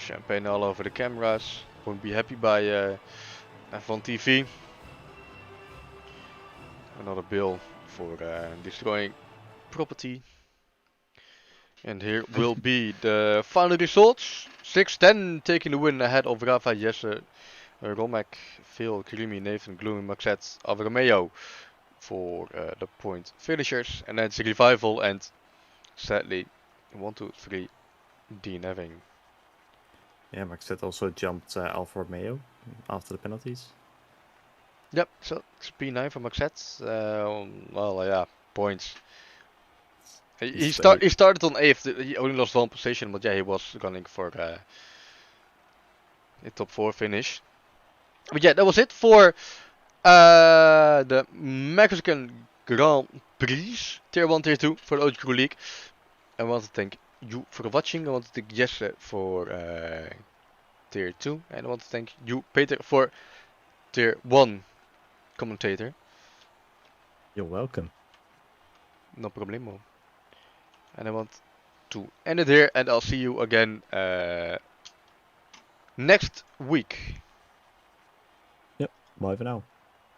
Champagne all over the cameras. Won't be happy by F1 TV. Another bill for destroying property. And here will be the final results. 6-10 taking the win ahead of Rafa, Jesse, Romek, Phil, Creamy, Nathan, Gloomy, Maxette, Alfa Romeo for the point finishers. And then it's Revival and sadly 1, 2, 3 DNFing. Yeah, Maxette also jumped Alfa Romeo after the penalties. Yep, so it's P9 for Maxette. Well, yeah, points. He started on 8th, he only lost 1 position, but yeah, he was running for a top 4 finish. But yeah, that was it for the Mexican Grand Prix, Tier 1, Tier 2 for the OGKROE League. I want to thank you for watching. I want to thank Jesse for Tier 2. And I want to thank you, Peter, for Tier 1 commentator. You're welcome. No problemo. And I want to end it here, and I'll see you again next week. Yep, bye for now.